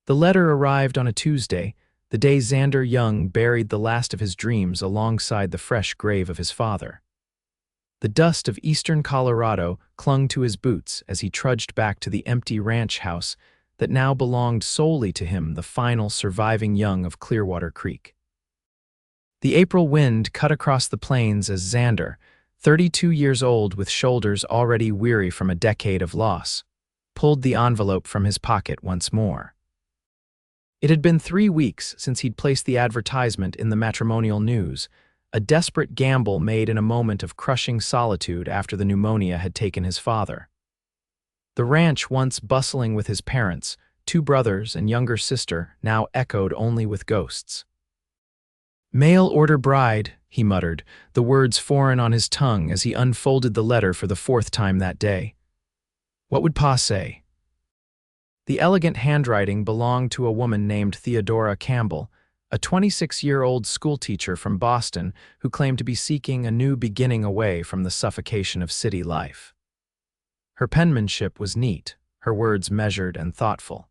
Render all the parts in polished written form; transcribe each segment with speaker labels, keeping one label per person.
Speaker 1: The letter arrived on a Tuesday, the day Xander Young buried the last of his dreams alongside the fresh grave of his father. The dust of eastern Colorado clung to his boots as he trudged back to the empty ranch house that now belonged solely to him, the final surviving Young of Clearwater Creek. The April wind cut across the plains as Xander, 32 years old with shoulders already weary from a decade of loss, pulled the envelope from his pocket once more. It had been 3 weeks since he'd placed the advertisement in the matrimonial news, a desperate gamble made in a moment of crushing solitude after the pneumonia had taken his father. The ranch, once bustling with his parents, 2 brothers and younger sister, now echoed only with ghosts. "Mail order bride," he muttered, the words foreign on his tongue as he unfolded the letter for the 4th time that day. What would Pa say? The elegant handwriting belonged to a woman named Theodora Campbell, a 26-year-old schoolteacher from Boston who claimed to be seeking a new beginning away from the suffocation of city life. Her penmanship was neat, her words measured and thoughtful.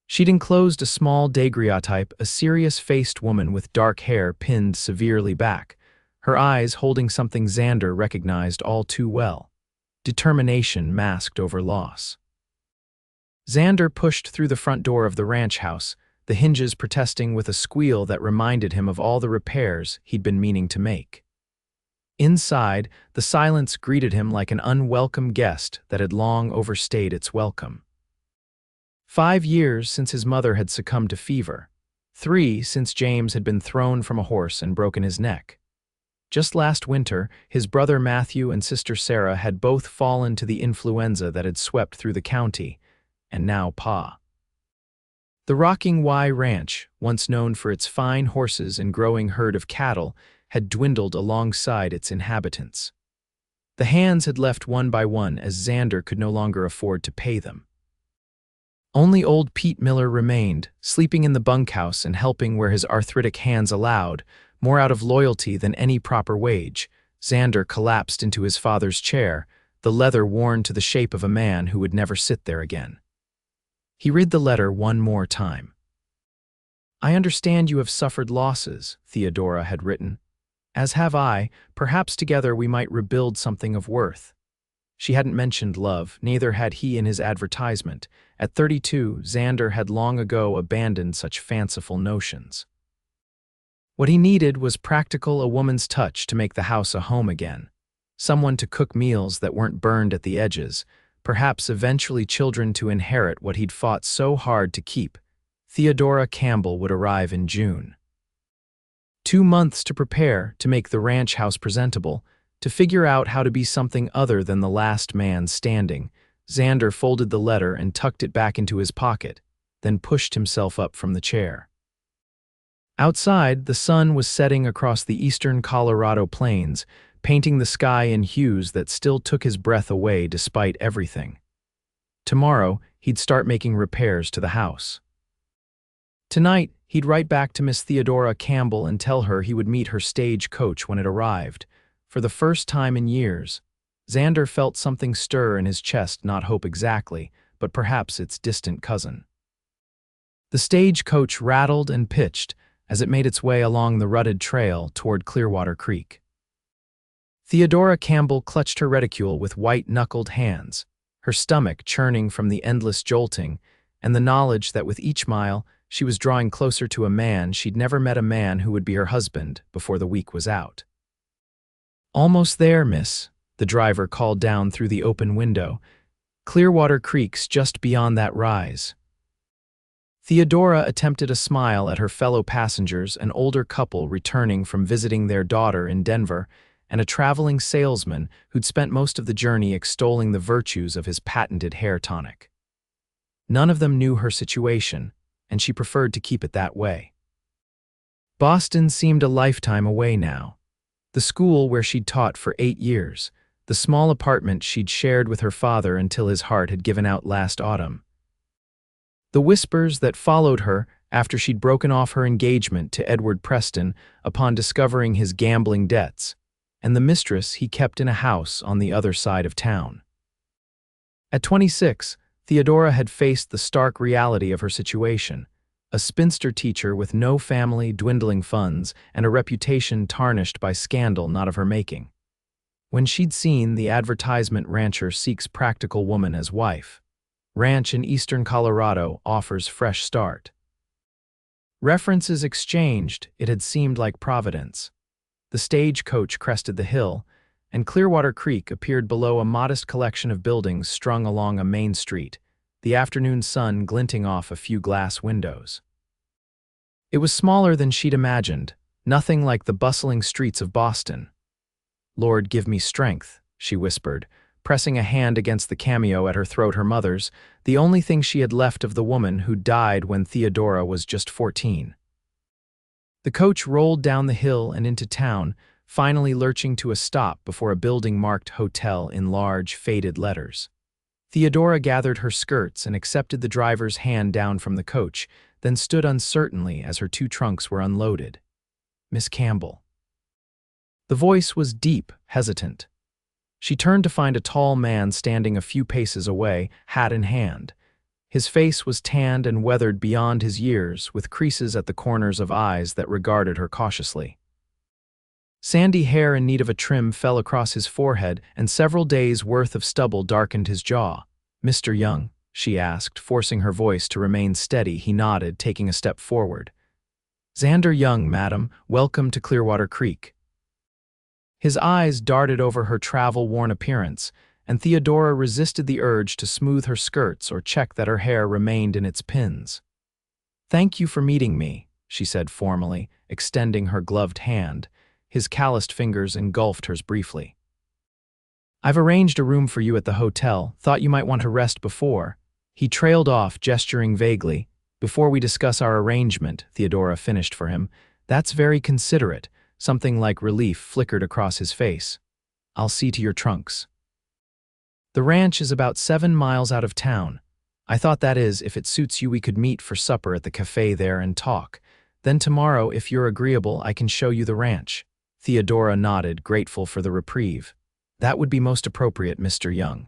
Speaker 1: She'd enclosed a small daguerreotype, a serious-faced woman with dark hair pinned severely back, her eyes holding something Xander recognized all too well: determination masked over loss. Xander pushed through the front door of the ranch house, the hinges protesting with a squeal that reminded him of all the repairs he'd been meaning to make. Inside, the silence greeted him like an unwelcome guest that had long overstayed its welcome. 5 years since his mother had succumbed to fever. 3 since James had been thrown from a horse and broken his neck. Just last winter, his brother Matthew and sister Sarah had both fallen to the influenza that had swept through the county, and now Pa. The Rocking Y Ranch, once known for its fine horses and growing herd of cattle, had dwindled alongside its inhabitants. The hands had left one by one as Xander could no longer afford to pay them. Only old Pete Miller remained, sleeping in the bunkhouse and helping where his arthritic hands allowed, more out of loyalty than any proper wage. Xander collapsed into his father's chair, the leather worn to the shape of a man who would never sit there again. He read the letter one more time. "I understand you have suffered losses," Theodora had written. "As have I. Perhaps together we might rebuild something of worth." She hadn't mentioned love, neither had he in his advertisement. At 32, Xander had long ago abandoned such fanciful notions. What he needed was practical, a woman's touch to make the house a home again. Someone to cook meals that weren't burned at the edges, perhaps eventually children to inherit what he'd fought so hard to keep. Theodora Campbell would arrive in June. 2 months to prepare, to make the ranch house presentable, to figure out how to be something other than the last man standing. Xander folded the letter and tucked it back into his pocket, then pushed himself up from the chair. Outside, the sun was setting across the eastern Colorado plains, painting the sky in hues that still took his breath away despite everything. Tomorrow, he'd start making repairs to the house. Tonight, he'd write back to Miss Theodora Campbell and tell her he would meet her stage coach when it arrived. For the first time in years, Xander felt something stir in his chest, not hope exactly, but perhaps its distant cousin. The stage coach rattled and pitched as it made its way along the rutted trail toward Clearwater Creek. Theodora Campbell clutched her reticule with white-knuckled hands, her stomach churning from the endless jolting and the knowledge that with each mile she was drawing closer to a man she'd never met, a man who would be her husband before the week was out. "Almost there, miss," the driver called down through the open window. "Clearwater Creek's just beyond that rise." Theodora attempted a smile at her fellow passengers, an older couple returning from visiting their daughter in Denver, and a traveling salesman who'd spent most of the journey extolling the virtues of his patented hair tonic. None of them knew her situation, and she preferred to keep it that way. Boston seemed a lifetime away now. The school where she'd taught for 8 years, the small apartment she'd shared with her father until his heart had given out last autumn. The whispers that followed her after she'd broken off her engagement to Edward Preston upon discovering his gambling debts, and the mistress he kept in a house on the other side of town. At 26, Theodora had faced the stark reality of her situation. A spinster teacher with no family, dwindling funds, and a reputation tarnished by scandal not of her making. When she'd seen the advertisement rancher seeks practical woman as wife. Ranch in eastern Colorado offers fresh start. References exchanged, it had seemed like Providence. The stagecoach crested the hill, and Clearwater Creek appeared below a modest collection of buildings strung along a main street, the afternoon sun glinting off a few glass windows. It was smaller than she'd imagined, nothing like the bustling streets of Boston. "Lord, give me strength," she whispered, pressing a hand against the cameo at her throat, her mother's, the only thing she had left of the woman who died when Theodora was just 14. The coach rolled down the hill and into town, finally lurching to a stop before a building marked hotel in large, faded letters. Theodora gathered her skirts and accepted the driver's hand down from the coach, then stood uncertainly as her 2 trunks were unloaded. "Miss Campbell." The voice was deep, hesitant. She turned to find a tall man standing a few paces away, hat in hand. His face was tanned and weathered beyond his years, with creases at the corners of eyes that regarded her cautiously. Sandy hair in need of a trim fell across his forehead, and several days' worth of stubble darkened his jaw. "Mr. Young?" she asked, forcing her voice to remain steady. He nodded, taking a step forward. "Xander Young, madam. Welcome to Clearwater Creek." His eyes darted over her travel-worn appearance, and Theodora resisted the urge to smooth her skirts or check that her hair remained in its pins. "Thank you for meeting me," she said formally, extending her gloved hand. His calloused fingers engulfed hers briefly. "I've arranged a room for you at the hotel. Thought you might want to rest before." He trailed off, gesturing vaguely. "Before we discuss our arrangement," Theodora finished for him. "That's very considerate." Something like relief flickered across his face. "I'll see to your trunks." "The ranch is about 7 miles out of town. I thought, that is, if it suits you, we could meet for supper at the cafe there and talk. Then tomorrow, if you're agreeable, I can show you the ranch." Theodora nodded, grateful for the reprieve. "That would be most appropriate, Mr. Young."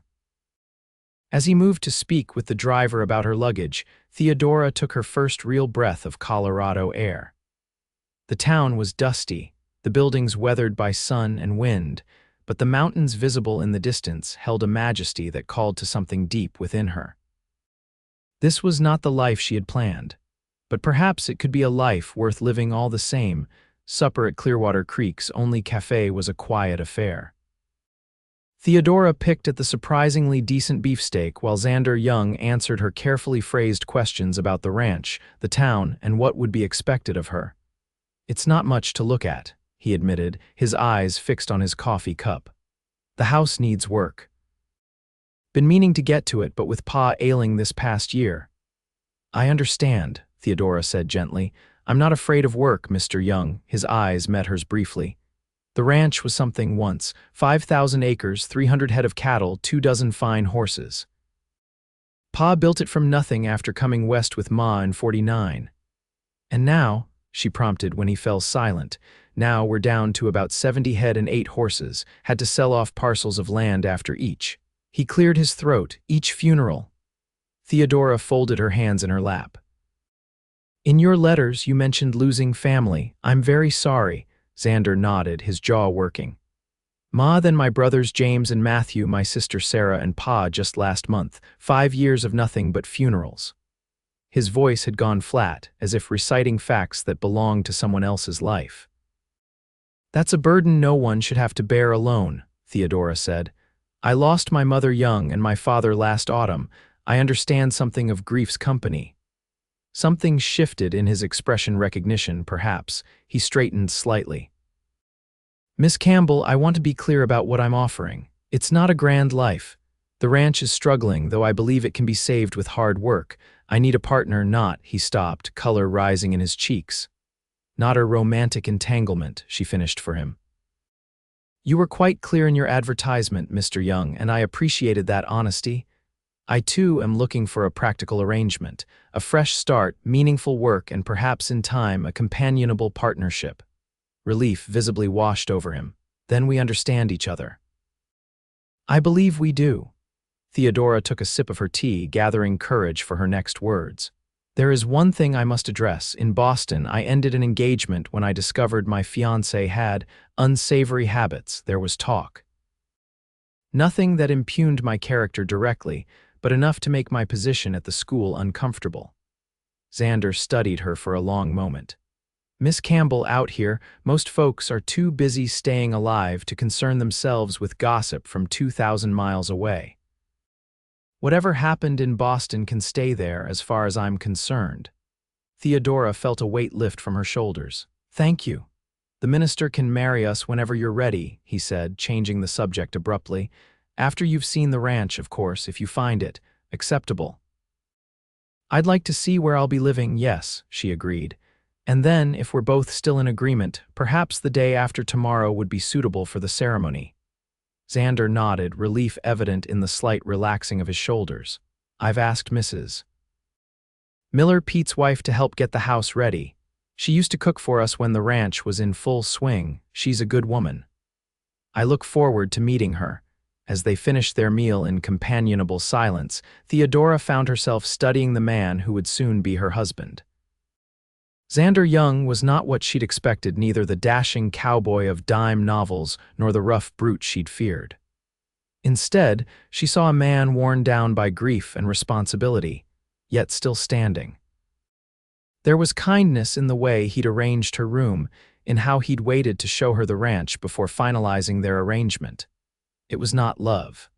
Speaker 1: As he moved to speak with the driver about her luggage, Theodora took her first real breath of Colorado air. The town was dusty, the buildings weathered by sun and wind, but the mountains visible in the distance held a majesty that called to something deep within her. This was not the life she had planned, but perhaps it could be a life worth living all the same. Supper at Clearwater Creek's only cafe was a quiet affair. Theodora picked at the surprisingly decent beefsteak while Xander Young answered her carefully phrased questions about the ranch, the town, and what would be expected of her. "It's not much to look at," he admitted, his eyes fixed on his coffee cup. "The house needs work. Been meaning to get to it, but with Pa ailing this past year." "I understand," Theodora said gently. "I'm not afraid of work, Mr. Young." His eyes met hers briefly. "The ranch was something once. 5,000 acres, 300 head of cattle, 24 fine horses. Pa built it from nothing after coming west with Ma in '49. And now," she prompted when he fell silent, "now we're down to about 70 head and 8 horses, had to sell off parcels of land after each." He cleared his throat. "Each funeral." Theodora folded her hands in her lap. "In your letters, you mentioned losing family. I'm very sorry." Xander nodded, his jaw working. "Ma, then my brothers James and Matthew, my sister Sarah, and Pa just last month. 5 years of nothing but funerals." His voice had gone flat, as if reciting facts that belonged to someone else's life. "That's a burden no one should have to bear alone," Theodora said. "I lost my mother young and my father last autumn. I understand something of grief's company." Something shifted in his expression, recognition, perhaps. He straightened slightly. "Miss Campbell, I want to be clear about what I'm offering. It's not a grand life. The ranch is struggling, though I believe it can be saved with hard work. I need a partner, not," he stopped, color rising in his cheeks. "Not a romantic entanglement," she finished for him. "You were quite clear in your advertisement, Mr. Young, and I appreciated that honesty. I too am looking for a practical arrangement, a fresh start, meaningful work, and perhaps in time a companionable partnership." Relief visibly washed over him. "Then we understand each other." "I believe we do." Theodora took a sip of her tea, gathering courage for her next words. There is one thing I must address. In Boston, I ended an engagement when I discovered my fiancé had unsavory habits. There was talk. Nothing that impugned my character directly, but enough to make my position at the school uncomfortable. Xander studied her for a long moment. Miss Campbell, out here, most folks are too busy staying alive to concern themselves with gossip from 2,000 miles away. Whatever happened in Boston can stay there as far as I'm concerned. Theodora felt a weight lift from her shoulders. Thank you. The minister can marry us whenever you're ready, he said, changing the subject abruptly. After you've seen the ranch, of course, if you find it acceptable. I'd like to see where I'll be living, yes, she agreed. And then, if we're both still in agreement, perhaps the day after tomorrow would be suitable for the ceremony. Xander nodded, relief evident in the slight relaxing of his shoulders. I've asked Mrs. Miller, Pete's wife, to help get the house ready. She used to cook for us when the ranch was in full swing. She's a good woman. I look forward to meeting her. As they finished their meal in companionable silence, Theodora found herself studying the man who would soon be her husband. Xander Young was not what she'd expected, neither the dashing cowboy of dime novels nor the rough brute she'd feared. Instead, she saw a man worn down by grief and responsibility, yet still standing. There was kindness in the way he'd arranged her room, in how he'd waited to show her the ranch before finalizing their arrangement. It was not love.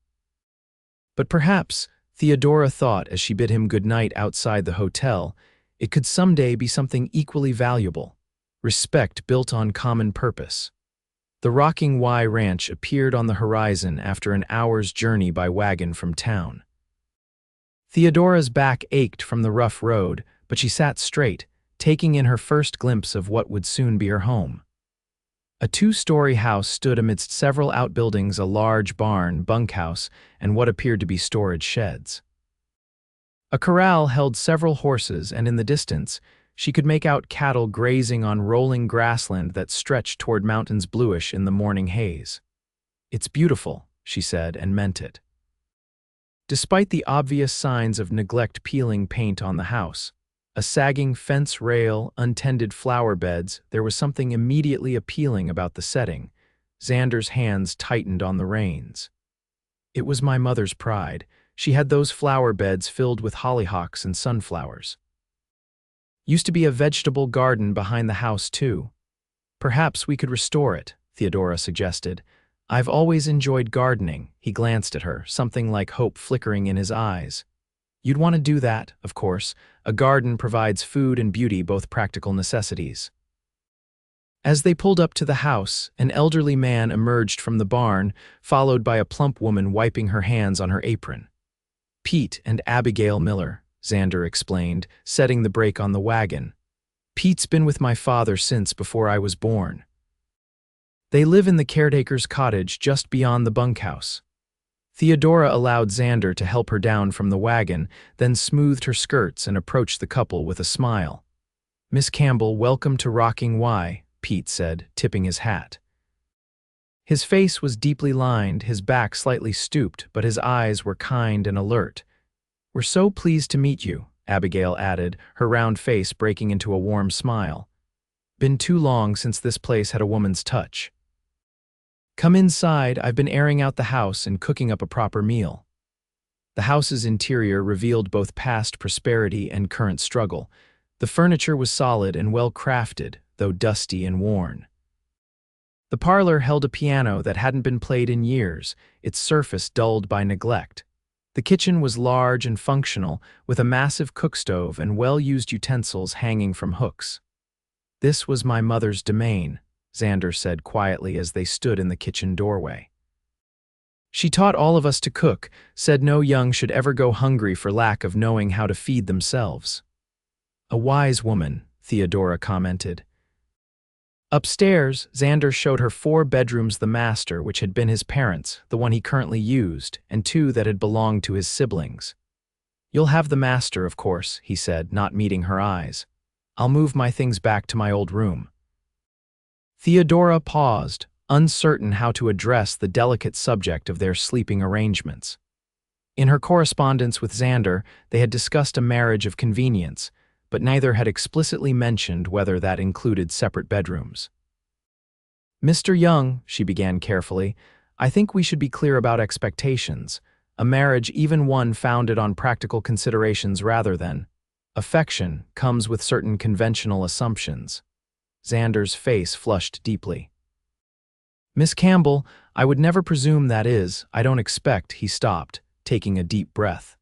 Speaker 1: But perhaps, Theodora thought as she bid him good night outside the hotel, it could someday be something equally valuable, respect built on common purpose. The Rocking Y Ranch appeared on the horizon after an hour's journey by wagon from town. Theodora's back ached from the rough road, but she sat straight, taking in her first glimpse of what would soon be her home. A two-story house stood amidst several outbuildings, a large barn, bunkhouse, and what appeared to be storage sheds. A corral held several horses, and in the distance, she could make out cattle grazing on rolling grassland that stretched toward mountains bluish in the morning haze. It's beautiful, she said, and meant it. Despite the obvious signs of neglect, peeling paint on the house, a sagging fence rail, untended flower beds, there was something immediately appealing about the setting. Xander's hands tightened on the reins. It was my mother's pride. She had those flower beds filled with hollyhocks and sunflowers. Used to be a vegetable garden behind the house, too. Perhaps we could restore it, Theodora suggested. I've always enjoyed gardening. He glanced at her, something like hope flickering in his eyes. You'd want to do that, of course. A garden provides food and beauty, both practical necessities. As they pulled up to the house, an elderly man emerged from the barn, followed by a plump woman wiping her hands on her apron. Pete and Abigail Miller, Xander explained, setting the brake on the wagon. Pete's been with my father since before I was born. They live in the caretaker's cottage just beyond the bunkhouse. Theodora allowed Xander to help her down from the wagon, then smoothed her skirts and approached the couple with a smile. Miss Campbell, welcome to Rocking Y, Pete said, tipping his hat. His face was deeply lined, his back slightly stooped, but his eyes were kind and alert. We're so pleased to meet you, Abigail added, her round face breaking into a warm smile. Been too long since this place had a woman's touch. Come inside, I've been airing out the house and cooking up a proper meal. The house's interior revealed both past prosperity and current struggle. The furniture was solid and well crafted, though dusty and worn. The parlor held a piano that hadn't been played in years, its surface dulled by neglect. The kitchen was large and functional, with a massive cookstove and well-used utensils hanging from hooks. This was my mother's domain, Xander said quietly as they stood in the kitchen doorway. She taught all of us to cook, said no young should ever go hungry for lack of knowing how to feed themselves. A wise woman, Theodora commented. Upstairs, Xander showed her 4 bedrooms, the master, which had been his parents', the one he currently used, and 2 that had belonged to his siblings. You'll have the master, of course, he said, not meeting her eyes. I'll move my things back to my old room. Theodora paused, uncertain how to address the delicate subject of their sleeping arrangements. In her correspondence with Xander, they had discussed a marriage of convenience, but neither had explicitly mentioned whether that included separate bedrooms. "Mr. Young," she began carefully, "I think we should be clear about expectations. A marriage, even one founded on practical considerations rather than affection, comes with certain conventional assumptions." Xander's face flushed deeply. "Miss Campbell, I would never presume that is, I don't expect," he stopped, taking a deep breath.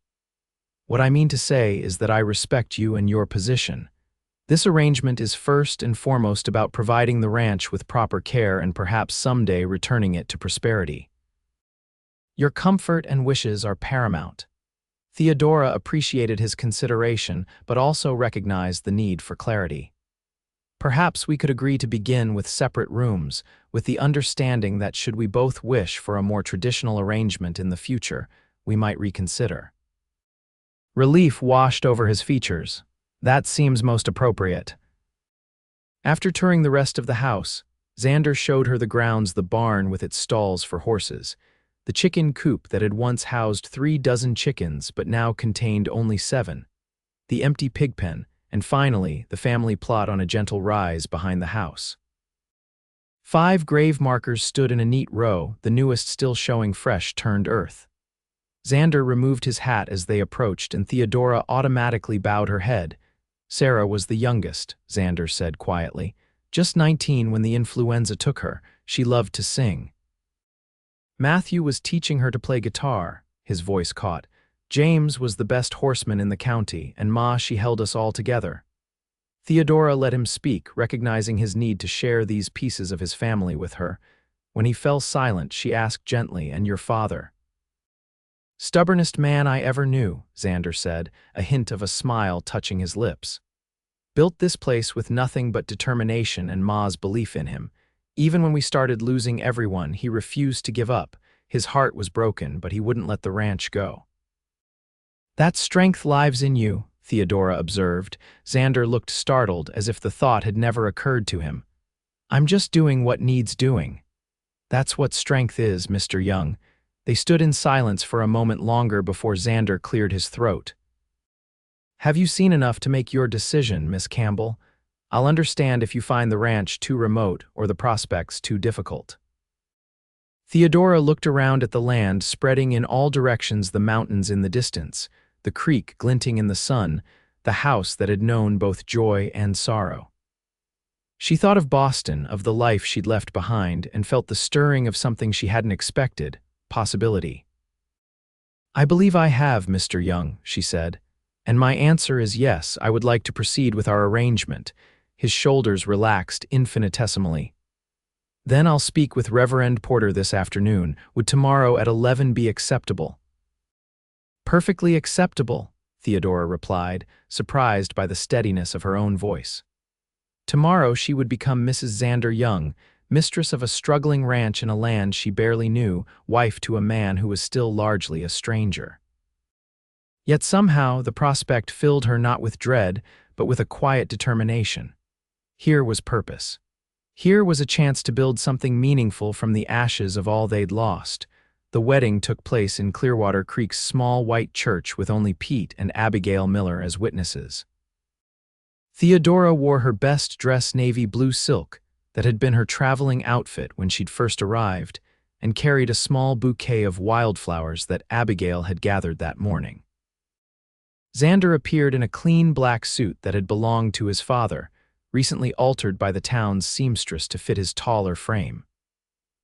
Speaker 1: "What I mean to say is that I respect you and your position. This arrangement is first and foremost about providing the ranch with proper care and perhaps someday returning it to prosperity. Your comfort and wishes are paramount." Theodora appreciated his consideration, but also recognized the need for clarity. "Perhaps we could agree to begin with separate rooms, with the understanding that should we both wish for a more traditional arrangement in the future, we might reconsider." Relief washed over his features. "That seems most appropriate." After touring the rest of the house, Xander showed her the grounds, the barn with its stalls for horses, the chicken coop that had once housed 3 dozen chickens but now contained only 7, the empty pig pen, and finally, the family plot on a gentle rise behind the house. 5 grave markers stood in a neat row, the newest still showing fresh turned earth. Xander removed his hat as they approached, and Theodora automatically bowed her head. Sarah was the youngest, Xander said quietly. Just 19 when the influenza took her. She loved to sing. Matthew was teaching her to play guitar, his voice caught. James was the best horseman in the county, and Ma, she held us all together. Theodora let him speak, recognizing his need to share these pieces of his family with her. When he fell silent, she asked gently, "And your father?" "Stubbornest man I ever knew," Xander said, a hint of a smile touching his lips. "Built this place with nothing but determination and Ma's belief in him. Even when we started losing everyone, he refused to give up. His heart was broken, but he wouldn't let the ranch go." "That strength lives in you," Theodora observed. Xander looked startled, as if the thought had never occurred to him. "I'm just doing what needs doing." "That's what strength is, Mr. Young." They stood in silence for a moment longer before Xander cleared his throat. "Have you seen enough to make your decision, Miss Campbell? I'll understand if you find the ranch too remote or the prospects too difficult." Theodora looked around at the land, spreading in all directions, the mountains in the distance, the creek glinting in the sun, the house that had known both joy and sorrow. She thought of Boston, of the life she'd left behind, and felt the stirring of something she hadn't expected. Possibility. "I believe I have, Mr. Young," she said, "and my answer is yes, I would like to proceed with our arrangement." His shoulders relaxed infinitesimally. "Then I'll speak with Reverend Porter this afternoon. Would tomorrow at 11 be acceptable?" "Perfectly acceptable," Theodora replied, surprised by the steadiness of her own voice. Tomorrow she would become Mrs. Xander Young, mistress of a struggling ranch in a land she barely knew, wife to a man who was still largely a stranger. Yet somehow the prospect filled her not with dread, but with a quiet determination. Here was purpose. Here was a chance to build something meaningful from the ashes of all they'd lost. The wedding took place in Clearwater Creek's small white church with only Pete and Abigail Miller as witnesses. Theodora wore her best dress, navy blue silk, that had been her traveling outfit when she'd first arrived, and carried a small bouquet of wildflowers that Abigail had gathered that morning. Xander appeared in a clean black suit that had belonged to his father, recently altered by the town's seamstress to fit his taller frame.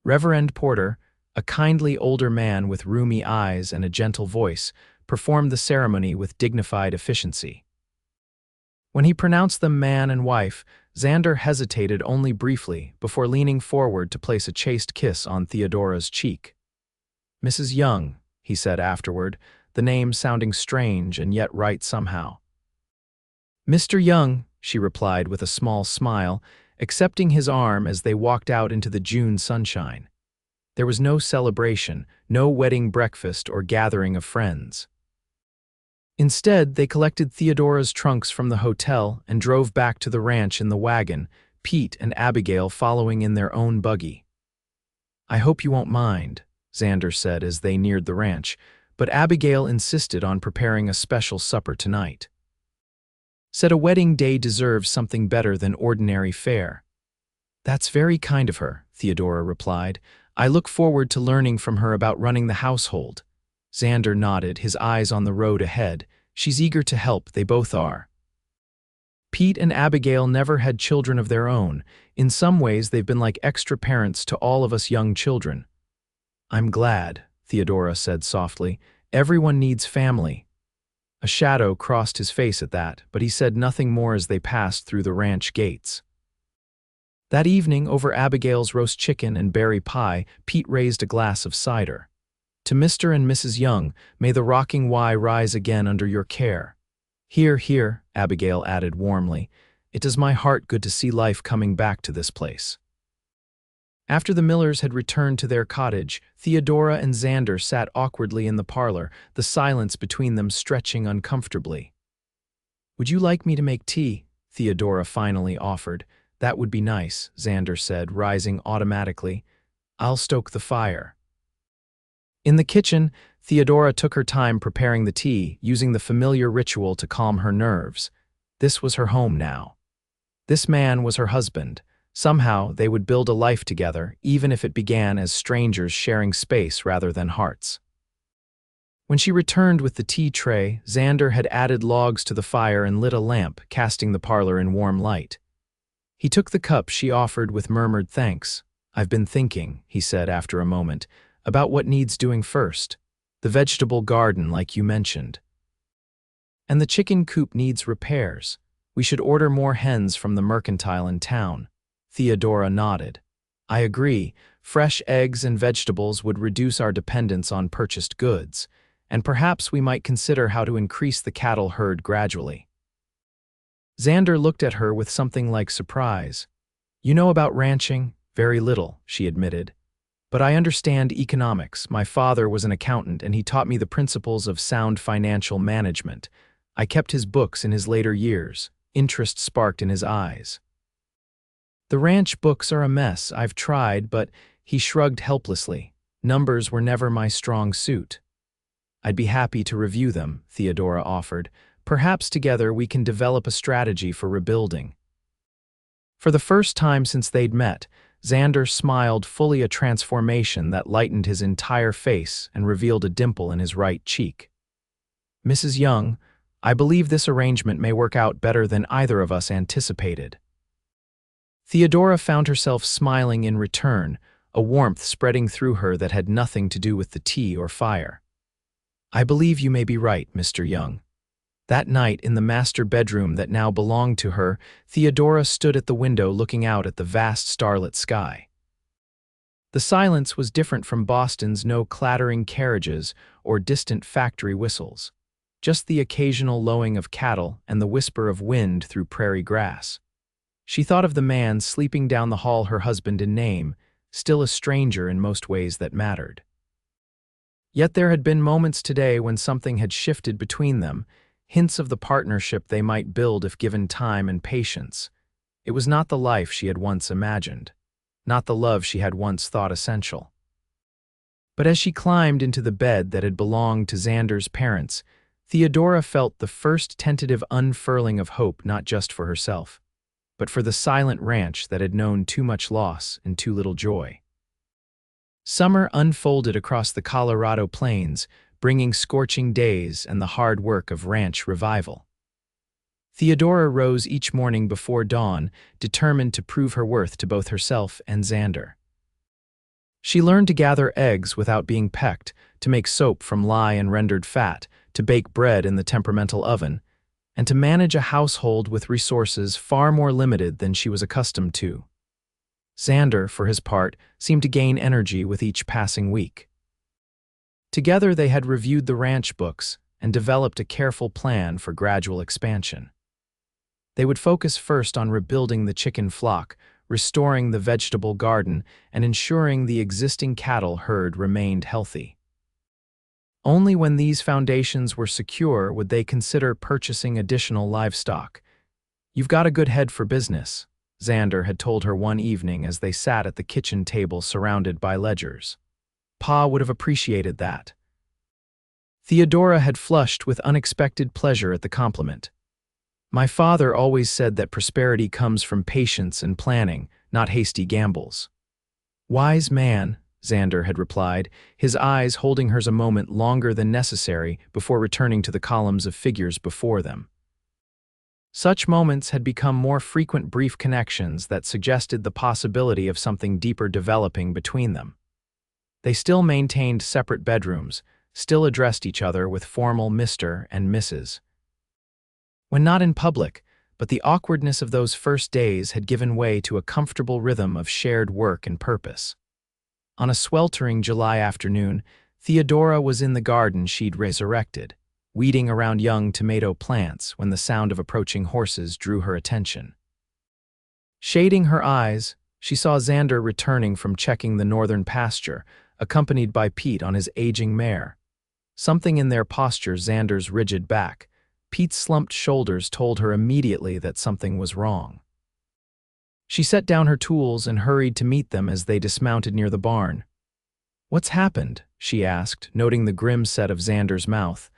Speaker 1: Reverend Porter, a kindly older man with rheumy eyes and a gentle voice, performed the ceremony with dignified efficiency. When he pronounced them man and wife, Xander hesitated only briefly before leaning forward to place a chaste kiss on Theodora's cheek. "Mrs. Young," he said afterward, the name sounding strange and yet right somehow. "Mr. Young," she replied with a small smile, accepting his arm as they walked out into the June sunshine. There was no celebration, no wedding breakfast or gathering of friends. Instead, they collected Theodora's trunks from the hotel and drove back to the ranch in the wagon, Pete and Abigail following in their own buggy. "I hope you won't mind," Xander said as they neared the ranch. but Abigail insisted on preparing a special supper tonight. Said a wedding day deserves something better than ordinary fare. That's very kind of her, Theodora replied. I look forward to learning from her about running the household. Xander nodded, his eyes on the road ahead. She's eager to help, they both are. Pete and Abigail never had children of their own. In some ways, they've been like extra parents to all of us young children. I'm glad, Theodora said softly. Everyone needs family. A shadow crossed his face at that, but he said nothing more as they passed through the ranch gates. That evening, over Abigail's roast chicken and berry pie, Pete raised a glass of cider. To Mr. and Mrs. Young, may the rocking Y rise again under your care. Here, here, Abigail added warmly. It does my heart good to see life coming back to this place. After the Millers had returned to their cottage, Theodora and Xander sat awkwardly in the parlor, the silence between them stretching uncomfortably. Would you like me to make tea? Theodora finally offered. That would be nice, Xander said, rising automatically. I'll stoke the fire. In the kitchen, Theodora took her time preparing the tea, using the familiar ritual to calm her nerves. This was her home now. This man was her husband. Somehow, they would build a life together, even if it began as strangers sharing space rather than hearts. When she returned with the tea tray, Xander had added logs to the fire and lit a lamp, casting the parlor in warm light. He took the cup she offered with murmured thanks. I've been thinking, he said after a moment, about what needs doing first. The vegetable garden, like you mentioned. And the chicken coop needs repairs. We should order more hens from the mercantile in town. Theodora nodded. I agree. Fresh eggs and vegetables would reduce our dependence on purchased goods, and perhaps we might consider how to increase the cattle herd gradually. Xander looked at her with something like surprise. You know about ranching? Very little, she admitted. But I understand economics. My father was an accountant, and he taught me the principles of sound financial management. I kept his books in his later years. Interest sparked in his eyes. The ranch books are a mess. I've tried, but he shrugged helplessly. Numbers were never my strong suit. I'd be happy to review them, Theodora offered. Perhaps together we can develop a strategy for rebuilding. For the first time since they'd met, Xander smiled, fully a transformation that lightened his entire face and revealed a dimple in his right cheek. Mrs. Young, I believe this arrangement may work out better than either of us anticipated. Theodora found herself smiling in return, a warmth spreading through her that had nothing to do with the tea or fire. I believe you may be right, Mr. Young. That night, in the master bedroom that now belonged to her, Theodora stood at the window looking out at the vast starlit sky. The silence was different from Boston's no clattering carriages or distant factory whistles, just the occasional lowing of cattle and the whisper of wind through prairie grass. She thought of the man sleeping down the hall, her husband in name, still a stranger in most ways that mattered. Yet there had been moments today when something had shifted between them, hints of the partnership they might build if given time and patience. It was not the life she had once imagined, not the love she had once thought essential. But as she climbed into the bed that had belonged to Xander's parents, Theodora felt the first tentative unfurling of hope, not just for herself, but for the silent ranch that had known too much loss and too little joy. Summer unfolded across the Colorado plains, bringing scorching days and the hard work of ranch revival. Theodora rose each morning before dawn, determined to prove her worth to both herself and Xander. She learned to gather eggs without being pecked, to make soap from lye and rendered fat, to bake bread in the temperamental oven, and to manage a household with resources far more limited than she was accustomed to. Xander, for his part, seemed to gain energy with each passing week. Together they had reviewed the ranch books and developed a careful plan for gradual expansion. They would focus first on rebuilding the chicken flock, restoring the vegetable garden, and ensuring the existing cattle herd remained healthy. Only when these foundations were secure would they consider purchasing additional livestock. You've got a good head for business, Xander had told her one evening as they sat at the kitchen table surrounded by ledgers. Pa would have appreciated that. Theodora had flushed with unexpected pleasure at the compliment. My father always said that prosperity comes from patience and planning, not hasty gambles. Wise man, Xander had replied, his eyes holding hers a moment longer than necessary before returning to the columns of figures before them. Such moments had become more frequent brief connections that suggested the possibility of something deeper developing between them. They still maintained separate bedrooms, still addressed each other with formal Mr. and Mrs. When not in public, but the awkwardness of those first days had given way to a comfortable rhythm of shared work and purpose. On a sweltering July afternoon, Theodora was in the garden she'd resurrected, weeding around young tomato plants when the sound of approaching horses drew her attention. Shading her eyes, she saw Xander returning from checking the northern pasture, accompanied by Pete on his aging mare. Something in their posture, Xander's rigid back, Pete's slumped shoulders told her immediately that something was wrong. She set down her tools and hurried to meet them as they dismounted near the barn. "What's happened?" she asked, noting the grim set of Xander's mouth.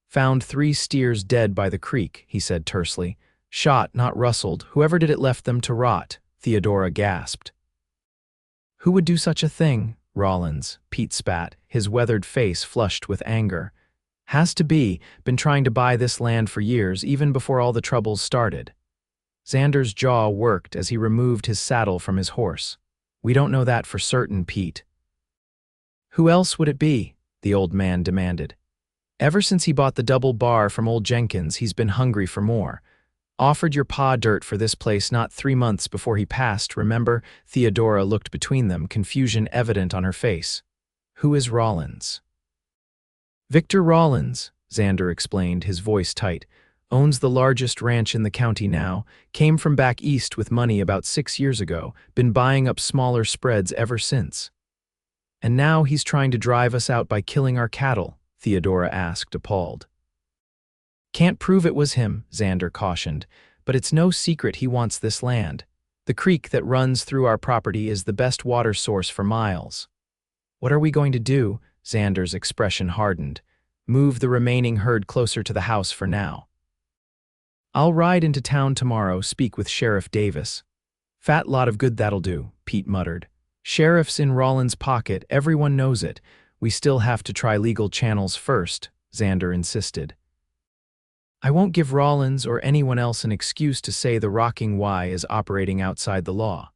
Speaker 1: "Found 3 steers dead by the creek," he said tersely. "Shot, not rustled. Whoever did it left them to rot," Theodora gasped. "Who would do such a thing?" Rollins, Pete spat, his weathered face flushed with anger. "Has to be, been trying to buy this land for years, even before all the troubles started." Xander's jaw worked as he removed his saddle from his horse. "We don't know that for certain, Pete." "Who else would it be?" the old man demanded. "Ever since he bought the double bar from old Jenkins, he's been hungry for more. Offered your pa dirt for this place not 3 months before he passed, remember?" Theodora looked between them, confusion evident on her face. "Who is Rollins?" "Victor Rollins," Xander explained, his voice tight. "Owns the largest ranch in the county now, came from back east with money about 6 years ago, been buying up smaller spreads ever since." "And now he's trying to drive us out by killing our cattle?" Theodora asked, appalled. "Can't prove it was him," Xander cautioned, "but it's no secret he wants this land. The creek that runs through our property is the best water source for miles." "What are we going to do?" Xander's expression hardened. "Move the remaining herd closer to the house for now." "I'll ride into town tomorrow, speak with Sheriff Davis." "Fat lot of good that'll do," Pete muttered. "Sheriff's in Rollins' pocket, everyone knows it. We still have to try legal channels first," Xander insisted. "I won't give Rollins or anyone else an excuse to say the Rocking Y is operating outside the law."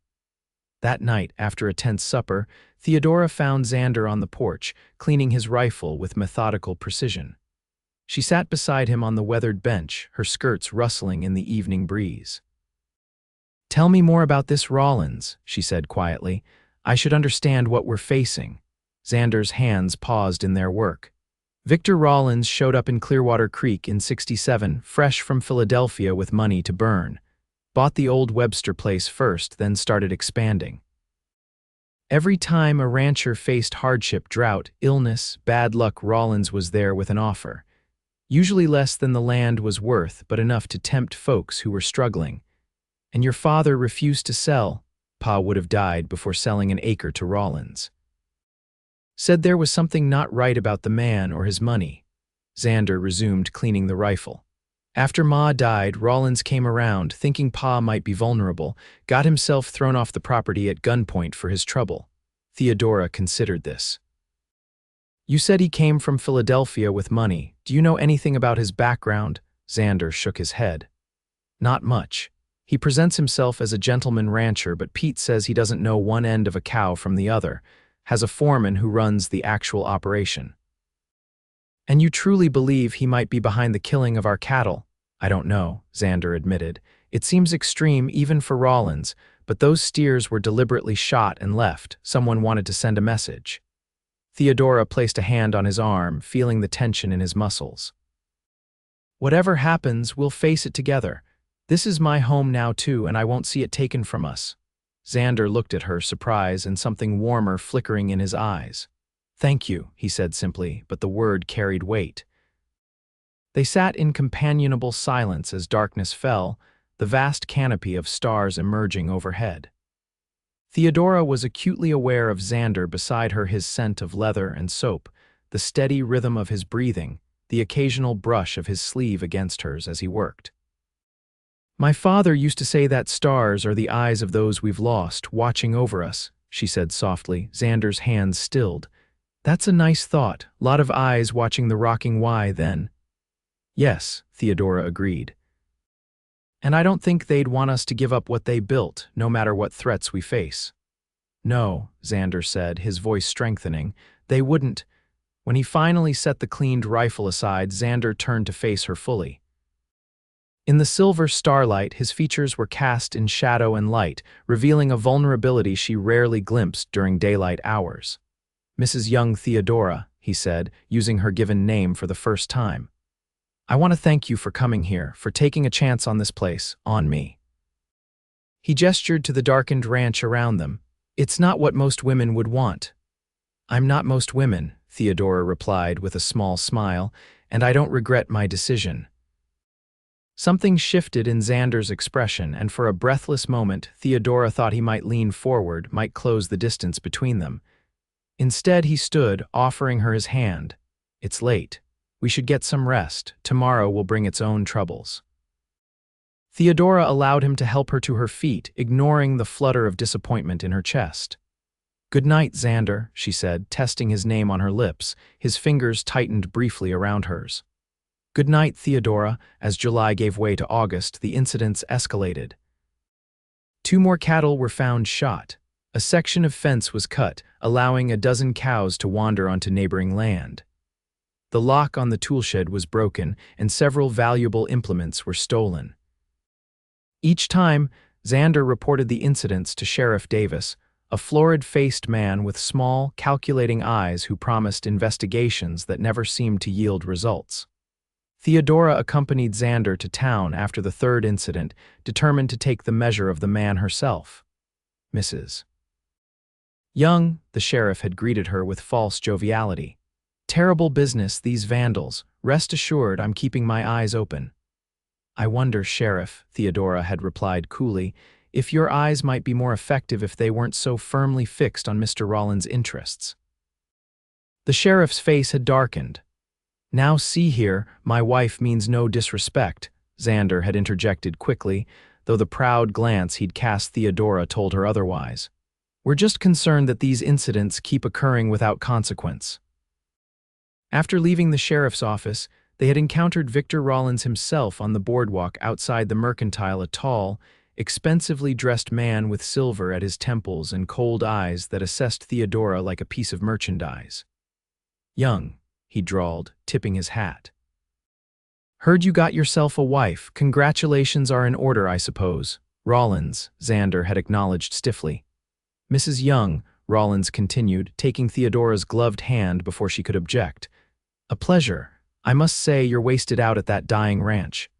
Speaker 1: That night, after a tense supper, Theodora found Xander on the porch, cleaning his rifle with methodical precision. She sat beside him on the weathered bench, her skirts rustling in the evening breeze. "Tell me more about this Rollins," she said quietly. "I should understand what we're facing." Xander's hands paused in their work. "Victor Rollins showed up in Clearwater Creek in '67, fresh from Philadelphia with money to burn. Bought the old Webster place first, then started expanding. Every time a rancher faced hardship, drought, illness, bad luck, Rollins was there with an offer. Usually less than the land was worth, but enough to tempt folks who were struggling. And your father refused to sell. Pa would have died before selling an acre to Rollins. Said there was something not right about the man or his money." Xander resumed cleaning the rifle. "After Ma died, Rollins came around, thinking Pa might be vulnerable, got himself thrown off the property at gunpoint for his trouble." Theodora considered this. "You said he came from Philadelphia with money. Do you know anything about his background?" Xander shook his head. "Not much. He presents himself as a gentleman rancher, but Pete says he doesn't know one end of a cow from the other. Has a foreman who runs the actual operation." "And you truly believe he might be behind the killing of our cattle?" "I don't know," Xander admitted. "It seems extreme even for Rollins, but those steers were deliberately shot and left. Someone wanted to send a message." Theodora placed a hand on his arm, feeling the tension in his muscles. "Whatever happens, we'll face it together. This is my home now too, and I won't see it taken from us." Xander looked at her, surprise and something warmer flickering in his eyes. "Thank you," he said simply, but the word carried weight. They sat in companionable silence as darkness fell, the vast canopy of stars emerging overhead. Theodora was acutely aware of Xander beside her, his scent of leather and soap, the steady rhythm of his breathing, the occasional brush of his sleeve against hers as he worked. "My father used to say that stars are the eyes of those we've lost, watching over us," she said softly, Xander's hands stilled. "That's a nice thought, lot of eyes watching the rocking Y then." "Yes," Theodora agreed. "And I don't think they'd want us to give up what they built, no matter what threats we face." "No," Xander said, his voice strengthening, "they wouldn't." When he finally set the cleaned rifle aside, Xander turned to face her fully. In the silver starlight, his features were cast in shadow and light, revealing a vulnerability she rarely glimpsed during daylight hours. "Mrs. Young Theodora," he said, using her given name for the first time. "I want to thank you for coming here, for taking a chance on this place, on me." He gestured to the darkened ranch around them. "It's not what most women would want." "I'm not most women," Theodora replied with a small smile, "and I don't regret my decision." Something shifted in Xander's expression, and for a breathless moment, Theodora thought he might lean forward, might close the distance between them. Instead, he stood, offering her his hand. "It's late. We should get some rest. Tomorrow will bring its own troubles." Theodora allowed him to help her to her feet, ignoring the flutter of disappointment in her chest. "Good night, Xander," she said, testing his name on her lips, his fingers tightened briefly around hers. "Good night, Theodora." As July gave way to August, the incidents escalated. 2 more cattle were found shot. A section of fence was cut, allowing a dozen cows to wander onto neighboring land. The lock on the toolshed was broken, and several valuable implements were stolen. Each time, Xander reported the incidents to Sheriff Davis, a florid-faced man with small, calculating eyes who promised investigations that never seemed to yield results. Theodora accompanied Xander to town after the 3rd incident, determined to take the measure of the man herself. "Mrs. Young," the sheriff had greeted her with false joviality. "Terrible business, these vandals. Rest assured I'm keeping my eyes open." "I wonder, Sheriff," Theodora had replied coolly, "if your eyes might be more effective if they weren't so firmly fixed on Mr. Rollins' interests." The sheriff's face had darkened. "Now see here, my wife means no disrespect," Xander had interjected quickly, though the proud glance he'd cast Theodora told her otherwise. "We're just concerned that these incidents keep occurring without consequence." After leaving the sheriff's office, they had encountered Victor Rollins himself on the boardwalk outside the Mercantile, a tall, expensively dressed man with silver at his temples and cold eyes that assessed Theodora like a piece of merchandise. "Young," he drawled, tipping his hat. "Heard you got yourself a wife. Congratulations are in order, I suppose." "Rollins," Xander had acknowledged stiffly. "Mrs. Young," Rollins continued, taking Theodora's gloved hand before she could object. "A pleasure. I must say you're wasted out at that dying ranch.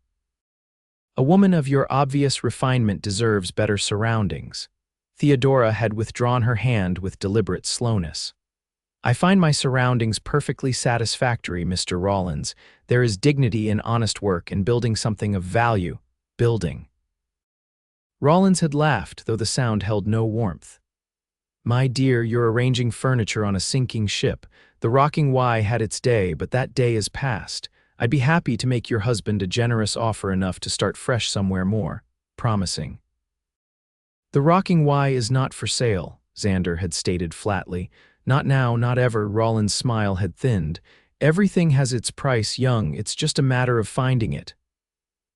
Speaker 1: A woman of your obvious refinement deserves better surroundings." Theodora had withdrawn her hand with deliberate slowness. "I find my surroundings perfectly satisfactory, Mr. Rollins. There is dignity in honest work and building something of value. Building." Rollins had laughed, though the sound held no warmth. "My dear, you're arranging furniture on a sinking ship. The rocking Y had its day, but that day is past. I'd be happy to make your husband a generous offer enough to start fresh somewhere more promising." "The rocking Y is not for sale," Xander had stated flatly. "Not now, not ever." Rollins' smile had thinned. "Everything has its price, Young. It's just a matter of finding it."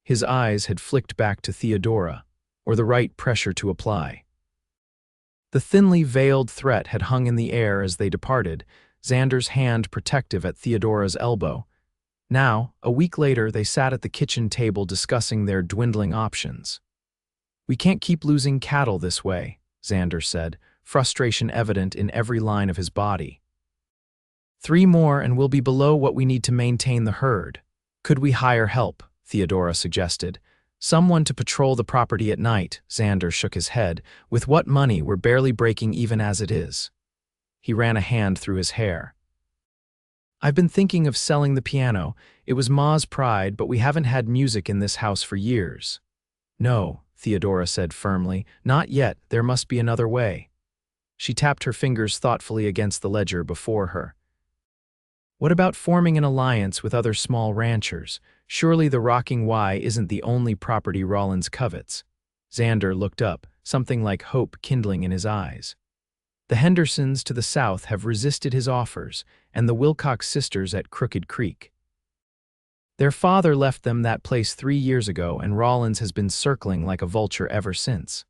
Speaker 1: His eyes had flicked back to Theodora, or the right pressure to apply. The thinly veiled threat had hung in the air as they departed, Xander's hand protective at Theodora's elbow. Now, a week later, they sat at the kitchen table discussing their dwindling options. "We can't keep losing cattle this way," Xander said, frustration evident in every line of his body. 3 more and we'll be below what we need to maintain the herd. Could we hire help?" Theodora suggested. "Someone to patrol the property at night." Xander shook his head. "With what money, we're barely breaking even as it is." He ran a hand through his hair. "I've been thinking of selling the piano. It was Ma's pride, but we haven't had music in this house for years." "No," Theodora said firmly. "Not yet. There must be another way." She tapped her fingers thoughtfully against the ledger before her. What about forming an alliance with other small ranchers? Surely the Rocking Y isn't the only property Rollins covets. Xander looked up, something like hope kindling in his eyes. The Hendersons to the south have resisted his offers, and the Wilcox sisters at Crooked Creek. Their father left them that place 3 years ago, and Rollins has been circling like a vulture ever since.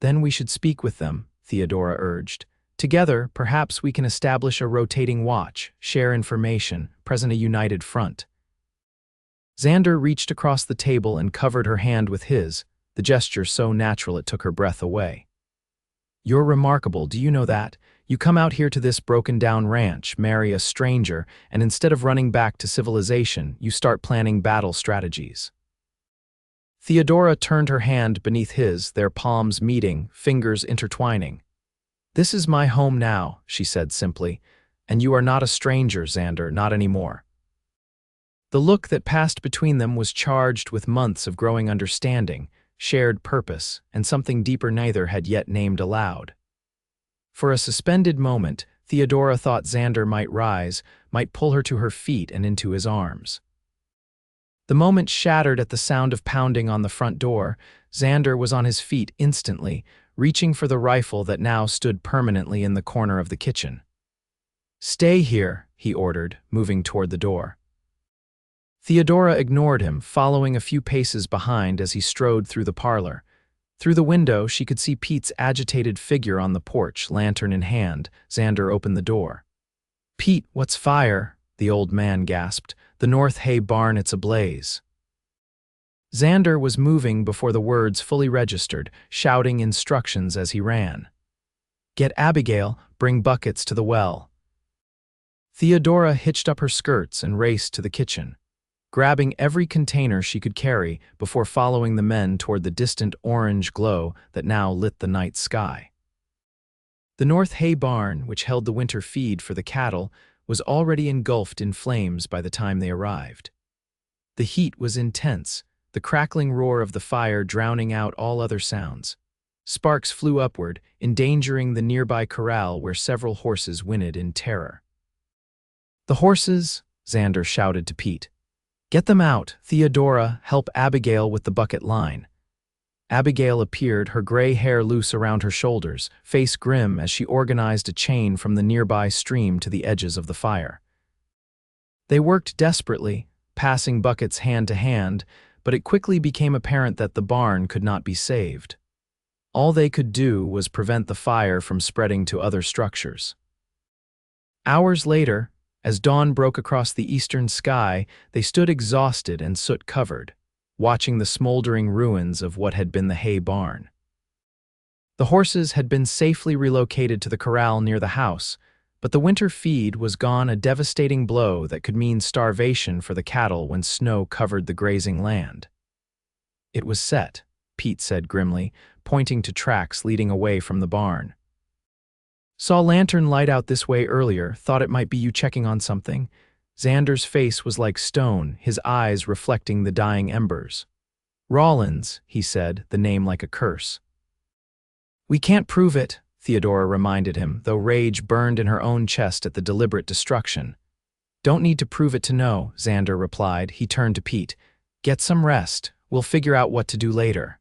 Speaker 1: Then we should speak with them, Theodora urged. Together, perhaps we can establish a rotating watch, share information, present a united front. Xander reached across the table and covered her hand with his, the gesture so natural it took her breath away. You're remarkable, do you know that? You come out here to this broken-down ranch, marry a stranger, and instead of running back to civilization, you start planning battle strategies. Theodora turned her hand beneath his, their palms meeting, fingers intertwining. This is my home now, she said simply, and you are not a stranger, Xander, not anymore. The look that passed between them was charged with months of growing understanding, shared purpose, and something deeper neither had yet named aloud. For a suspended moment, Theodora thought Xander might rise, might pull her to her feet and into his arms. The moment shattered at the sound of pounding on the front door. Xander was on his feet instantly, reaching for the rifle that now stood permanently in the corner of the kitchen. "Stay here," he ordered, moving toward the door. Theodora ignored him, following a few paces behind as he strode through the parlor. Through the window, she could see Pete's agitated figure on the porch, lantern in hand. Xander opened the door. "Pete, what's fire?" the old man gasped. "The North Hay barn, it's ablaze." Xander was moving before the words fully registered, shouting instructions as he ran. "Get Abigail, bring buckets to the well." Theodora hitched up her skirts and raced to the kitchen, grabbing every container she could carry before following the men toward the distant orange glow that now lit the night sky. The North Hay barn, which held the winter feed for the cattle, was already engulfed in flames by the time they arrived. The heat was intense, the crackling roar of the fire drowning out all other sounds. Sparks flew upward, endangering the nearby corral where several horses whinnied in terror. "The horses!" Xander shouted to Pete. "Get them out. Theodora, help Abigail with the bucket line." Abigail appeared, her gray hair loose around her shoulders, face grim as she organized a chain from the nearby stream to the edges of the fire. They worked desperately, passing buckets hand to hand, but it quickly became apparent that the barn could not be saved. All they could do was prevent the fire from spreading to other structures. Hours later, as dawn broke across the eastern sky, they stood exhausted and soot-covered, watching the smoldering ruins of what had been the hay barn. The horses had been safely relocated to the corral near the house, but the winter feed was gone, a devastating blow that could mean starvation for the cattle when snow covered the grazing land. "It was set," Pete said grimly, pointing to tracks leading away from the barn. "Saw lantern light out this way earlier, thought it might be you checking on something." Xander's face was like stone, his eyes reflecting the dying embers. "Rollins," he said, the name like a curse. "We can't prove it," Theodora reminded him, though rage burned in her own chest at the deliberate destruction. "Don't need to prove it to know," Xander replied. He turned to Pete. "Get some rest. We'll figure out what to do later."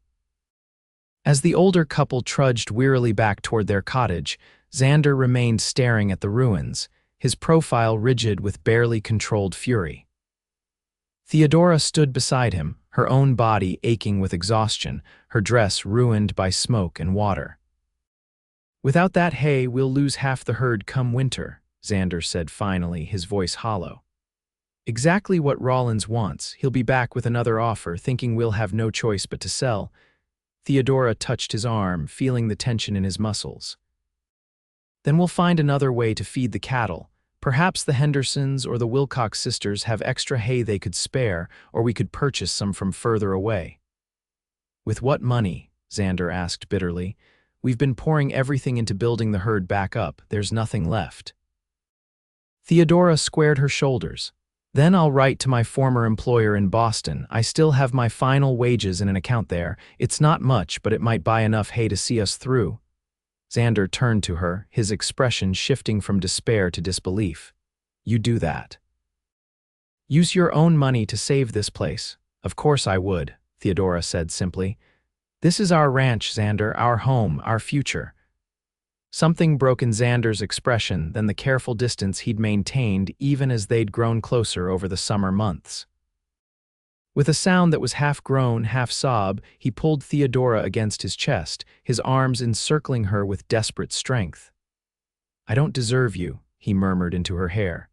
Speaker 1: As the older couple trudged wearily back toward their cottage, Xander remained staring at the ruins, his profile rigid with barely controlled fury. Theodora stood beside him, her own body aching with exhaustion, her dress ruined by smoke and water. "Without that hay, we'll lose half the herd come winter," Xander said finally, his voice hollow. "Exactly what Rollins wants. He'll be back with another offer, thinking we'll have no choice but to sell." Theodora touched his arm, feeling the tension in his muscles. "Then we'll find another way to feed the cattle. Perhaps the Hendersons or the Wilcox sisters have extra hay they could spare, or we could purchase some from further away." "With what money?" Xander asked bitterly. "We've been pouring everything into building the herd back up. There's nothing left." Theodora squared her shoulders. "Then I'll write to my former employer in Boston. I still have my final wages in an account there. It's not much, but it might buy enough hay to see us through." Xander turned to her, his expression shifting from despair to disbelief. You do that. Use your own money to save this place. Of course I would, Theodora said simply. This is our ranch, Xander, our home, our future. Something broke in Xander's expression than the careful distance he'd maintained even as they'd grown closer over the summer months. With a sound that was half groan, half sob, he pulled Theodora against his chest, his arms encircling her with desperate strength. I don't deserve you, he murmured into her hair.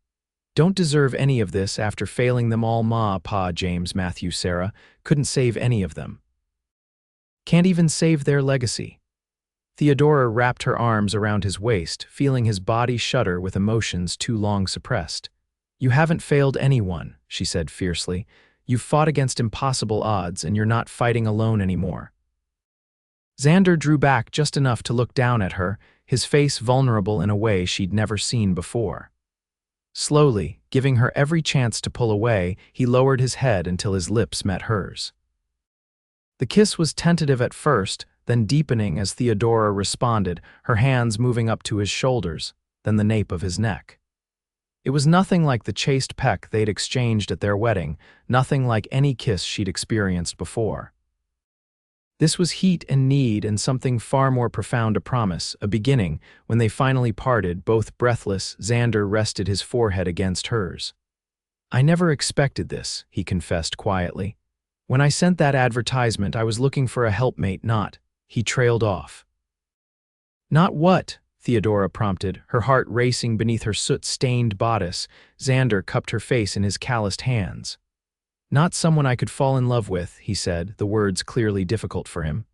Speaker 1: Don't deserve any of this after failing them all, Ma, Pa, James, Matthew, Sarah. Couldn't save any of them. Can't even save their legacy. Theodora wrapped her arms around his waist, feeling his body shudder with emotions too long suppressed. You haven't failed anyone, she said fiercely. You've fought against impossible odds, and you're not fighting alone anymore. Xander drew back just enough to look down at her, his face vulnerable in a way she'd never seen before. Slowly, giving her every chance to pull away, he lowered his head until his lips met hers. The kiss was tentative at first, then deepening as Theodora responded, her hands moving up to his shoulders, then the nape of his neck. It was nothing like the chaste peck they'd exchanged at their wedding, nothing like any kiss she'd experienced before. This was heat and need and something far more profound, a promise, a beginning. When they finally parted, both breathless, Xander rested his forehead against hers. I never expected this, he confessed quietly. When I sent that advertisement, I was looking for a helpmate, not. He trailed off. Not what? Theodora prompted, her heart racing beneath her soot-stained bodice. Xander cupped her face in his calloused hands. Not someone I could fall in love with, he said, the words clearly difficult for him.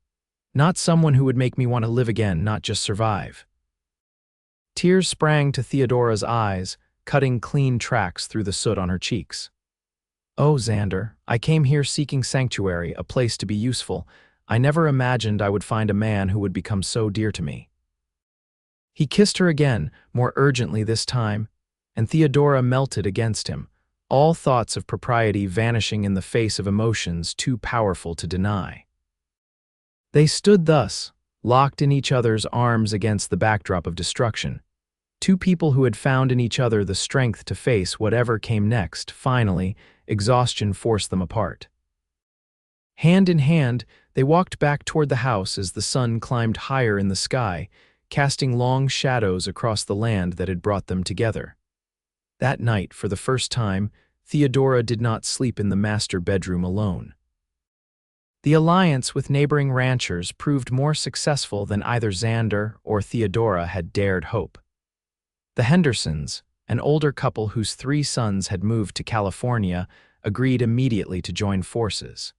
Speaker 1: Not someone who would make me want to live again, not just survive. Tears sprang to Theodora's eyes, cutting clean tracks through the soot on her cheeks. Oh, Xander, I came here seeking sanctuary, a place to be useful. I never imagined I would find a man who would become so dear to me. He kissed her again, more urgently this time, and Theodora melted against him, all thoughts of propriety vanishing in the face of emotions too powerful to deny. They stood thus, locked in each other's arms against the backdrop of destruction, two people who had found in each other the strength to face whatever came next. Finally, exhaustion forced them apart. Hand in hand, they walked back toward the house as the sun climbed higher in the sky, casting long shadows across the land that had brought them together. That night, for the first time, Theodora did not sleep in the master bedroom alone. The alliance with neighboring ranchers proved more successful than either Xander or Theodora had dared hope. The Hendersons, an older couple whose 3 sons had moved to California, agreed immediately to join forces.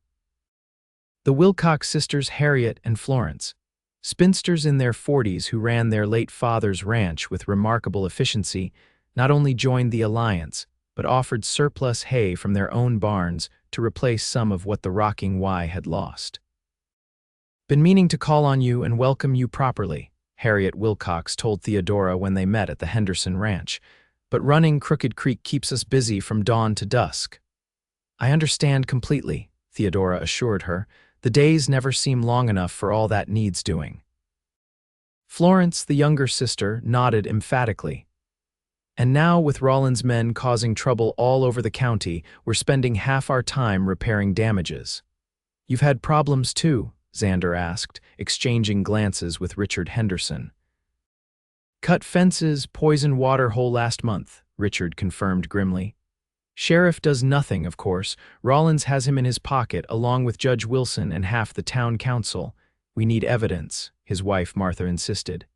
Speaker 1: The Wilcox sisters Harriet and Florence, spinsters in their 40s who ran their late father's ranch with remarkable efficiency, not only joined the alliance, but offered surplus hay from their own barns to replace some of what the rocking Y had lost. Been meaning to call on you and welcome you properly, Harriet Wilcox told Theodora when they met at the Henderson ranch, but running Crooked Creek keeps us busy from dawn to dusk. I understand completely, Theodora assured her. The days never seem long enough for all that needs doing. Florence, the younger sister, nodded emphatically. And now, with Rollins' men causing trouble all over the county, we're spending half our time repairing damages. You've had problems too, Xander asked, exchanging glances with Richard Henderson. Cut fences, poison water hole last month, Richard confirmed grimly. Sheriff does nothing, of course. Rollins has him in his pocket, along with Judge Wilson and half the town council. We need evidence, his wife Martha insisted.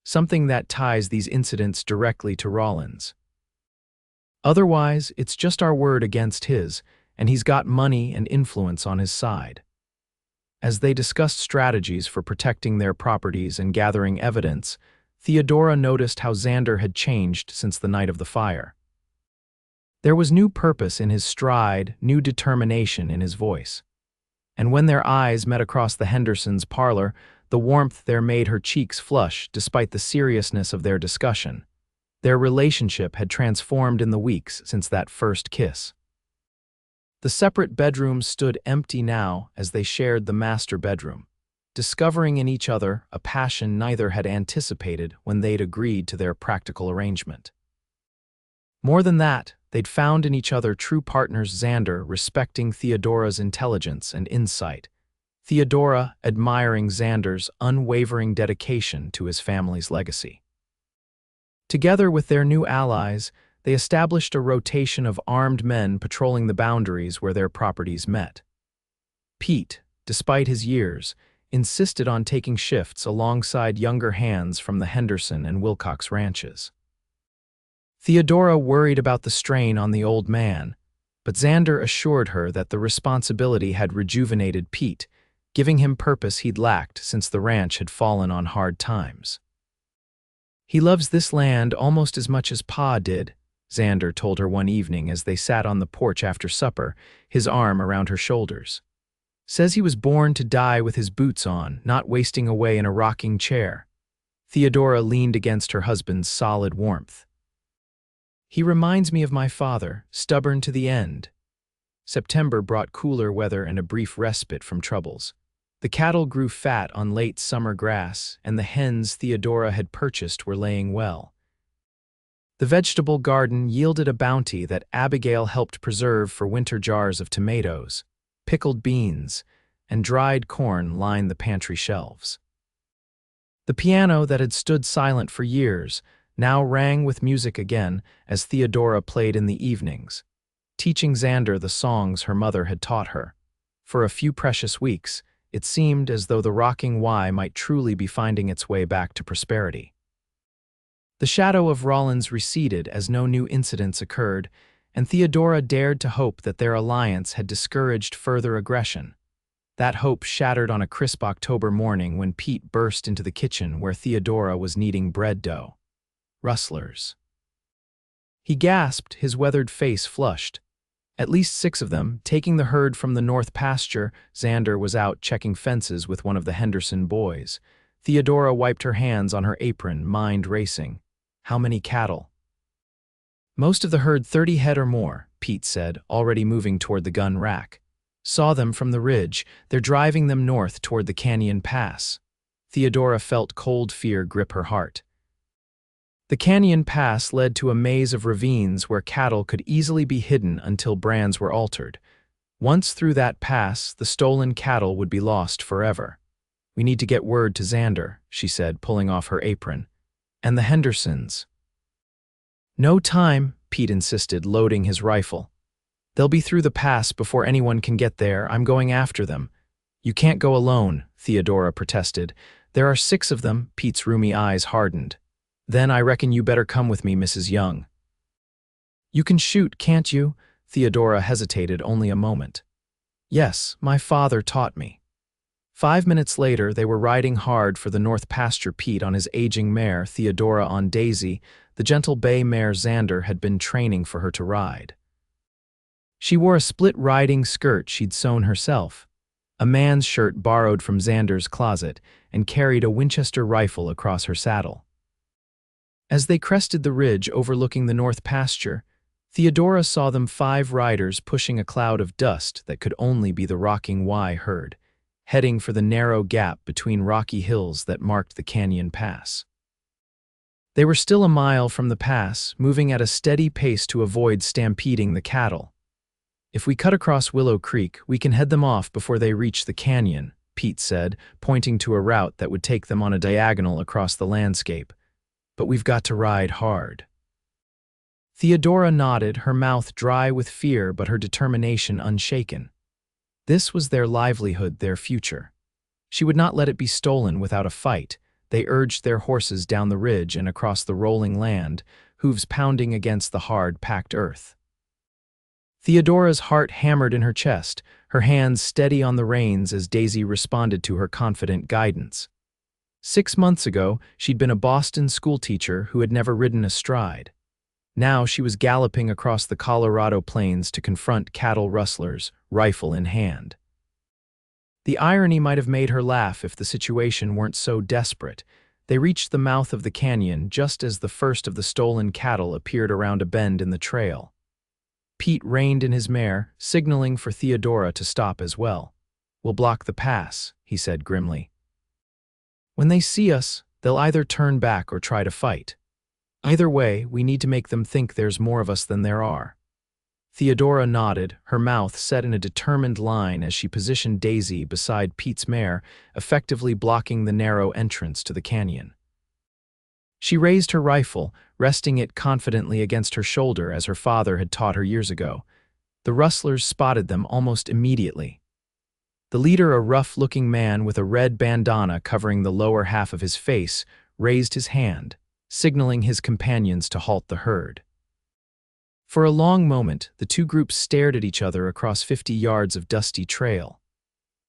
Speaker 1: Something that ties these incidents directly to Rollins. Otherwise, it's just our word against his, and he's got money and influence on his side. As they discussed strategies for protecting their properties and gathering evidence, Theodora noticed how Xander had changed since the night of the fire. There was new purpose in his stride, new determination in his voice. And when their eyes met across the Hendersons' parlor, the warmth there made her cheeks flush despite the seriousness of their discussion. Their relationship had transformed in the weeks since that first kiss. The separate bedrooms stood empty now as they shared the master bedroom, discovering in each other a passion neither had anticipated when they'd agreed to their practical arrangement. More than that, they'd found in each other true partners, Xander respecting Theodora's intelligence and insight, Theodora admiring Xander's unwavering dedication to his family's legacy. Together with their new allies, they established a rotation of armed men patrolling the boundaries where their properties met. Pete, despite his years, insisted on taking shifts alongside younger hands from the Henderson and Wilcox ranches. Theodora worried about the strain on the old man, but Xander assured her that the responsibility had rejuvenated Pete, giving him purpose he'd lacked since the ranch had fallen on hard times. "He loves this land almost as much as Pa did," Xander told her one evening as they sat on the porch after supper, his arm around her shoulders. "Says he was born to die with his boots on, not wasting away in a rocking chair." Theodora leaned against her husband's solid warmth. "He reminds me of my father, stubborn to the end." September brought cooler weather and a brief respite from troubles. The cattle grew fat on late summer grass, and the hens Theodora had purchased were laying well. The vegetable garden yielded a bounty that Abigail helped preserve for winter. Jars of tomatoes, pickled beans, and dried corn lined the pantry shelves. The piano that had stood silent for years now rang with music again as Theodora played in the evenings, teaching Xander the songs her mother had taught her. For a few precious weeks, it seemed as though the rocking Y might truly be finding its way back to prosperity. The shadow of Rollins receded as no new incidents occurred, and Theodora dared to hope that their alliance had discouraged further aggression. That hope shattered on a crisp October morning when Pete burst into the kitchen where Theodora was kneading bread dough. "Rustlers." He gasped, his weathered face flushed. At least 6 of them, taking the herd from the north pasture. Xander was out checking fences with one of the Henderson boys. Theodora wiped her hands on her apron, mind racing. "How many cattle?" "Most of the herd, 30 head or more," Pete said, already moving toward the gun rack. "Saw them from the ridge. They're driving them north toward the Canyon Pass." Theodora felt cold fear grip her heart. The Canyon Pass led to a maze of ravines where cattle could easily be hidden until brands were altered. Once through that pass, the stolen cattle would be lost forever. "We need to get word to Xander," she said, pulling off her apron. "And the Hendersons." "No time," Pete insisted, loading his rifle. "They'll be through the pass before anyone can get there. I'm going after them." "You can't go alone," Theodora protested. "There are 6 of them." Pete's roomy eyes hardened. "Then I reckon you better come with me, Mrs. Young." "You can shoot, can't you?" Theodora hesitated only a moment. "Yes, my father taught me." 5 minutes later, they were riding hard for the north pasture, Pete on his aging mare, Theodora on Daisy, the gentle bay mare Xander had been training for her to ride. She wore a split riding skirt she'd sewn herself, a man's shirt borrowed from Xander's closet, and carried a Winchester rifle across her saddle. As they crested the ridge overlooking the north pasture, Theodora saw them 5 riders pushing a cloud of dust that could only be the rocking Y herd, heading for the narrow gap between rocky hills that marked the Canyon Pass. They were still a mile from the pass, moving at a steady pace to avoid stampeding the cattle. "If we cut across Willow Creek, we can head them off before they reach the canyon," Pete said, pointing to a route that would take them on a diagonal across the landscape. "But we've got to ride hard." Theodora nodded, her mouth dry with fear but her determination unshaken. This was their livelihood, their future. She would not let it be stolen without a fight. They urged their horses down the ridge and across the rolling land, hooves pounding against the hard, packed earth. Theodora's heart hammered in her chest, her hands steady on the reins as Daisy responded to her confident guidance. 6 months ago, she'd been a Boston schoolteacher who had never ridden astride. Now she was galloping across the Colorado plains to confront cattle rustlers, rifle in hand. The irony might have made her laugh if the situation weren't so desperate. They reached the mouth of the canyon just as the first of the stolen cattle appeared around a bend in the trail. Pete reined in his mare, signaling for Theodora to stop as well. "We'll block the pass," he said grimly. "When they see us, they'll either turn back or try to fight." Either way, we need to make them think there's more of us than there are. Theodora nodded, her mouth set in a determined line as she positioned Daisy beside Pete's mare, effectively blocking the narrow entrance to the canyon. She raised her rifle, resting it confidently against her shoulder as her father had taught her years ago. The rustlers spotted them almost immediately. The leader, a rough-looking man with a red bandana covering the lower half of his face, raised his hand, signaling his companions to halt the herd. For a long moment, the two groups stared at each other across 50 yards of dusty trail.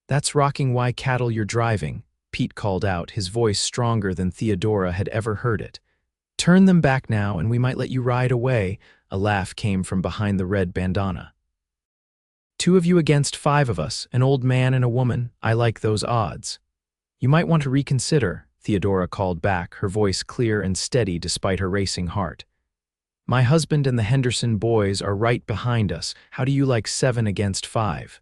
Speaker 1: "That's rocking Y cattle you're driving," Pete called out, his voice stronger than Theodora had ever heard it. "Turn them back now and we might let you ride away." A laugh came from behind the red bandana. "2 of you against 5 of us, an old man and a woman. I like those odds." "You might want to reconsider," Theodora called back, her voice clear and steady despite her racing heart. "My husband and the Henderson boys are right behind us. How do you like 7 against 5?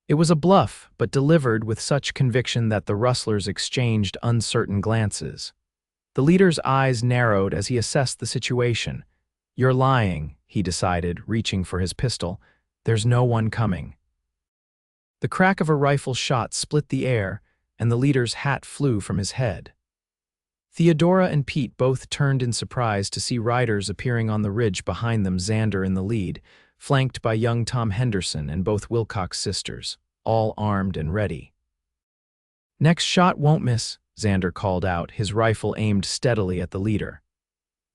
Speaker 1: It was a bluff, but delivered with such conviction that the rustlers exchanged uncertain glances. The leader's eyes narrowed as he assessed the situation. "You're lying," he decided, reaching for his pistol. "There's no one coming." The crack of a rifle shot split the air, and the leader's hat flew from his head. Theodora and Pete both turned in surprise to see riders appearing on the ridge behind them, Xander in the lead, flanked by young Tom Henderson and both Wilcox sisters, all armed and ready. "Next shot won't miss," Xander called out, his rifle aimed steadily at the leader.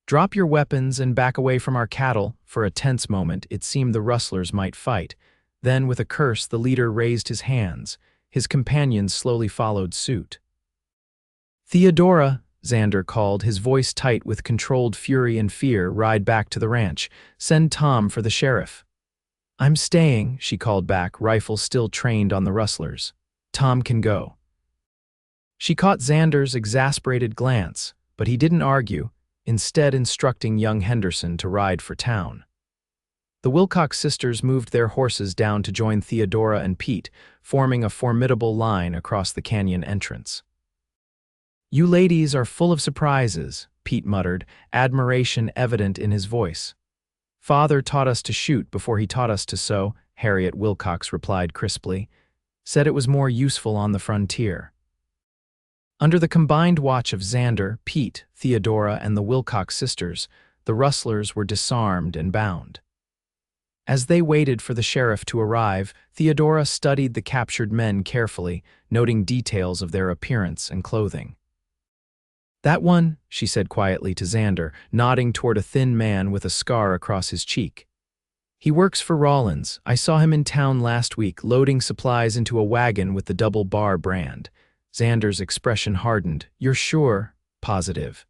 Speaker 1: "Drop your weapons and back away from our cattle." For a tense moment, it seemed the rustlers might fight. Then, with a curse, the leader raised his hands. His companions slowly followed suit. "Theodora," Xander called, his voice tight with controlled fury and fear, "ride back to the ranch. Send Tom for the sheriff." "I'm staying," she called back, rifle still trained on the rustlers. "Tom can go." She caught Xander's exasperated glance, but he didn't argue, instead instructing young Henderson to ride for town. The Wilcox sisters moved their horses down to join Theodora and Pete, forming a formidable line across the canyon entrance. "You ladies are full of surprises," Pete muttered, admiration evident in his voice. "Father taught us to shoot before he taught us to sew," Harriet Wilcox replied crisply. "Said it was more useful on the frontier." Under the combined watch of Xander, Pete, Theodora, and the Wilcox sisters, the rustlers were disarmed and bound. As they waited for the sheriff to arrive, Theodora studied the captured men carefully, noting details of their appearance and clothing. "That one," she said quietly to Xander, nodding toward a thin man with a scar across his cheek. "He works for Rollins. I saw him in town last week, loading supplies into a wagon with the Double Bar brand." Xander's expression hardened. "You're sure?" "Positive."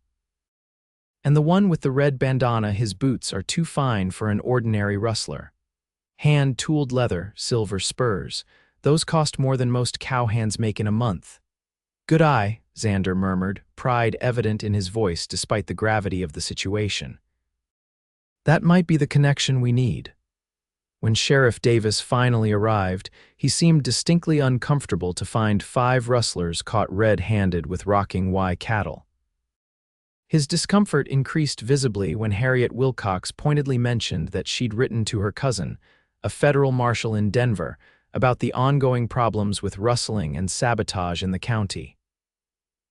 Speaker 1: "And the one with the red bandana, his boots are too fine for an ordinary rustler. Hand-tooled leather, silver spurs. Those cost more than most cowhands make in a month." "Good eye," Xander murmured, pride evident in his voice despite the gravity of the situation. "That might be the connection we need." When Sheriff Davis finally arrived, he seemed distinctly uncomfortable to find 5 rustlers caught red-handed with rocking Y cattle. His discomfort increased visibly when Harriet Wilcox pointedly mentioned that she'd written to her cousin, a federal marshal in Denver, about the ongoing problems with rustling and sabotage in the county.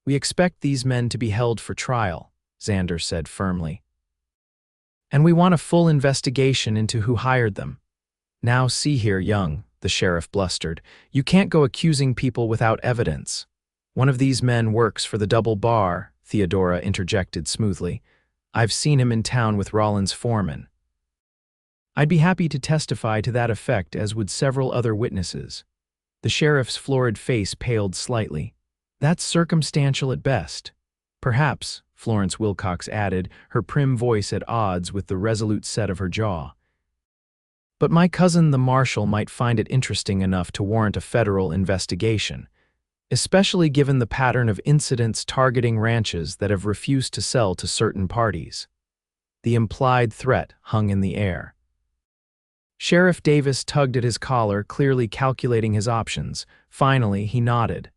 Speaker 1: "We expect these men to be held for trial," Xander said firmly. "And we want a full investigation into who hired them." "Now see here, Young," the sheriff blustered, "you can't go accusing people without evidence." "One of these men works for the Double Bar," Theodora interjected smoothly. "I've seen him in town with Rollins' foreman." "I'd be happy to testify to that effect, as would several other witnesses." The sheriff's florid face paled slightly. "That's circumstantial at best." "Perhaps," Florence Wilcox added, her prim voice at odds with the resolute set of her jaw. "But my cousin the marshal might find it interesting enough to warrant a federal investigation, especially given the pattern of incidents targeting ranches that have refused to sell to certain parties." The implied threat hung in the air. Sheriff Davis tugged at his collar, clearly calculating his options. Finally, he nodded.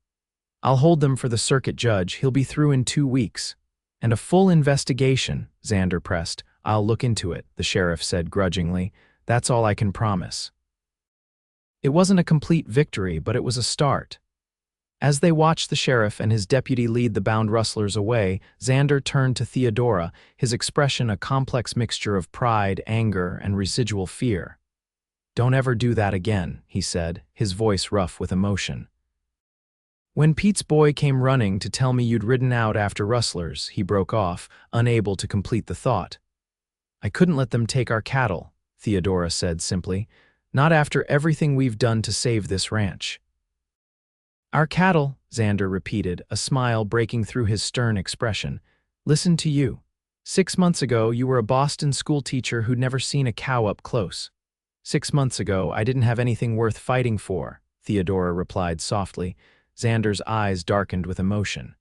Speaker 1: "I'll hold them for the circuit judge. He'll be through in 2 weeks." And a full investigation, Xander pressed. I'll look into it, the sheriff said grudgingly. That's all I can promise. It wasn't a complete victory, but it was a start. As they watched the sheriff and his deputy lead the bound rustlers away, Xander turned to Theodora, his expression a complex mixture of pride, anger, and residual fear. Don't ever do that again, he said, his voice rough with emotion. When Pete's boy came running to tell me you'd ridden out after rustlers, he broke off, unable to complete the thought. I couldn't let them take our cattle, Theodora said simply. Not after everything we've done to save this ranch. Our cattle, Xander repeated, a smile breaking through his stern expression. Listen to you. 6 months ago, you were a Boston schoolteacher who'd never seen a cow up close. 6 months ago, I didn't have anything worth fighting for, Theodora replied softly. Xander's eyes darkened with emotion.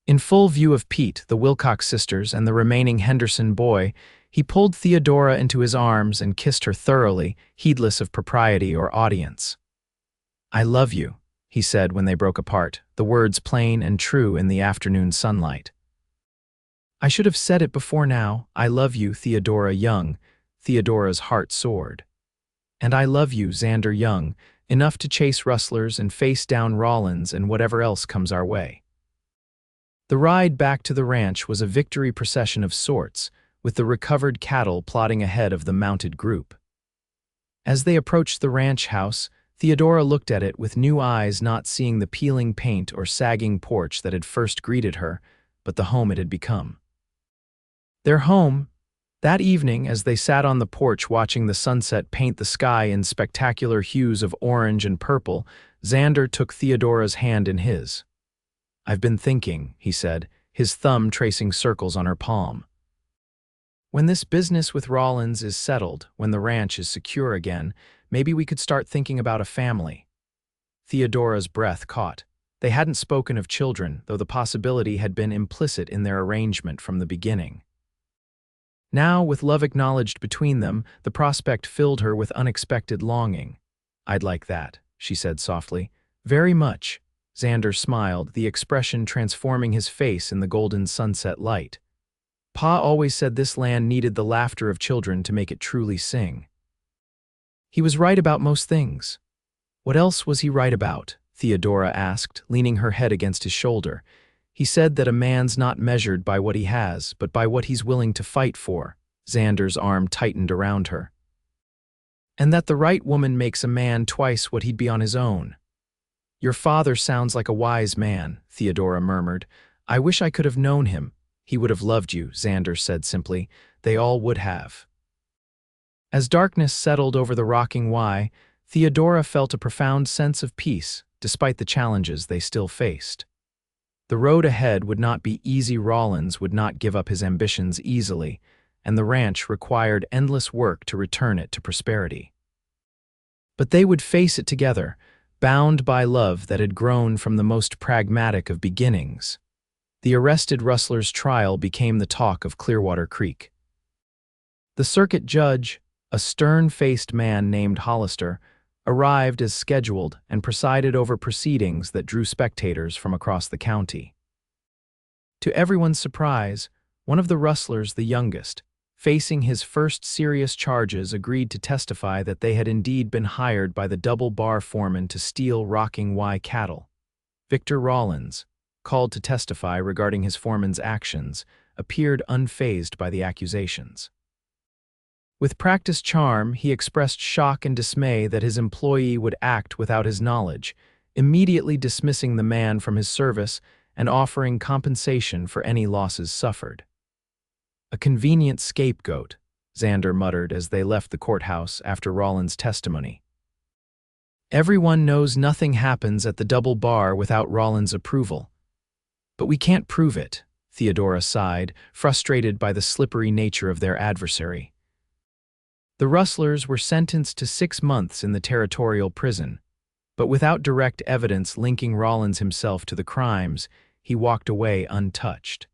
Speaker 1: In full view of Pete, the Wilcox sisters, and the remaining Henderson boy, he pulled Theodora into his arms and kissed her thoroughly, heedless of propriety or audience. I love you, he said when they broke apart, the words plain and true in the afternoon sunlight. I should have said it before now. I love you, Theodora Young. Theodora's heart soared. And I love you, Xander Young, enough to chase rustlers and face down Rollins and whatever else comes our way. The ride back to the ranch was a victory procession of sorts, with the recovered cattle plodding ahead of the mounted group. As they approached the ranch house, Theodora looked at it with new eyes, not seeing the peeling paint or sagging porch that had first greeted her, but the home it had become. Their home, that evening as they sat on the porch watching the sunset paint the sky in spectacular hues of orange and purple, Xander took Theodora's hand in his. I've been thinking, he said, his thumb tracing circles on her palm. When this business with Rollins is settled, when the ranch is secure again, maybe we could start thinking about a family. Theodora's breath caught. They hadn't spoken of children, though the possibility had been implicit in their arrangement from the beginning. Now, with love acknowledged between them, the prospect filled her with unexpected longing. I'd like that, she said softly. Very much. Xander smiled, the expression transforming his face in the golden sunset light. Pa always said this land needed the laughter of children to make it truly sing. He was right about most things. What else was he right about? Theodora asked, leaning her head against his shoulder. He said that a man's not measured by what he has, but by what he's willing to fight for. Xander's arm tightened around her. And that the right woman makes a man twice what he'd be on his own. Your father sounds like a wise man, Theodora murmured. I wish I could have known him. He would have loved you, Xander said simply. They all would have. As darkness settled over the rocking Y, Theodora felt a profound sense of peace, despite the challenges they still faced. The road ahead would not be easy. Rollins would not give up his ambitions easily, and the ranch required endless work to return it to prosperity. But they would face it together, bound by love that had grown from the most pragmatic of beginnings. The arrested rustler's trial became the talk of Clearwater Creek. The circuit judge, a stern-faced man named Hollister, arrived as scheduled and presided over proceedings that drew spectators from across the county. To everyone's surprise, one of the rustlers, the youngest, facing his first serious charges, agreed to testify that they had indeed been hired by the double-bar foreman to steal Rocking Y cattle. Victor Rollins, called to testify regarding his foreman's actions, appeared unfazed by the accusations. With practiced charm, he expressed shock and dismay that his employee would act without his knowledge, immediately dismissing the man from his service and offering compensation for any losses suffered. A convenient scapegoat, Xander muttered as they left the courthouse after Rollins' testimony. Everyone knows nothing happens at the double bar without Rollins' approval. But we can't prove it, Theodora sighed, frustrated by the slippery nature of their adversary. The rustlers were sentenced to 6 months in the territorial prison, but without direct evidence linking Rollins himself to the crimes, he walked away untouched.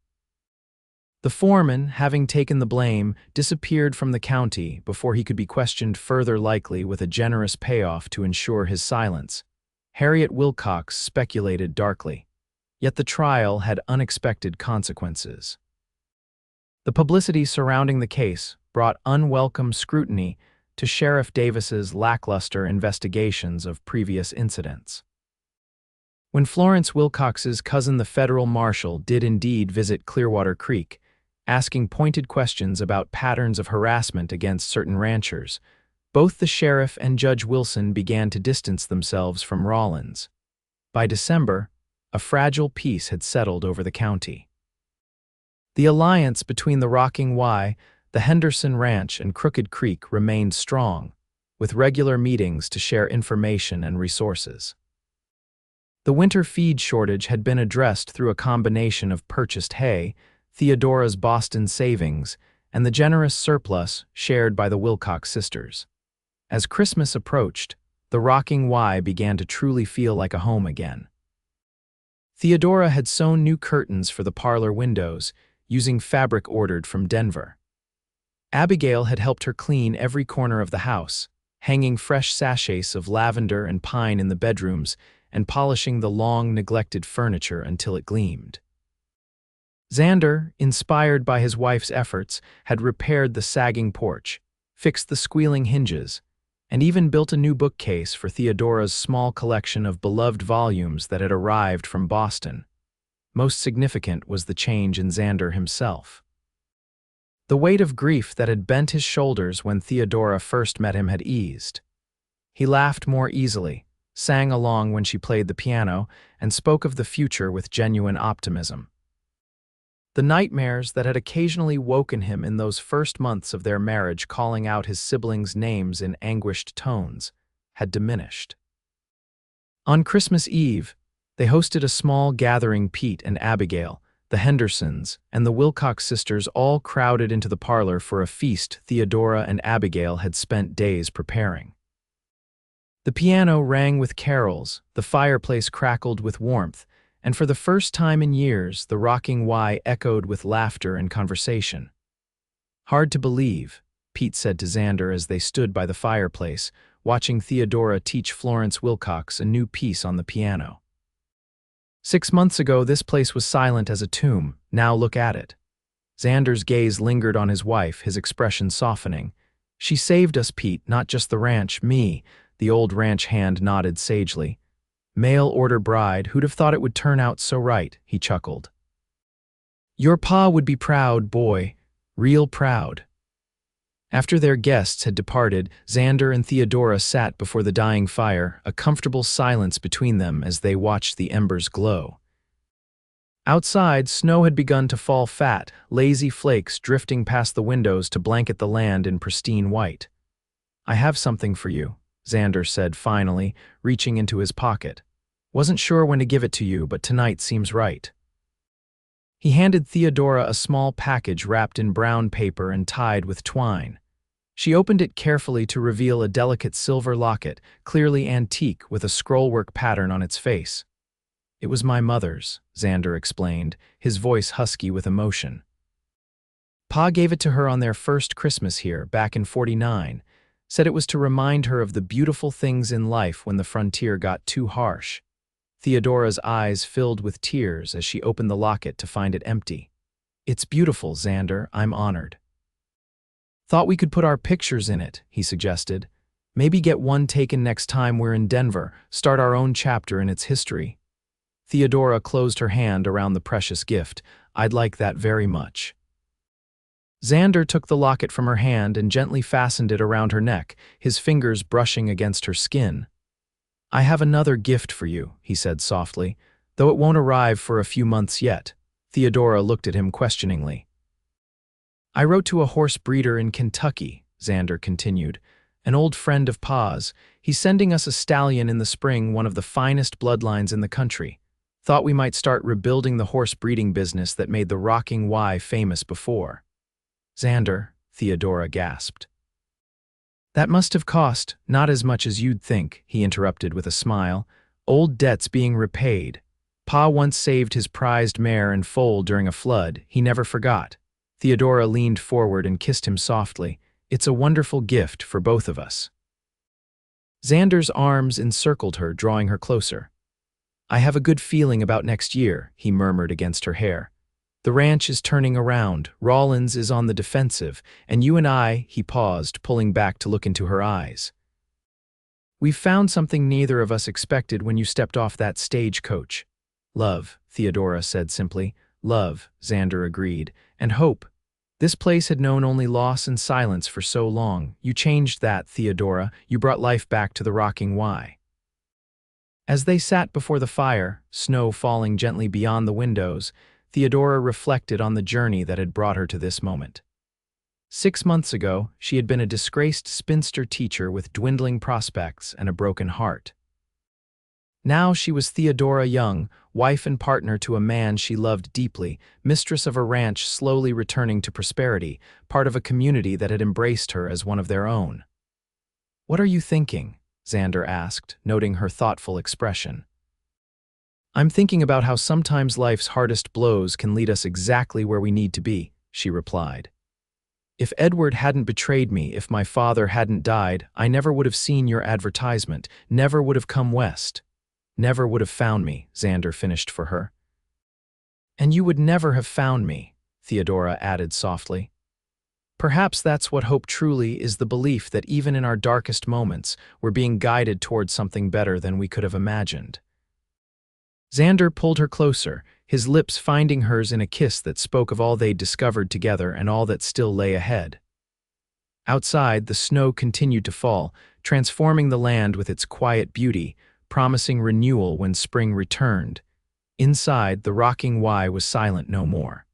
Speaker 1: The foreman, having taken the blame, disappeared from the county before he could be questioned further, likely with a generous payoff to ensure his silence. Harriet Wilcox speculated darkly. Yet the trial had unexpected consequences. The publicity surrounding the case brought unwelcome scrutiny to Sheriff Davis's lackluster investigations of previous incidents. When Florence Wilcox's cousin, the federal marshal, did indeed visit Clearwater Creek, asking pointed questions about patterns of harassment against certain ranchers, both the sheriff and Judge Wilson began to distance themselves from Rollins. By December, a fragile peace had settled over the county. The alliance between the Rocking Y, the Henderson Ranch, and Crooked Creek remained strong, with regular meetings to share information and resources. The winter feed shortage had been addressed through a combination of purchased hay, Theodora's Boston savings, and the generous surplus shared by the Wilcox sisters. As Christmas approached, the Rocking Y began to truly feel like a home again. Theodora had sewn new curtains for the parlor windows, using fabric ordered from Denver. Abigail had helped her clean every corner of the house, hanging fresh sachets of lavender and pine in the bedrooms and polishing the long-neglected furniture until it gleamed. Xander, inspired by his wife's efforts, had repaired the sagging porch, fixed the squealing hinges, and even built a new bookcase for Theodora's small collection of beloved volumes that had arrived from Boston. Most significant was the change in Xander himself. The weight of grief that had bent his shoulders when Theodora first met him had eased. He laughed more easily, sang along when she played the piano, and spoke of the future with genuine optimism. The nightmares that had occasionally woken him in those first months of their marriage, calling out his siblings' names in anguished tones, had diminished. On Christmas Eve, they hosted a small gathering. Pete and Abigail, the Hendersons, and the Wilcox sisters all crowded into the parlor for a feast Theodora and Abigail had spent days preparing. The piano rang with carols, the fireplace crackled with warmth, and for the first time in years, the Rocking Y echoed with laughter and conversation. "Hard to believe," Pete said to Xander as they stood by the fireplace, watching Theodora teach Florence Wilcox a new piece on the piano. "6 months ago, this place was silent as a tomb. Now look at it." Xander's gaze lingered on his wife, his expression softening. "She saved us, Pete, not just the ranch, me." The old ranch hand nodded sagely. "Mail-order bride, who'd have thought it would turn out so right," he chuckled. "Your pa would be proud, boy, real proud." After their guests had departed, Xander and Theodora sat before the dying fire, a comfortable silence between them as they watched the embers glow. Outside, snow had begun to fall fat, lazy flakes drifting past the windows to blanket the land in pristine white. "I have something for you," Xander said finally, reaching into his pocket. "Wasn't sure when to give it to you, but tonight seems right." He handed Theodora a small package wrapped in brown paper and tied with twine. She opened it carefully to reveal a delicate silver locket, clearly antique, with a scrollwork pattern on its face. "It was my mother's," Xander explained, his voice husky with emotion. "Pa gave it to her on their first Christmas here, back in '49, said it was to remind her of the beautiful things in life when the frontier got too harsh." Theodora's eyes filled with tears as she opened the locket to find it empty. "It's beautiful, Xander. I'm honored." "Thought we could put our pictures in it," he suggested. "Maybe get one taken next time we're in Denver, start our own chapter in its history." Theodora closed her hand around the precious gift. "I'd like that very much." Xander took the locket from her hand and gently fastened it around her neck, his fingers brushing against her skin. "I have another gift for you," he said softly, "though it won't arrive for a few months yet." Theodora looked at him questioningly. "I wrote to a horse breeder in Kentucky," Xander continued, "an old friend of Pa's. He's sending us a stallion in the spring, one of the finest bloodlines in the country. Thought we might start rebuilding the horse breeding business that made the Rocking Y famous before." "Xander," Theodora gasped. "That must have cost not as much as you'd think," he interrupted with a smile. "Old debts being repaid. Pa once saved his prized mare and foal during a flood. He never forgot." Theodora leaned forward and kissed him softly. "It's a wonderful gift for both of us." Xander's arms encircled her, drawing her closer. I have a good feeling about next year, he murmured against her hair. The ranch is turning around, Rollins is on the defensive, and you and I, he paused, pulling back to look into her eyes. We've found something neither of us expected when you stepped off that stagecoach. Love, Theodora said simply. Love, Xander agreed, and hope. This place had known only loss and silence for so long. You changed that, Theodora. You brought life back to the rocking Y. As they sat before the fire, snow falling gently beyond the windows, Theodora reflected on the journey that had brought her to this moment. 6 months ago, she had been a disgraced spinster teacher with dwindling prospects and a broken heart. Now she was Theodora Young, wife and partner to a man she loved deeply, mistress of a ranch slowly returning to prosperity, part of a community that had embraced her as one of their own. "What are you thinking?" Xander asked, noting her thoughtful expression. "I'm thinking about how sometimes life's hardest blows can lead us exactly where we need to be," she replied. "If Edward hadn't betrayed me, if my father hadn't died, I never would have seen your advertisement, never would have come west. Never would have found me," Xander finished for her. "And you would never have found me," Theodora added softly. "Perhaps that's what hope truly is, the belief that even in our darkest moments, we're being guided towards something better than we could have imagined." Xander pulled her closer, his lips finding hers in a kiss that spoke of all they'd discovered together and all that still lay ahead. Outside, the snow continued to fall, transforming the land with its quiet beauty, promising renewal when spring returned. Inside, the rocking Y was silent no more.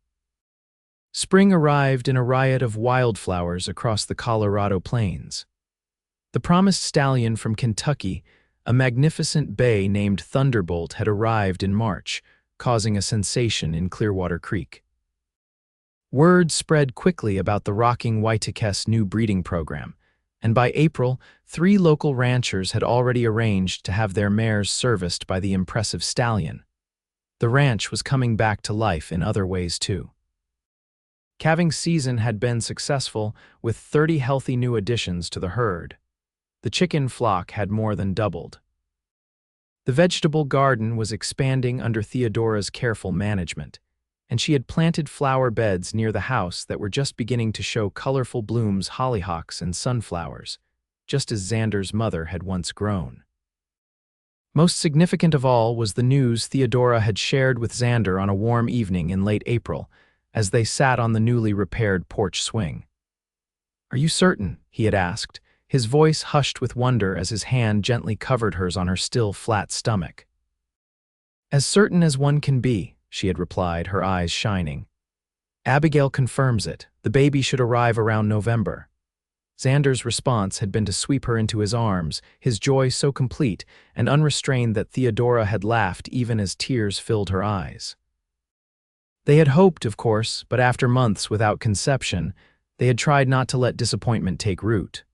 Speaker 1: Spring arrived in a riot of wildflowers across the Colorado plains. The promised stallion from Kentucky, a magnificent bay named Thunderbolt, had arrived in March, causing a sensation in Clearwater Creek. Word spread quickly about the rocking Whitekess new breeding program, and by April, 3 local ranchers had already arranged to have their mares serviced by the impressive stallion. The ranch was coming back to life in other ways too. Calving season had been successful, with 30 healthy new additions to the herd. The chicken flock had more than doubled. The vegetable garden was expanding under Theodora's careful management, and she had planted flower beds near the house that were just beginning to show colorful blooms, hollyhocks and sunflowers, just as Xander's mother had once grown. Most significant of all was the news Theodora had shared with Xander on a warm evening in late April, as they sat on the newly repaired porch swing. "Are you certain?" he had asked, his voice hushed with wonder as his hand gently covered hers on her still flat stomach. "As certain as one can be," she had replied, her eyes shining. "Abigail confirms it. The baby should arrive around November." Xander's response had been to sweep her into his arms, his joy so complete and unrestrained that Theodora had laughed even as tears filled her eyes. They had hoped, of course, but after months without conception, they had tried not to let disappointment take root.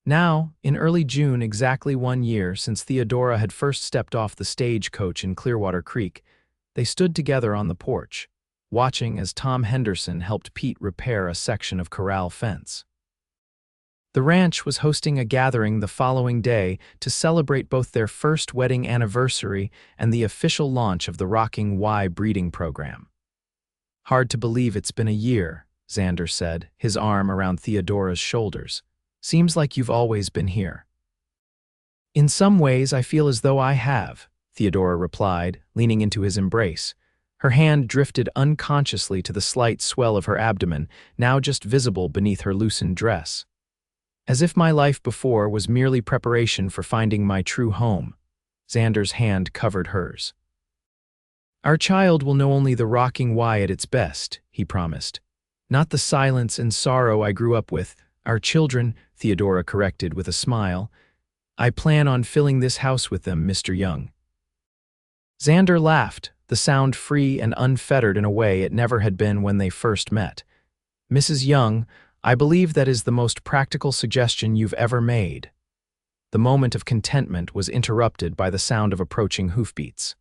Speaker 1: Now, in early June, exactly 1 year since Theodora had first stepped off the stagecoach in Clearwater Creek, they stood together on the porch, watching as Tom Henderson helped Pete repair a section of corral fence. The ranch was hosting a gathering the following day to celebrate both their first wedding anniversary and the official launch of the Rocking Y breeding program. "Hard to believe it's been a year," Xander said, his arm around Theodora's shoulders. "Seems like you've always been here." "In some ways, I feel as though I have," Theodora replied, leaning into his embrace. Her hand drifted unconsciously to the slight swell of her abdomen, now just visible beneath her loosened dress. "As if my life before was merely preparation for finding my true home." Xander's hand covered hers. "Our child will know only the rocking Y at its best," he promised. "Not the silence and sorrow I grew up with. Our children," Theodora corrected with a smile. "I plan on filling this house with them, Mr. Young." Xander laughed, the sound free and unfettered in a way it never had been when they first met. "Mrs. Young, I believe that is the most practical suggestion you've ever made." The moment of contentment was interrupted by the sound of approaching hoofbeats.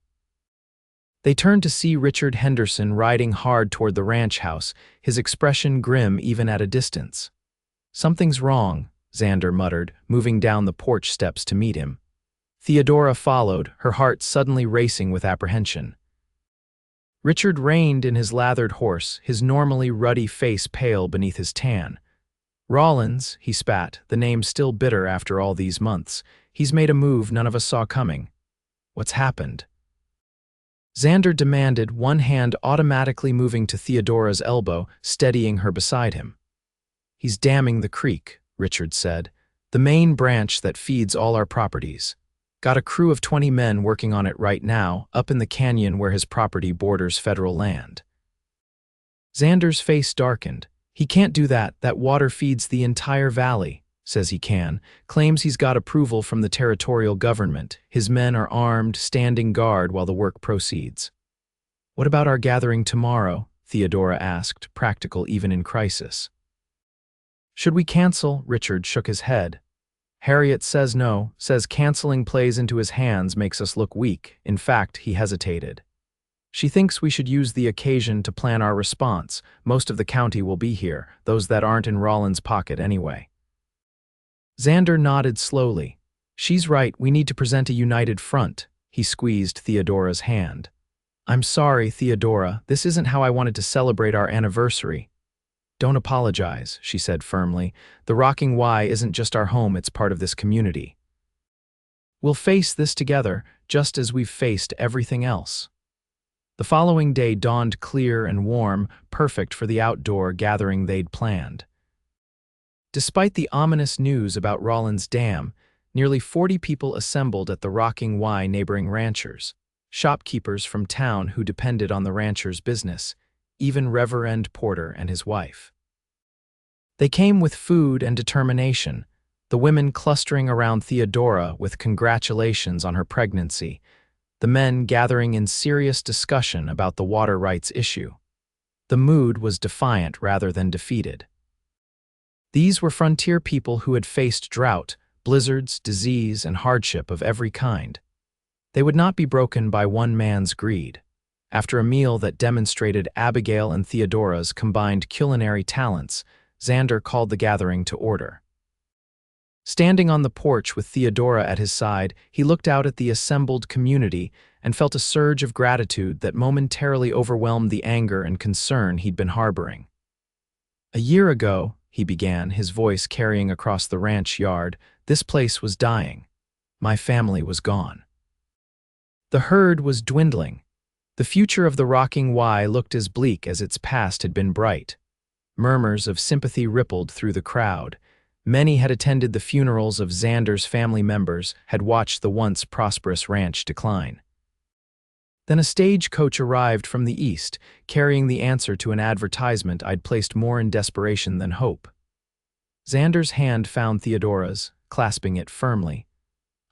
Speaker 1: They turned to see Richard Henderson riding hard toward the ranch house, his expression grim even at a distance. "Something's wrong," Xander muttered, moving down the porch steps to meet him. Theodora followed, her heart suddenly racing with apprehension. Richard reined in his lathered horse, his normally ruddy face pale beneath his tan. "Rollins," he spat, the name still bitter after all these months. "He's made a move none of us saw coming." "What's happened?" Xander demanded, one hand automatically moving to Theodora's elbow, steadying her beside him. "He's damming the creek," Richard said, "the main branch that feeds all our properties. Got a crew of 20 men working on it right now, up in the canyon where his property borders federal land." Xander's face darkened. "He can't do that, that water feeds the entire valley." "Says he can, claims he's got approval from the territorial government. His men are armed, standing guard while the work proceeds." "What about our gathering tomorrow?" Theodora asked, practical even in crisis. "Should we cancel?" Richard shook his head. "Harriet says no, says canceling plays into his hands, makes us look weak." In fact, he hesitated. "She thinks we should use the occasion to plan our response. Most of the county will be here, those that aren't in Rollins' pocket anyway." Xander nodded slowly. "She's right, we need to present a united front." He squeezed Theodora's hand. "I'm sorry, Theodora, this isn't how I wanted to celebrate our anniversary." "Don't apologize," she said firmly. "The Rocking Y isn't just our home, it's part of this community. We'll face this together, just as we've faced everything else." The following day dawned clear and warm, perfect for the outdoor gathering they'd planned. Despite the ominous news about Rollins Dam, nearly 40 people assembled at the Rocking Y neighboring ranchers, shopkeepers from town who depended on the rancher's business, even Reverend Porter and his wife. They came with food and determination, the women clustering around Theodora with congratulations on her pregnancy, the men gathering in serious discussion about the water rights issue. The mood was defiant rather than defeated. These were frontier people who had faced drought, blizzards, disease, and hardship of every kind. They would not be broken by one man's greed. After a meal that demonstrated Abigail and Theodora's combined culinary talents, Xander called the gathering to order. Standing on the porch with Theodora at his side, he looked out at the assembled community and felt a surge of gratitude that momentarily overwhelmed the anger and concern he'd been harboring. "A year ago," he began, his voice carrying across the ranch yard, "this place was dying. My family was gone. The herd was dwindling. The future of the Rocking Y looked as bleak as its past had been bright." Murmurs of sympathy rippled through the crowd. Many had attended the funerals of Xander's family members, had watched the once prosperous ranch decline. Then a stagecoach arrived from the east, carrying the answer to an advertisement I'd placed more in desperation than hope. Xander's hand found Theodora's, clasping it firmly.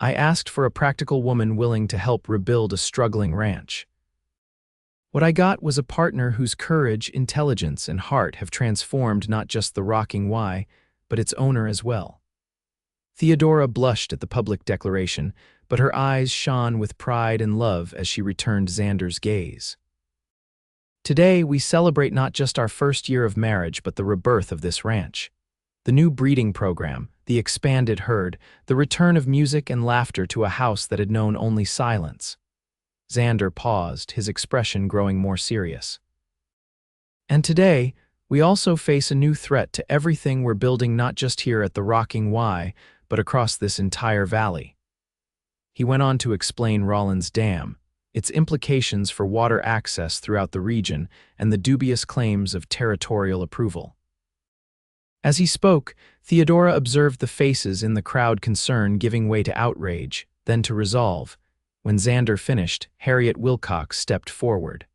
Speaker 1: "I asked for a practical woman willing to help rebuild a struggling ranch. What I got was a partner whose courage, intelligence, and heart have transformed not just the Rocking Y, but its owner as well." Theodora blushed at the public declaration, but her eyes shone with pride and love as she returned Xander's gaze. "Today, we celebrate not just our first year of marriage, but the rebirth of this ranch. The new breeding program, the expanded herd, the return of music and laughter to a house that had known only silence." Xander paused, his expression growing more serious. "And today, we also face a new threat to everything we're building not just here at the Rocking Y, but across this entire valley." He went on to explain Rollins Dam, its implications for water access throughout the region, and the dubious claims of territorial approval. As he spoke, Theodora observed the faces in the crowd, concern giving way to outrage, then to resolve. When Xander finished, Harriet Wilcox stepped forward.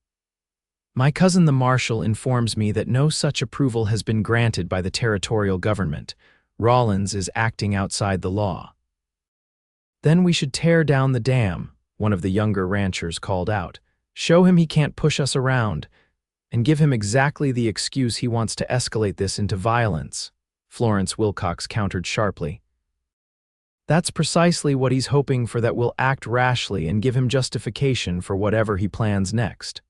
Speaker 1: "My cousin the Marshal informs me that no such approval has been granted by the territorial government. Rollins is acting outside the law." "Then we should tear down the dam," one of the younger ranchers called out. "Show him he can't push us around, and give him exactly the excuse he wants to escalate this into violence," Florence Wilcox countered sharply. "That's precisely what he's hoping for, that we'll act rashly and give him justification for whatever he plans next."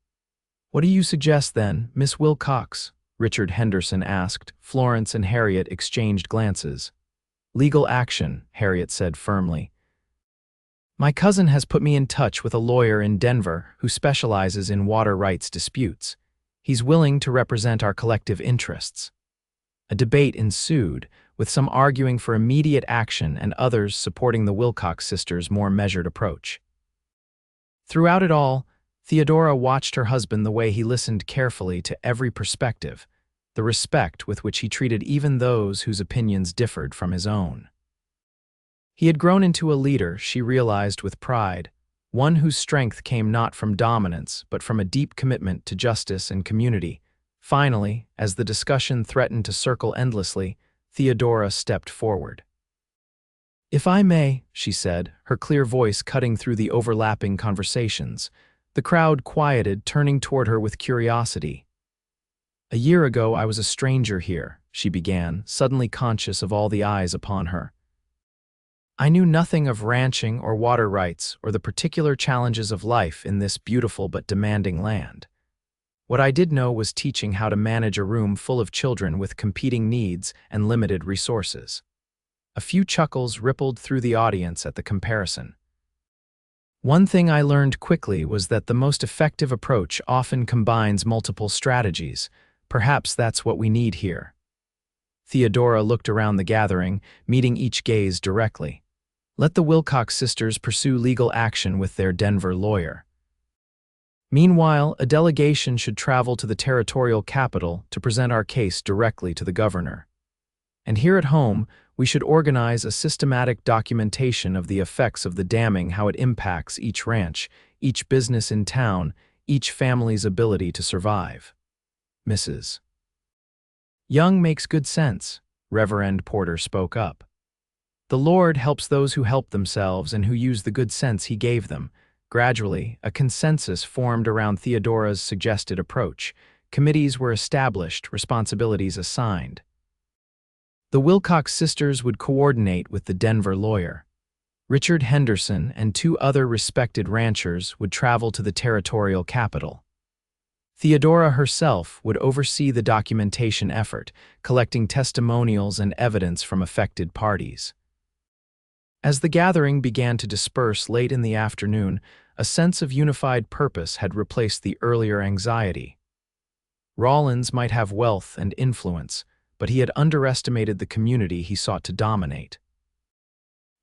Speaker 1: "What do you suggest then, Miss Wilcox?" Richard Henderson asked. Florence and Harriet exchanged glances. "Legal action," Harriet said firmly. My cousin has put me in touch with a lawyer in Denver who specializes in water rights disputes. He's willing to represent our collective interests. A debate ensued, with some arguing for immediate action and others supporting the Wilcox sisters' more measured approach. Throughout it all, Theodora watched her husband the way he listened carefully to every perspective, the respect with which he treated even those whose opinions differed from his own. He had grown into a leader, she realized with pride, one whose strength came not from dominance but from a deep commitment to justice and community. Finally, as the discussion threatened to circle endlessly, Theodora stepped forward. "If I may," she said, her clear voice cutting through the overlapping conversations. The crowd quieted, turning toward her with curiosity. "A year ago I was a stranger here," she began, suddenly conscious of all the eyes upon her. "I knew nothing of ranching or water rights or the particular challenges of life in this beautiful but demanding land. What I did know was teaching how to manage a room full of children with competing needs and limited resources." A few chuckles rippled through the audience at the comparison. "One thing I learned quickly was that the most effective approach often combines multiple strategies. Perhaps that's what we need here." Theodora looked around the gathering, meeting each gaze directly. "Let the Wilcox sisters pursue legal action with their Denver lawyer. Meanwhile, a delegation should travel to the territorial capital to present our case directly to the governor. And here at home, we should organize a systematic documentation of the effects of the damming, how it impacts each ranch, each business in town, each family's ability to survive." Mrs. Young makes good sense, Reverend Porter spoke up. "The Lord helps those who help themselves and who use the good sense He gave them." Gradually, a consensus formed around Theodora's suggested approach. Committees were established, responsibilities assigned. The Wilcox sisters would coordinate with the Denver lawyer. Richard Henderson and 2 other respected ranchers would travel to the territorial capital. Theodora herself would oversee the documentation effort, collecting testimonials and evidence from affected parties. As the gathering began to disperse late in the afternoon, a sense of unified purpose had replaced the earlier anxiety. Rollins might have wealth and influence, but he had underestimated the community he sought to dominate.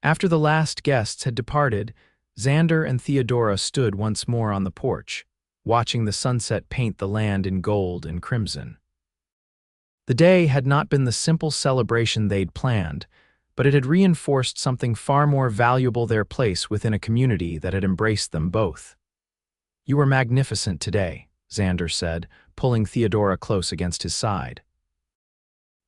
Speaker 1: After the last guests had departed, Xander and Theodora stood once more on the porch, watching the sunset paint the land in gold and crimson. The day had not been the simple celebration they'd planned, but it had reinforced something far more valuable: their place within a community that had embraced them both. "You were magnificent today," Xander said, pulling Theodora close against his side.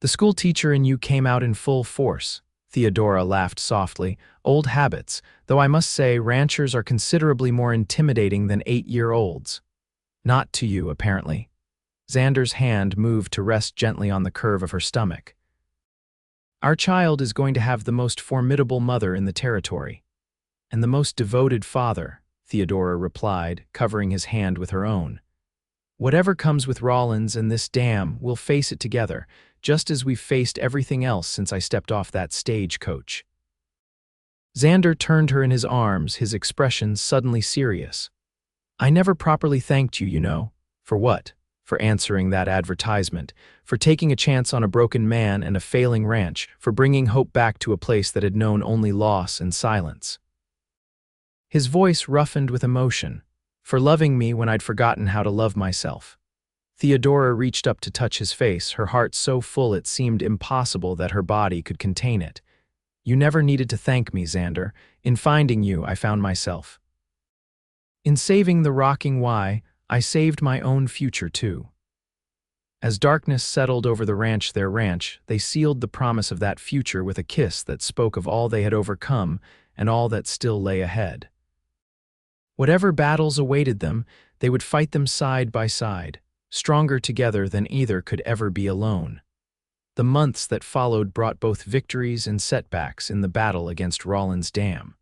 Speaker 1: "The school teacher in you came out in full force." Theodora laughed softly. "Old habits, though I must say ranchers are considerably more intimidating than 8-year-olds. Not to you, apparently." Xander's hand moved to rest gently on the curve of her stomach. "Our child is going to have the most formidable mother in the territory. And the most devoted father," Theodora replied, covering his hand with her own. "Whatever comes with Rollins and this dam, we'll face it together, just as we've faced everything else since I stepped off that stagecoach." Xander turned her in his arms, his expression suddenly serious. "I never properly thanked you, you know." "For what?" "For answering that advertisement, for taking a chance on a broken man and a failing ranch, for bringing hope back to a place that had known only loss and silence." His voice roughened with emotion. "For loving me when I'd forgotten how to love myself." Theodora reached up to touch his face, her heart so full it seemed impossible that her body could contain it. "You never needed to thank me, Xander. In finding you, I found myself. In saving the rocking Y, I saved my own future too." As darkness settled over their ranch, they sealed the promise of that future with a kiss that spoke of all they had overcome and all that still lay ahead. Whatever battles awaited them, they would fight them side by side, stronger together than either could ever be alone. The months that followed brought both victories and setbacks in the battle against Rollins Dam.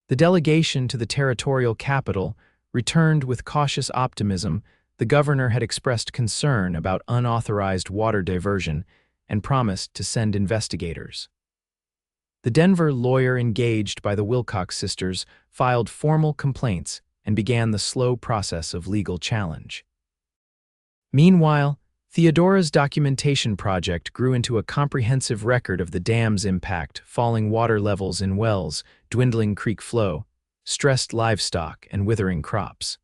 Speaker 1: The delegation to the territorial capital returned with cautious optimism. The governor had expressed concern about unauthorized water diversion and promised to send investigators. The Denver lawyer engaged by the Wilcox sisters filed formal complaints and began the slow process of legal challenge. Meanwhile, Theodora's documentation project grew into a comprehensive record of the dam's impact: falling water levels in wells, dwindling creek flow, stressed livestock, and withering crops.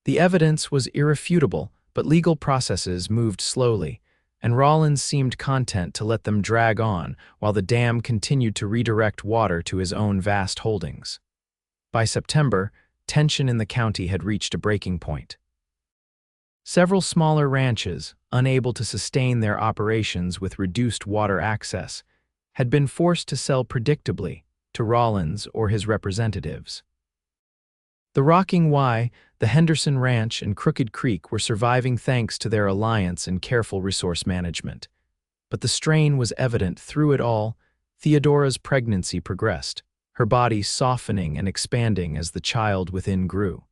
Speaker 1: The evidence was irrefutable, but legal processes moved slowly, and Rollins seemed content to let them drag on while the dam continued to redirect water to his own vast holdings. By September, tension in the county had reached a breaking point. Several smaller ranches, unable to sustain their operations with reduced water access, had been forced to sell predictably to Rollins or his representatives. The Rocking Y, the Henderson Ranch, and Crooked Creek were surviving thanks to their alliance and careful resource management. But the strain was evident through it all. Theodora's pregnancy progressed, her body softening and expanding as the child within grew.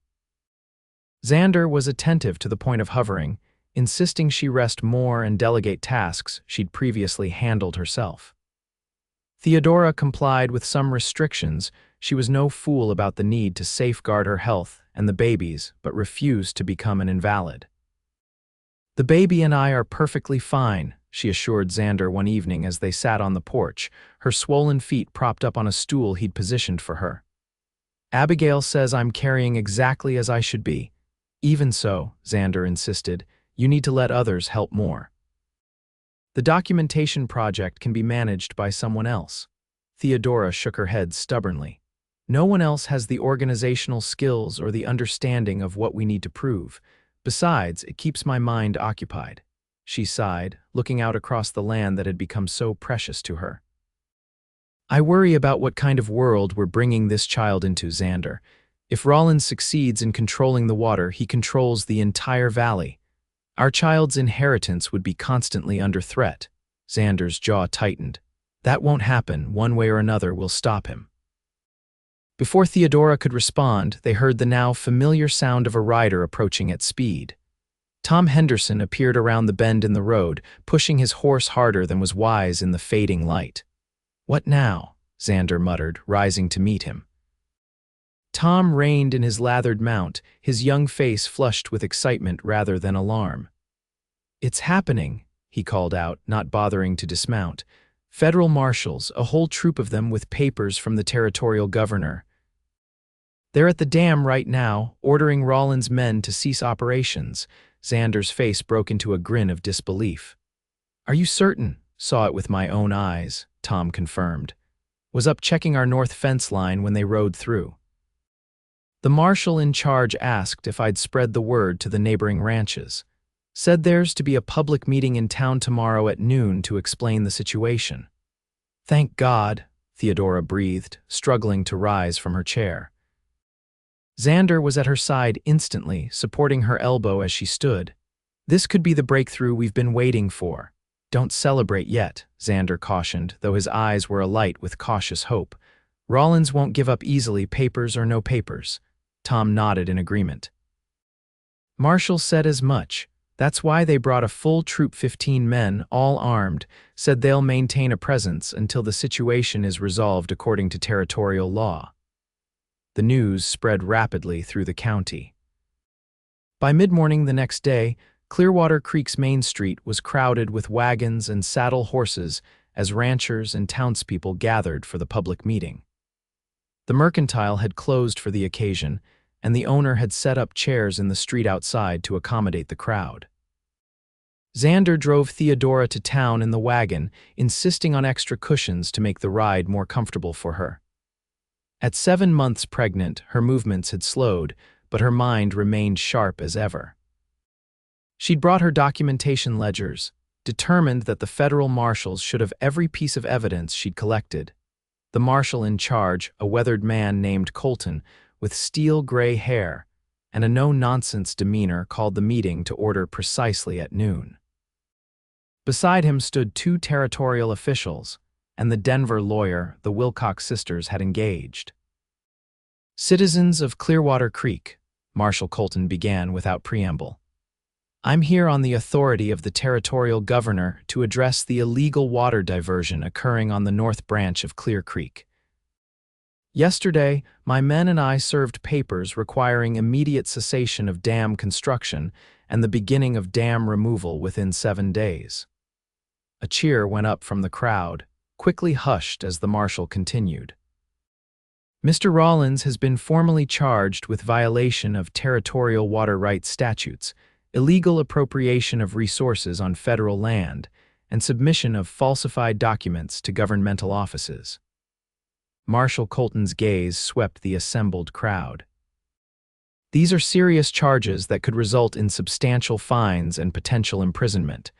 Speaker 1: Xander was attentive to the point of hovering, insisting she rest more and delegate tasks she'd previously handled herself. Theodora complied with some restrictions. She was no fool about the need to safeguard her health and the baby's, but refused to become an invalid. "The baby and I are perfectly fine," she assured Xander one evening as they sat on the porch, her swollen feet propped up on a stool he'd positioned for her. "Abigail says I'm carrying exactly as I should be." "Even so," Xander insisted, "you need to let others help more. The documentation project can be managed by someone else." Theodora shook her head stubbornly. "No one else has the organizational skills or the understanding of what we need to prove. Besides, it keeps my mind occupied." She sighed, looking out across the land that had become so precious to her. "I worry about what kind of world we're bringing this child into, Xander. If Rollins succeeds in controlling the water, he controls the entire valley. Our child's inheritance would be constantly under threat." Xander's jaw tightened. "That won't happen. One way or another we'll stop him." Before Theodora could respond, they heard the now familiar sound of a rider approaching at speed. Tom Henderson appeared around the bend in the road, pushing his horse harder than was wise in the fading light. "What now?" Xander muttered, rising to meet him. Tom reined in his lathered mount, his young face flushed with excitement rather than alarm. "It's happening," he called out, not bothering to dismount. "Federal marshals, a whole troop of them with papers from the territorial governor. They're at the dam right now, ordering Rollins' men to cease operations." Xander's face broke into a grin of disbelief. "Are you certain?" "Saw it with my own eyes," Tom confirmed. "Was up checking our north fence line when they rode through. The marshal in charge asked if I'd spread the word to the neighboring ranches. Said there's to be a public meeting in town tomorrow at noon to explain the situation." "Thank God," Theodora breathed, struggling to rise from her chair. Xander was at her side instantly, supporting her elbow as she stood. "This could be the breakthrough we've been waiting for." "Don't celebrate yet," Xander cautioned, though his eyes were alight with cautious hope. "Rollins won't give up easily, papers or no papers." Tom nodded in agreement. "Marshall said as much. That's why they brought a full troop, 15 men, all armed, said they'll maintain a presence until the situation is resolved according to territorial law." The news spread rapidly through the county. By mid-morning the next day, Clearwater Creek's Main Street was crowded with wagons and saddle horses as ranchers and townspeople gathered for the public meeting. The mercantile had closed for the occasion, and the owner had set up chairs in the street outside to accommodate the crowd. Xander drove Theodora to town in the wagon, insisting on extra cushions to make the ride more comfortable for her. At 7 months pregnant, her movements had slowed, but her mind remained sharp as ever. She'd brought her documentation ledgers, determined that the federal marshals should have every piece of evidence she'd collected. The marshal in charge, a weathered man named Colton, with steel-gray hair and a no-nonsense demeanor, called the meeting to order precisely at noon. Beside him stood 2 territorial officials, and the Denver lawyer the Wilcox sisters had engaged. "Citizens of Clearwater Creek," Marshal Colton began without preamble. I'm here on the authority of the territorial governor to address the illegal water diversion occurring on the North Branch of Clear Creek. Yesterday, my men and I served papers requiring immediate cessation of dam construction and the beginning of dam removal within 7 days. A cheer went up from the crowd, quickly hushed as the marshal continued. Mr. Rollins has been formally charged with violation of territorial water rights statutes, illegal appropriation of resources on federal land, and submission of falsified documents to governmental offices. Marshal Colton's gaze swept the assembled crowd. These are serious charges that could result in substantial fines and potential imprisonment.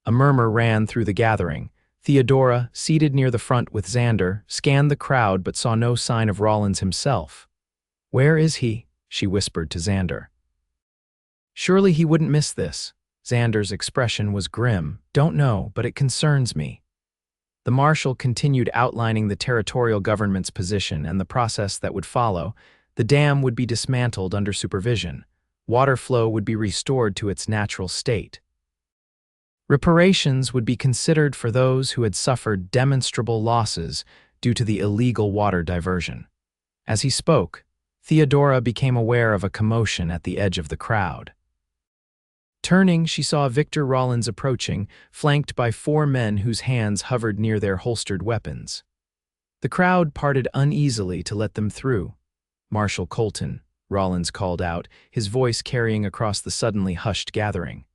Speaker 1: A murmur ran through the gathering. Theodora, seated near the front with Xander, scanned the crowd but saw no sign of Rollins himself. "Where is he?" she whispered to Xander. "Surely he wouldn't miss this." Xander's expression was grim. "Don't know, but it concerns me." The marshal continued outlining the territorial government's position and the process that would follow. The dam would be dismantled under supervision. Water flow would be restored to its natural state. Reparations would be considered for those who had suffered demonstrable losses due to the illegal water diversion. As he spoke, Theodora became aware of a commotion at the edge of the crowd. Turning, she saw Victor Rollins approaching, flanked by 4 men whose hands hovered near their holstered weapons. The crowd parted uneasily to let them through. "Marshal Colton," Rollins called out, his voice carrying across the suddenly hushed gathering.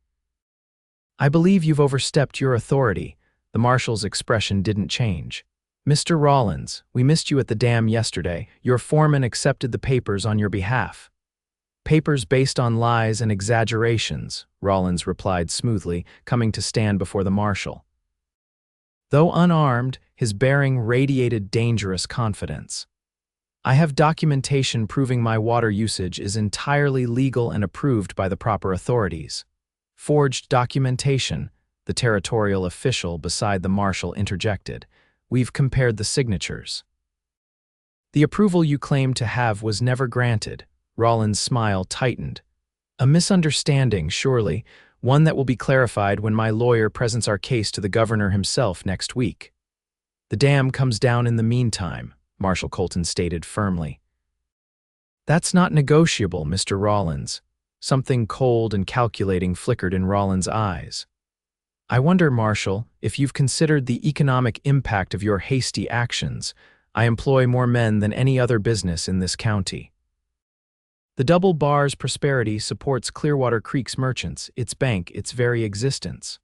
Speaker 1: "I believe you've overstepped your authority." The marshal's expression didn't change. "Mr. Rollins, we missed you at the dam yesterday. Your foreman accepted the papers on your behalf." "Papers based on lies and exaggerations," Rollins replied smoothly, coming to stand before the marshal. Though unarmed, his bearing radiated dangerous confidence. "I have documentation proving my water usage is entirely legal and approved by the proper authorities." "Forged documentation," the territorial official beside the marshal interjected. "We've compared the signatures." "The approval you claim to have was never granted." Rollins' smile tightened. "A misunderstanding, surely, one that will be clarified when my lawyer presents our case to the governor himself next week." "The dam comes down in the meantime," Marshal Colton stated firmly. "That's not negotiable, Mr. Rollins." Something cold and calculating flickered in Rollins' eyes. "I wonder, Marshal, if you've considered the economic impact of your hasty actions. I employ more men than any other business in this county. The Double Bar's prosperity supports Clearwater Creek's merchants, its bank, its very existence."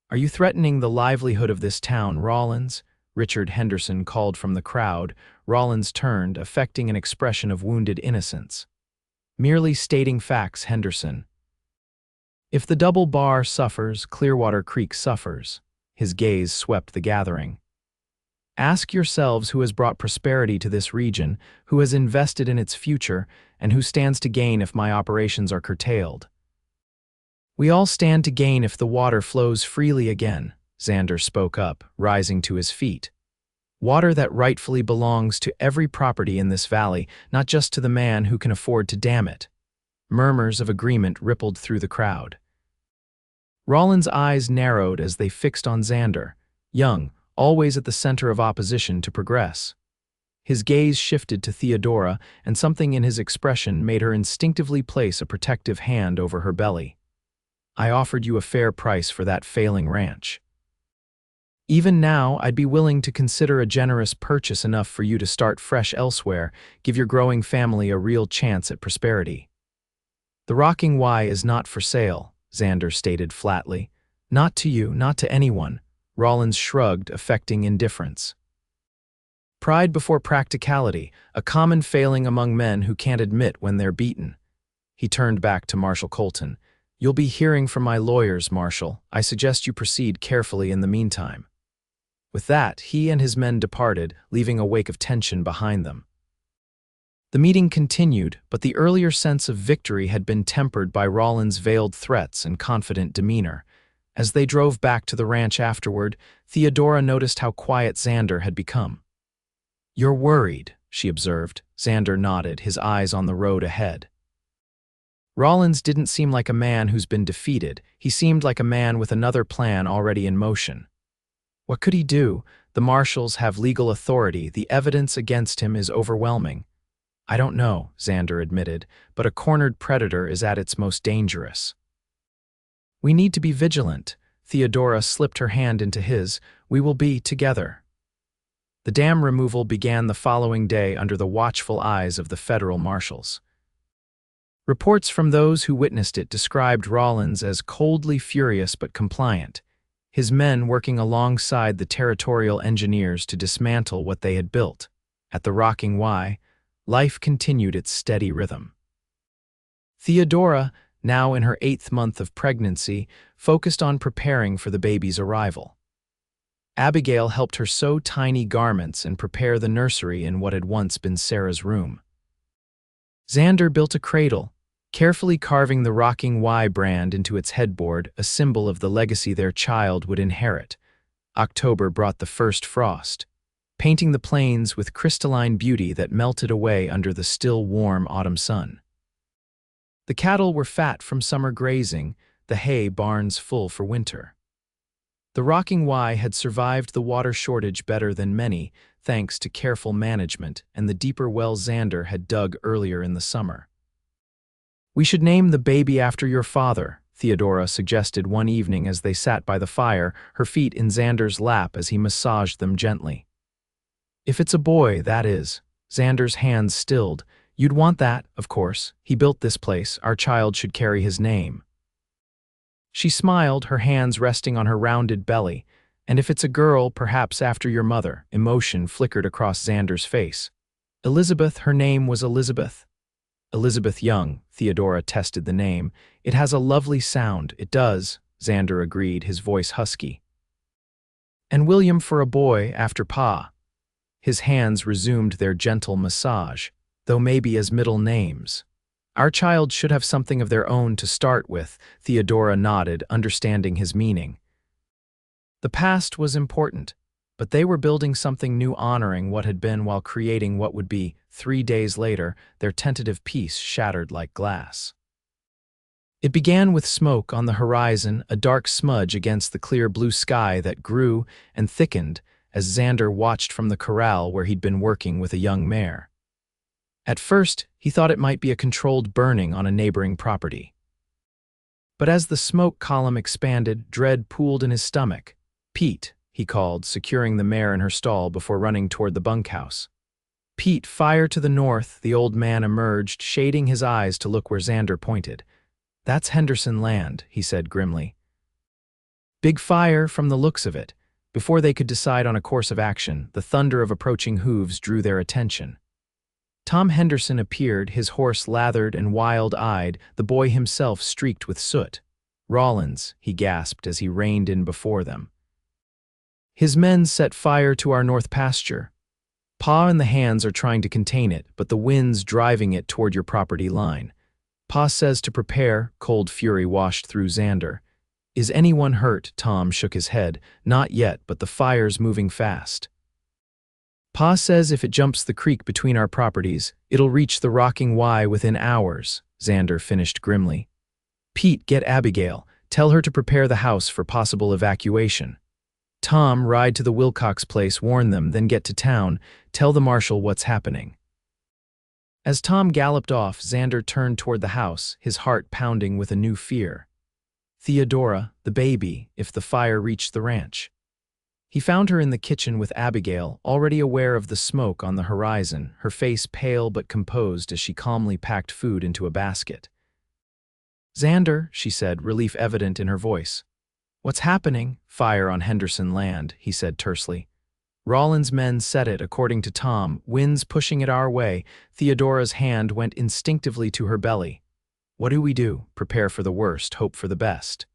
Speaker 1: "Are you threatening the livelihood of this town, Rollins?" Richard Henderson called from the crowd. Rollins turned, affecting an expression of wounded innocence. "Merely stating facts, Henderson." "If the Double Bar suffers, Clearwater Creek suffers." His gaze swept the gathering. "Ask yourselves who has brought prosperity to this region, who has invested in its future, and who stands to gain if my operations are curtailed." "We all stand to gain if the water flows freely again," Xander spoke up, rising to his feet. "Water that rightfully belongs to every property in this valley, not just to the man who can afford to dam it." Murmurs of agreement rippled through the crowd. Rollins' eyes narrowed as they fixed on Xander Young, always at the center of opposition to progress. His gaze shifted to Theodora, and something in his expression made her instinctively place a protective hand over her belly. "I offered you a fair price for that failing ranch. Even now, I'd be willing to consider a generous purchase enough for you to start fresh elsewhere, give your growing family a real chance at prosperity." "The Rocking Y is not for sale," Xander stated flatly. "Not to you, not to anyone." Rollins shrugged, affecting indifference. "Pride before practicality, a common failing among men who can't admit when they're beaten." He turned back to Marshal Colton. "You'll be hearing from my lawyers, Marshal. I suggest you proceed carefully in the meantime." With that, he and his men departed, leaving a wake of tension behind them. The meeting continued, but the earlier sense of victory had been tempered by Rollins' veiled threats and confident demeanor. As they drove back to the ranch afterward, Theodora noticed how quiet Xander had become. "You're worried," she observed. Xander nodded, his eyes on the road ahead. Rollins didn't seem like a man who's been defeated. He seemed like a man with another plan already in motion. What could he do? The marshals have legal authority. The evidence against him is overwhelming. I don't know, Xander admitted, but a cornered predator is at its most dangerous. We need to be vigilant. Theodora slipped her hand into his. We will be together. The dam removal began the following day under the watchful eyes of the federal marshals. Reports from those who witnessed it described Rollins as coldly furious but compliant, his men working alongside the territorial engineers to dismantle what they had built. At the Rocking Y, life continued its steady rhythm. Theodora, now in her 8th month of pregnancy, focused on preparing for the baby's arrival. Abigail helped her sew tiny garments and prepare the nursery in what had once been Sarah's room. Xander built a cradle, carefully carving the Rocking Y brand into its headboard, a symbol of the legacy their child would inherit. October brought the first frost, painting the plains with crystalline beauty that melted away under the still warm autumn sun. The cattle were fat from summer grazing, the hay barns full for winter. The Rocking Y had survived the water shortage better than many, thanks to careful management and the deeper well Xander had dug earlier in the summer. We should name the baby after your father, Theodora suggested one evening as they sat by the fire, her feet in Xander's lap as he massaged them gently. If it's a boy, that is. Xander's hands stilled. You'd want that, of course. He built this place. Our child should carry his name. She smiled, her hands resting on her rounded belly. And if it's a girl, perhaps after your mother. Emotion flickered across Xander's face. Elizabeth, her name was Elizabeth. Elizabeth Young, Theodora tested the name. It has a lovely sound. It does, Xander agreed, his voice husky. And William for a boy after Pa. His hands resumed their gentle massage, though maybe as middle names. Our child should have something of their own to start with, Theodora nodded, understanding his meaning. The past was important, but they were building something new, honoring what had been while creating what would be. 3 days later, their tentative peace shattered like glass. It began with smoke on the horizon, a dark smudge against the clear blue sky that grew and thickened as Xander watched from the corral where he'd been working with a young mare. At first, he thought it might be a controlled burning on a neighboring property. But as the smoke column expanded, dread pooled in his stomach. Pete, he called, securing the mare in her stall before running toward the bunkhouse. Pete, fire to the north, the old man emerged, shading his eyes to look where Xander pointed. That's Henderson land, he said grimly. Big fire from the looks of it. Before they could decide on a course of action, the thunder of approaching hooves drew their attention. Tom Henderson appeared, his horse lathered and wild-eyed, the boy himself streaked with soot. Rollins, he gasped as he reined in before them. His men set fire to our north pasture. Pa and the hands are trying to contain it, but the wind's driving it toward your property line. Pa says to prepare, cold fury washed through Xander. Is anyone hurt? Tom shook his head. Not yet, but the fire's moving fast. Pa says if it jumps the creek between our properties, it'll reach the Rocking Y within hours, Xander finished grimly. Pete, get Abigail. Tell her to prepare the house for possible evacuation. Tom, ride to the Wilcox place, warn them, then get to town. Tell the marshal what's happening. As Tom galloped off, Xander turned toward the house, his heart pounding with a new fear. Theodora, the baby, if the fire reached the ranch. He found her in the kitchen with Abigail, already aware of the smoke on the horizon, her face pale but composed as she calmly packed food into a basket. Xander, she said, relief evident in her voice. What's happening? Fire on Henderson land, he said tersely. Rollins' men said it, according to Tom, winds pushing it our way. Theodora's hand went instinctively to her belly. What do we do? Prepare for the worst, hope for the best.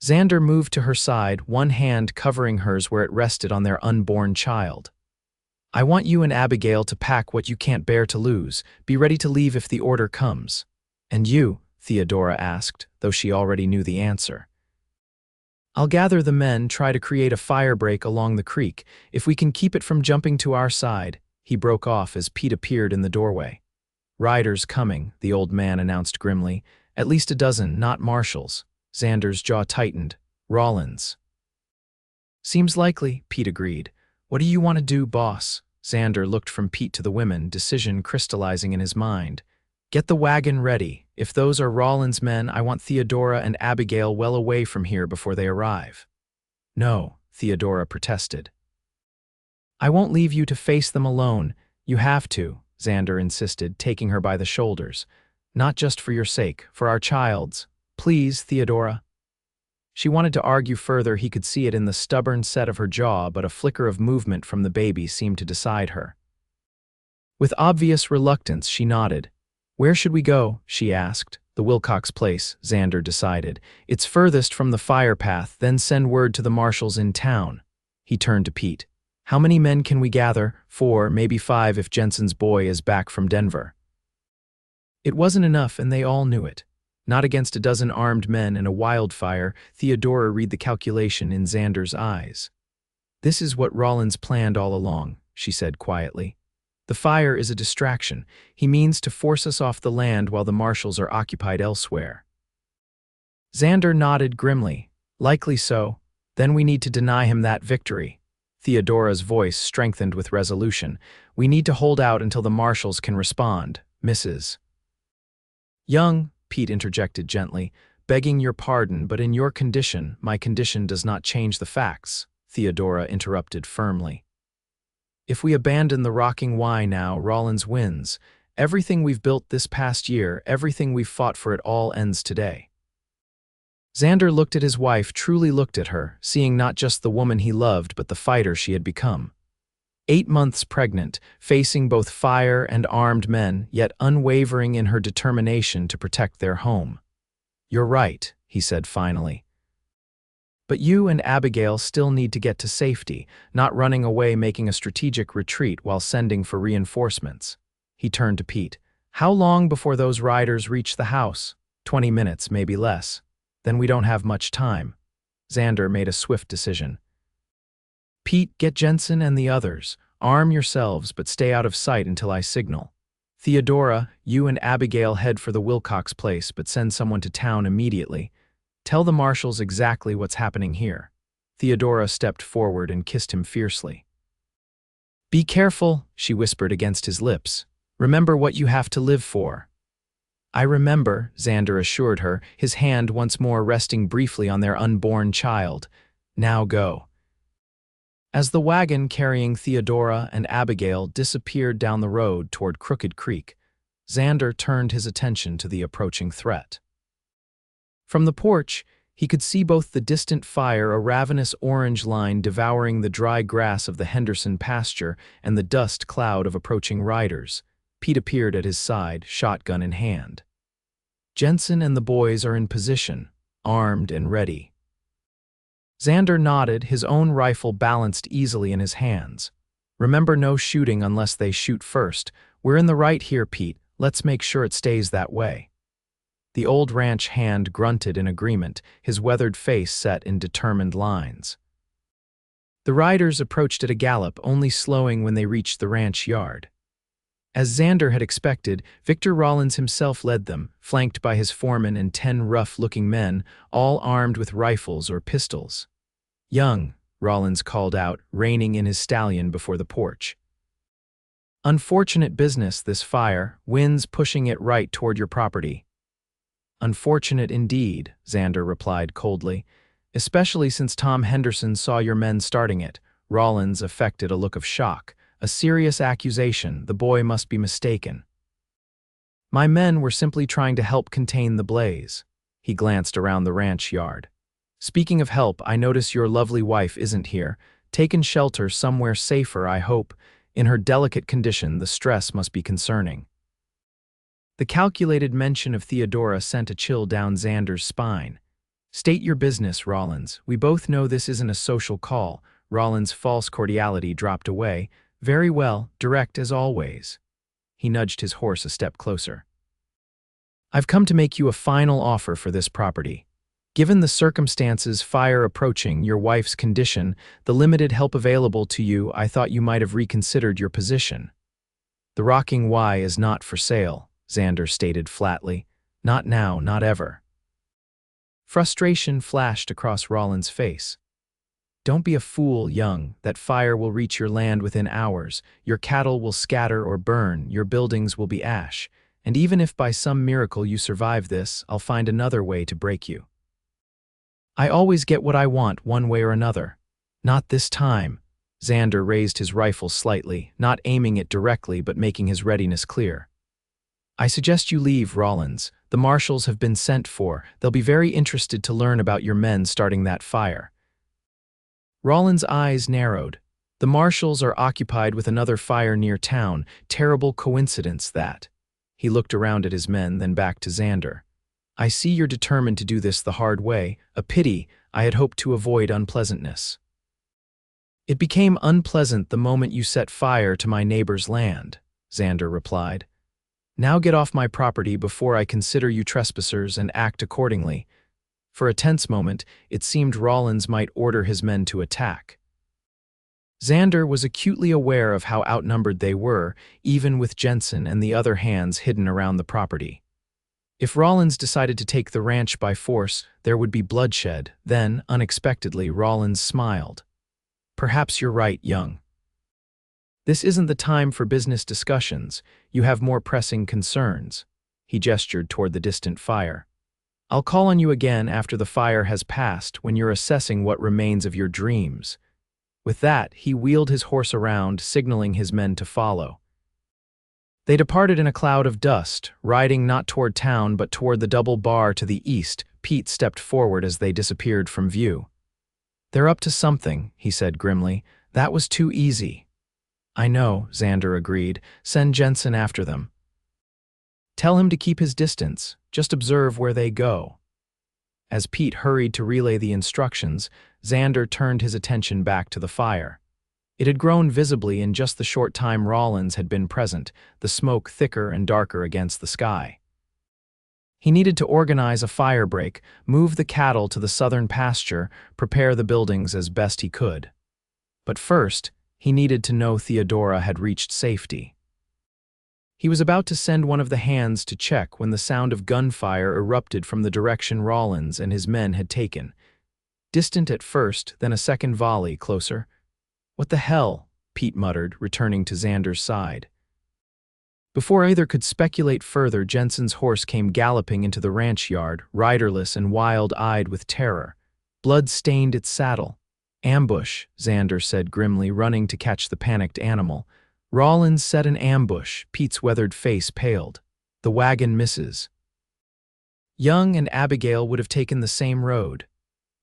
Speaker 1: Xander moved to her side, one hand covering hers where it rested on their unborn child. I want you and Abigail to pack what you can't bear to lose. Be ready to leave if the order comes. And you? Theodora asked, though she already knew the answer. I'll gather the men, try to create a firebreak along the creek. If we can keep it from jumping to our side. He broke off as Pete appeared in the doorway. Riders coming, the old man announced grimly. At least a dozen, not marshals. Xander's jaw tightened. Rollins. Seems likely, Pete agreed. What do you want to do, boss? Xander looked from Pete to the women, decision crystallizing in his mind. Get the wagon ready. If those are Rollins' men, I want Theodora and Abigail well away from here before they arrive. No, Theodora protested. I won't leave you to face them alone. You have to, Xander insisted, taking her by the shoulders. Not just for your sake, for our child's. Please, Theodora. She wanted to argue further, he could see it in the stubborn set of her jaw, but a flicker of movement from the baby seemed to decide her. With obvious reluctance, she nodded. Where should we go? She asked. The Wilcox place, Xander decided. It's furthest from the fire path, then send word to the marshals in town. He turned to Pete. How many men can we gather? 4, maybe 5 if Jensen's boy is back from Denver. It wasn't enough, and they all knew it. Not against a dozen armed men and a wildfire. Theodora read the calculation in Xander's eyes. This is what Rollins planned all along, she said quietly. The fire is a distraction. He means to force us off the land while the marshals are occupied elsewhere. Xander nodded grimly. Likely so. Then we need to deny him that victory. Theodora's voice strengthened with resolution. We need to hold out until the marshals can respond, Mrs. Young, Pete interjected gently, begging your pardon, but in your condition, my condition does not change the facts, Theodora interrupted firmly. If we abandon the rocking Y now, Rollins wins. Everything we've built this past year, everything we've fought for, it all ends today. Xander looked at his wife, truly looked at her, seeing not just the woman he loved, but the fighter she had become. 8 months pregnant, facing both fire and armed men, yet unwavering in her determination to protect their home. You're right, he said finally. But you and Abigail still need to get to safety, not running away making a strategic retreat while sending for reinforcements. He turned to Pete. How long before those riders reach the house? 20 minutes, maybe less. Then we don't have much time. Xander made a swift decision. Pete, get Jensen and the others. Arm yourselves, but stay out of sight until I signal. Theodora, you and Abigail head for the Wilcox place, but send someone to town immediately. Tell the marshals exactly what's happening here. Theodora stepped forward and kissed him fiercely. Be careful, she whispered against his lips. Remember what you have to live for. I remember, Xander assured her, his hand once more resting briefly on their unborn child. Now go. As the wagon carrying Theodora and Abigail disappeared down the road toward Crooked Creek, Xander turned his attention to the approaching threat. From the porch, he could see both the distant fire, a ravenous orange line devouring the dry grass of the Henderson pasture, and the dust cloud of approaching riders. Pete appeared at his side, shotgun in hand. Jensen and the boys are in position, armed and ready. Xander nodded, his own rifle balanced easily in his hands. Remember, no shooting unless they shoot first. We're in the right here, Pete. Let's make sure it stays that way. The old ranch hand grunted in agreement, his weathered face set in determined lines. The riders approached at a gallop, only slowing when they reached the ranch yard. As Xander had expected, Victor Rollins himself led them, flanked by his foreman and 10 rough-looking men, all armed with rifles or pistols. Young, Rollins called out, reining in his stallion before the porch. Unfortunate business, this fire, winds pushing it right toward your property. Unfortunate indeed, Xander replied coldly, especially since Tom Henderson saw your men starting it. Rollins affected a look of shock. A serious accusation, the boy must be mistaken. My men were simply trying to help contain the blaze. He glanced around the ranch yard. Speaking of help, I notice your lovely wife isn't here. Taken shelter somewhere safer, I hope. In her delicate condition, the stress must be concerning. The calculated mention of Theodora sent a chill down Xander's spine. State your business, Rollins. We both know this isn't a social call. Rollins' false cordiality dropped away. Very well, direct as always. He nudged his horse a step closer. I've come to make you a final offer for this property. Given the circumstances, fire approaching, your wife's condition, the limited help available to you, I thought you might have reconsidered your position. The rocking Y is not for sale, Xander stated flatly. Not now, not ever. Frustration flashed across Rollins' face. Don't be a fool, Young. That fire will reach your land within hours. Your cattle will scatter or burn, your buildings will be ash. And even if by some miracle you survive this, I'll find another way to break you. I always get what I want one way or another. Not this time. Xander raised his rifle slightly, not aiming it directly but making his readiness clear. I suggest you leave, Rollins. The marshals have been sent for. They'll be very interested to learn about your men starting that fire. Rollins' eyes narrowed. The marshals are occupied with another fire near town. Terrible coincidence, that. He looked around at his men, then back to Xander. I see you're determined to do this the hard way. A pity. I had hoped to avoid unpleasantness. It became unpleasant the moment you set fire to my neighbor's land, Xander replied. Now get off my property before I consider you trespassers and act accordingly. For a tense moment, it seemed Rollins might order his men to attack. Xander was acutely aware of how outnumbered they were, even with Jensen and the other hands hidden around the property. If Rollins decided to take the ranch by force, there would be bloodshed. Then, unexpectedly, Rollins smiled. Perhaps you're right, Young. This isn't the time for business discussions. You have more pressing concerns. He gestured toward the distant fire. I'll call on you again after the fire has passed, when you're assessing what remains of your dreams. With that, he wheeled his horse around, signaling his men to follow. They departed in a cloud of dust, riding not toward town but toward the double bar to the east. Pete stepped forward as they disappeared from view. They're up to something, he said grimly. That was too easy. I know, Xander agreed. Send Jensen after them. Tell him to keep his distance. Just observe where they go. As Pete hurried to relay the instructions, Xander turned his attention back to the fire. It had grown visibly in just the short time Rollins had been present, the smoke thicker and darker against the sky. He needed to organize a fire break, move the cattle to the southern pasture, prepare the buildings as best he could. But first, he needed to know Theodora had reached safety. He was about to send one of the hands to check when the sound of gunfire erupted from the direction Rollins and his men had taken. Distant at first, then a second volley closer. What the hell? Pete muttered, returning to Xander's side. Before either could speculate further, Jensen's horse came galloping into the ranch yard, riderless and wild-eyed with terror. Blood stained its saddle. Ambush, Xander said grimly, running to catch the panicked animal. Rollins set an ambush. Pete's weathered face paled. The wagon misses. Young and Abigail would have taken the same road.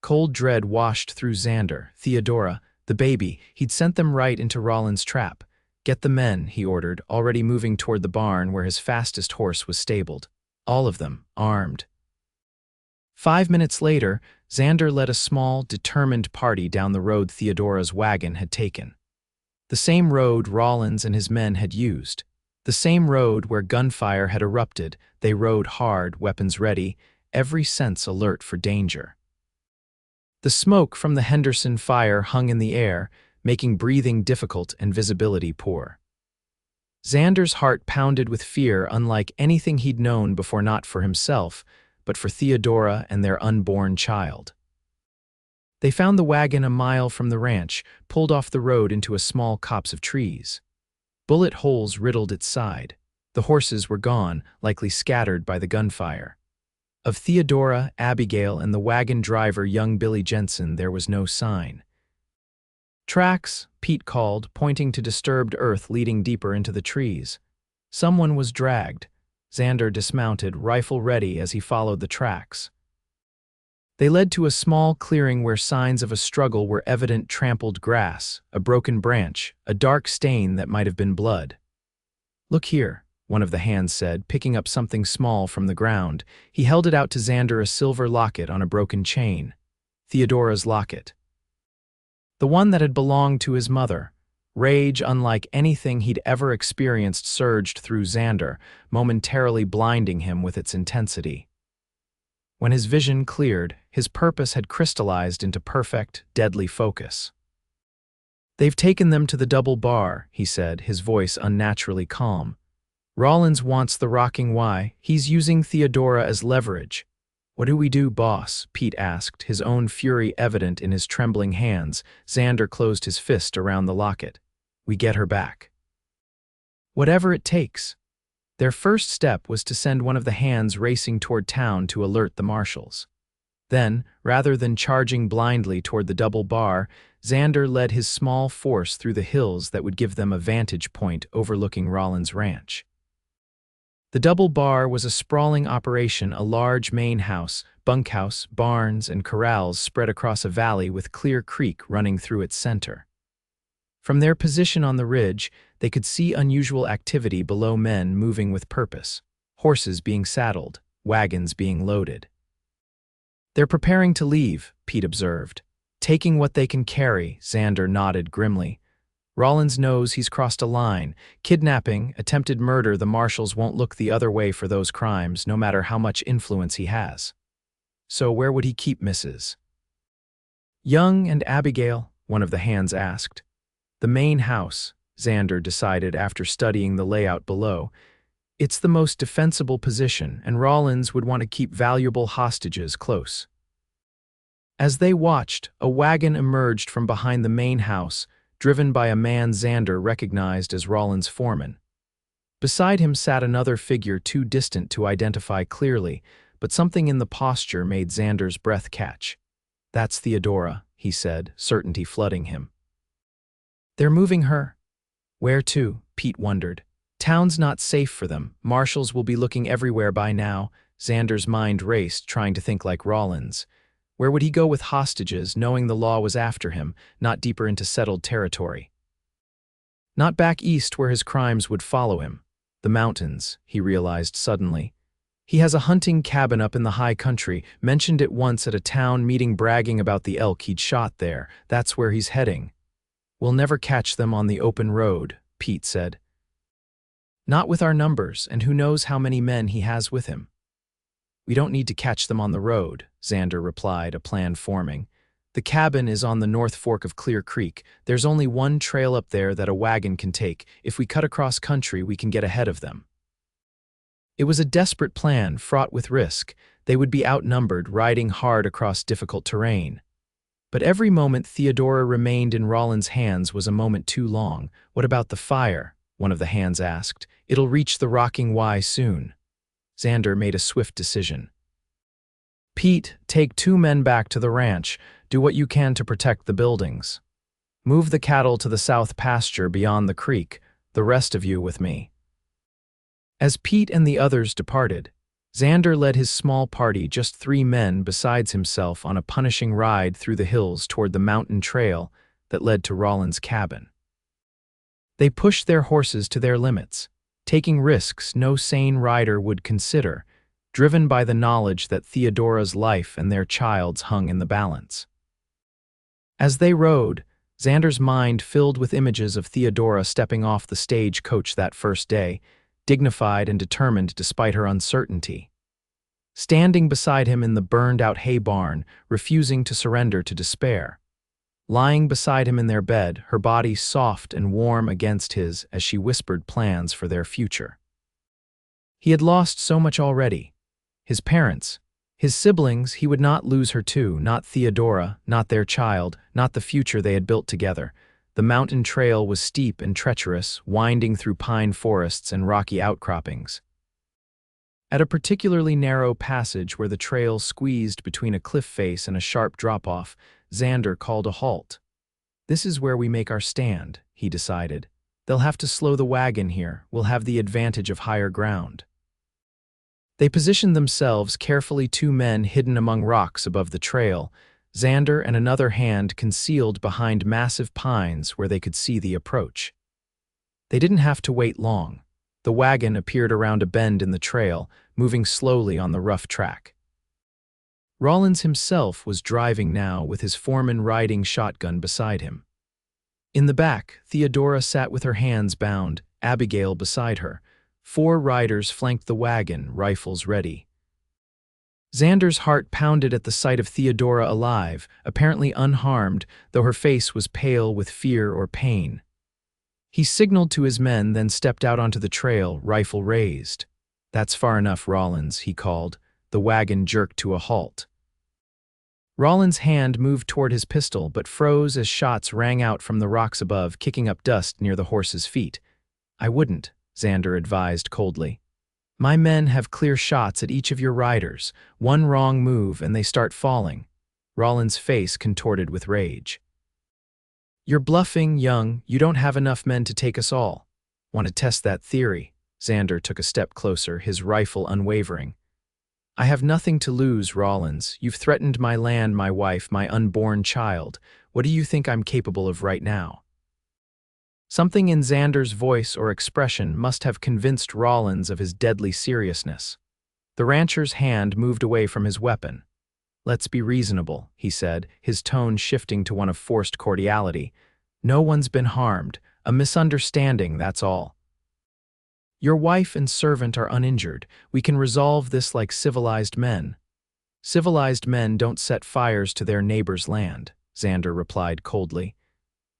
Speaker 1: Cold dread washed through Xander. Theodora, the baby, he'd sent them right into Rollins' trap. Get the men, he ordered, already moving toward the barn where his fastest horse was stabled. All of them, armed. 5 minutes later, Xander led a small, determined party down the road Theodora's wagon had taken. The same road Rollins and his men had used. The same road where gunfire had erupted. They rode hard, weapons ready, every sense alert for danger. The smoke from the Henderson fire hung in the air, making breathing difficult and visibility poor. Xander's heart pounded with fear unlike anything he'd known before, not for himself, but for Theodora and their unborn child. They found the wagon a mile from the ranch, pulled off the road into a small copse of trees. Bullet holes riddled its side. The horses were gone, likely scattered by the gunfire. Of Theodora, Abigail, and the wagon driver, young Billy Jensen, there was no sign. Tracks, Pete called, pointing to disturbed earth leading deeper into the trees. Someone was dragged. Xander dismounted, rifle ready as he followed the tracks. They led to a small clearing where signs of a struggle were evident: trampled grass, a broken branch, a dark stain that might have been blood. Look here, one of the hands said, picking up something small from the ground. He held it out to Xander, a silver locket on a broken chain. Theodora's locket. The one that had belonged to his mother. Rage unlike anything he'd ever experienced surged through Xander, momentarily blinding him with its intensity. When his vision cleared, his purpose had crystallized into perfect, deadly focus. They've taken them to the double bar, he said, his voice unnaturally calm. Rollins wants the rocking Y. He's using Theodora as leverage. What do we do, boss? Pete asked, his own fury evident in his trembling hands. Xander closed his fist around the locket. We get her back. Whatever it takes. Their first step was to send one of the hands racing toward town to alert the marshals. Then, rather than charging blindly toward the double bar, Xander led his small force through the hills that would give them a vantage point overlooking Rollins' ranch. The double bar was a sprawling operation, a large main house, bunkhouse, barns, and corrals spread across a valley with Clear Creek running through its center. From their position on the ridge, they could see unusual activity below, men moving with purpose, horses being saddled, wagons being loaded. They're preparing to leave, Pete observed. Taking what they can carry, Xander nodded grimly. Rollins knows he's crossed a line. Kidnapping, attempted murder, the marshals won't look the other way for those crimes, no matter how much influence he has. So where would he keep Mrs. Young and Abigail? One of the hands asked. The main house, Xander decided after studying the layout below. It's the most defensible position, and Rollins would want to keep valuable hostages close. As they watched, a wagon emerged from behind the main house, driven by a man Xander recognized as Rollins' foreman. Beside him sat another figure too distant to identify clearly, but something in the posture made Xander's breath catch. That's Theodora, he said, certainty flooding him. They're moving her. Where to? Pete wondered. Town's not safe for them. Marshals will be looking everywhere by now. Xander's mind raced, trying to think like Rollins. Where would he go with hostages, knowing the law was after him, not deeper into settled territory? Not back east where his crimes would follow him. The mountains, he realized suddenly. He has a hunting cabin up in the high country, mentioned it once at a town meeting bragging about the elk he'd shot there. That's where he's heading. We'll never catch them on the open road, Pete said. Not with our numbers, and who knows how many men he has with him. We don't need to catch them on the road, Xander replied, a plan forming. The cabin is on the north fork of Clear Creek. There's only one trail up there that a wagon can take. If we cut across country, we can get ahead of them. It was a desperate plan, fraught with risk. They would be outnumbered, riding hard across difficult terrain. But every moment Theodora remained in Rollins' hands was a moment too long. What about the fire? One of the hands asked. It'll reach the rocking Y soon. Xander made a swift decision. Pete, take 2 men back to the ranch. Do what you can to protect the buildings. Move the cattle to the south pasture beyond the creek. The rest of you with me. As Pete and the others departed, Xander led his small party, just 3 men besides himself, on a punishing ride through the hills toward the mountain trail that led to Rollins' cabin. They pushed their horses to their limits, taking risks no sane rider would consider, driven by the knowledge that Theodora's life and their child's hung in the balance. As they rode, Xander's mind filled with images of Theodora stepping off the stagecoach that first day, dignified and determined despite her uncertainty. Standing beside him in the burned-out hay barn, refusing to surrender to despair. Lying beside him in their bed, her body soft and warm against his as she whispered plans for their future. He had lost so much already. His parents, his siblings, he would not lose her too, not Theodora, not their child, not the future they had built together. The mountain trail was steep and treacherous, winding through pine forests and rocky outcroppings. At a particularly narrow passage where the trail squeezed between a cliff face and a sharp drop-off, Xander called a halt. This is where we make our stand, he decided. They'll have to slow the wagon here. We'll have the advantage of higher ground. They positioned themselves carefully, 2 men hidden among rocks above the trail, Xander and another hand concealed behind massive pines where they could see the approach. They didn't have to wait long. The wagon appeared around a bend in the trail, moving slowly on the rough track. Rollins himself was driving now, with his foreman riding shotgun beside him. In the back, Theodora sat with her hands bound, Abigail beside her. 4 riders flanked the wagon, rifles ready. Xander's heart pounded at the sight of Theodora alive, apparently unharmed, though her face was pale with fear or pain. He signaled to his men, then stepped out onto the trail, rifle raised. "That's far enough, Rollins," he called. The wagon jerked to a halt. Rollins' hand moved toward his pistol, but froze as shots rang out from the rocks above, kicking up dust near the horse's feet. "I wouldn't," Xander advised coldly. "My men have clear shots at each of your riders. One wrong move and they start falling." Rollins' face contorted with rage. "You're bluffing, Young. You don't have enough men to take us all." "Want to test that theory?" Xander took a step closer, his rifle unwavering. "I have nothing to lose, Rollins. You've threatened my land, my wife, my unborn child. What do you think I'm capable of right now?" Something in Xander's voice or expression must have convinced Rollins of his deadly seriousness. The rancher's hand moved away from his weapon. "Let's be reasonable," he said, his tone shifting to one of forced cordiality. "No one's been harmed. A misunderstanding, that's all. Your wife and servant are uninjured. We can resolve this like civilized men." "Civilized men don't set fires to their neighbor's land," Xander replied coldly.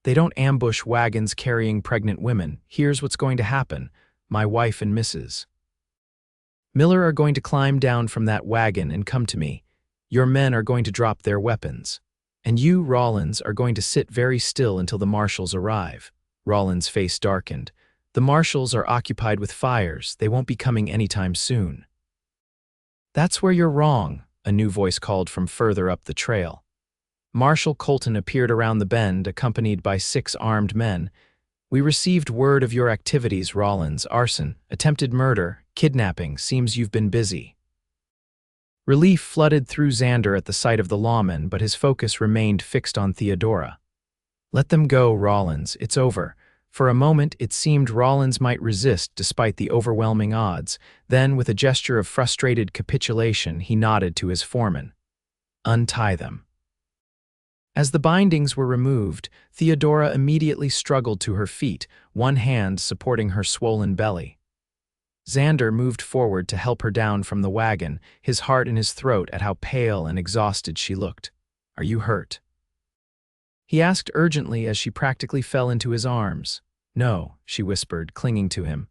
Speaker 1: "They don't ambush wagons carrying pregnant women. Here's what's going to happen. My wife and Mrs. Miller are going to climb down from that wagon and come to me. Your men are going to drop their weapons. And you, Rollins, are going to sit very still until the marshals arrive." Rollins' face darkened. "The marshals are occupied with fires. They won't be coming anytime soon." "That's where you're wrong," a new voice called from further up the trail. Marshal Colton appeared around the bend, accompanied by 6 armed men. "We received word of your activities, Rollins. Arson, attempted murder, kidnapping. Seems you've been busy." Relief flooded through Xander at the sight of the lawmen, but his focus remained fixed on Theodora. "Let them go, Rollins. It's over." For a moment, it seemed Rollins might resist despite the overwhelming odds. Then, with a gesture of frustrated capitulation, he nodded to his foreman. "Untie them." As the bindings were removed, Theodora immediately struggled to her feet, one hand supporting her swollen belly. Xander moved forward to help her down from the wagon, his heart in his throat at how pale and exhausted she looked. "Are you hurt?" he asked urgently as she practically fell into his arms. "No," she whispered, clinging to him.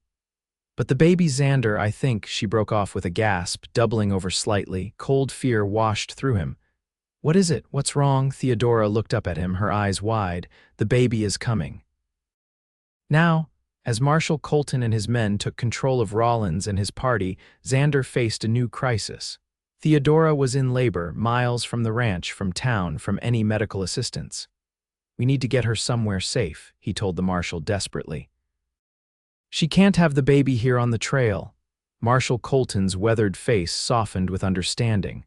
Speaker 1: "But the baby, Xander, I think," she broke off with a gasp, doubling over slightly. Cold fear washed through him. "What is it? What's wrong?" Theodora looked up at him, her eyes wide. "The baby is coming." Now, as Marshal Colton and his men took control of Rollins and his party, Xander faced a new crisis. Theodora was in labor, miles from the ranch, from town, from any medical assistance. "We need to get her somewhere safe," he told the marshal desperately. "She can't have the baby here on the trail." Marshal Colton's weathered face softened with understanding.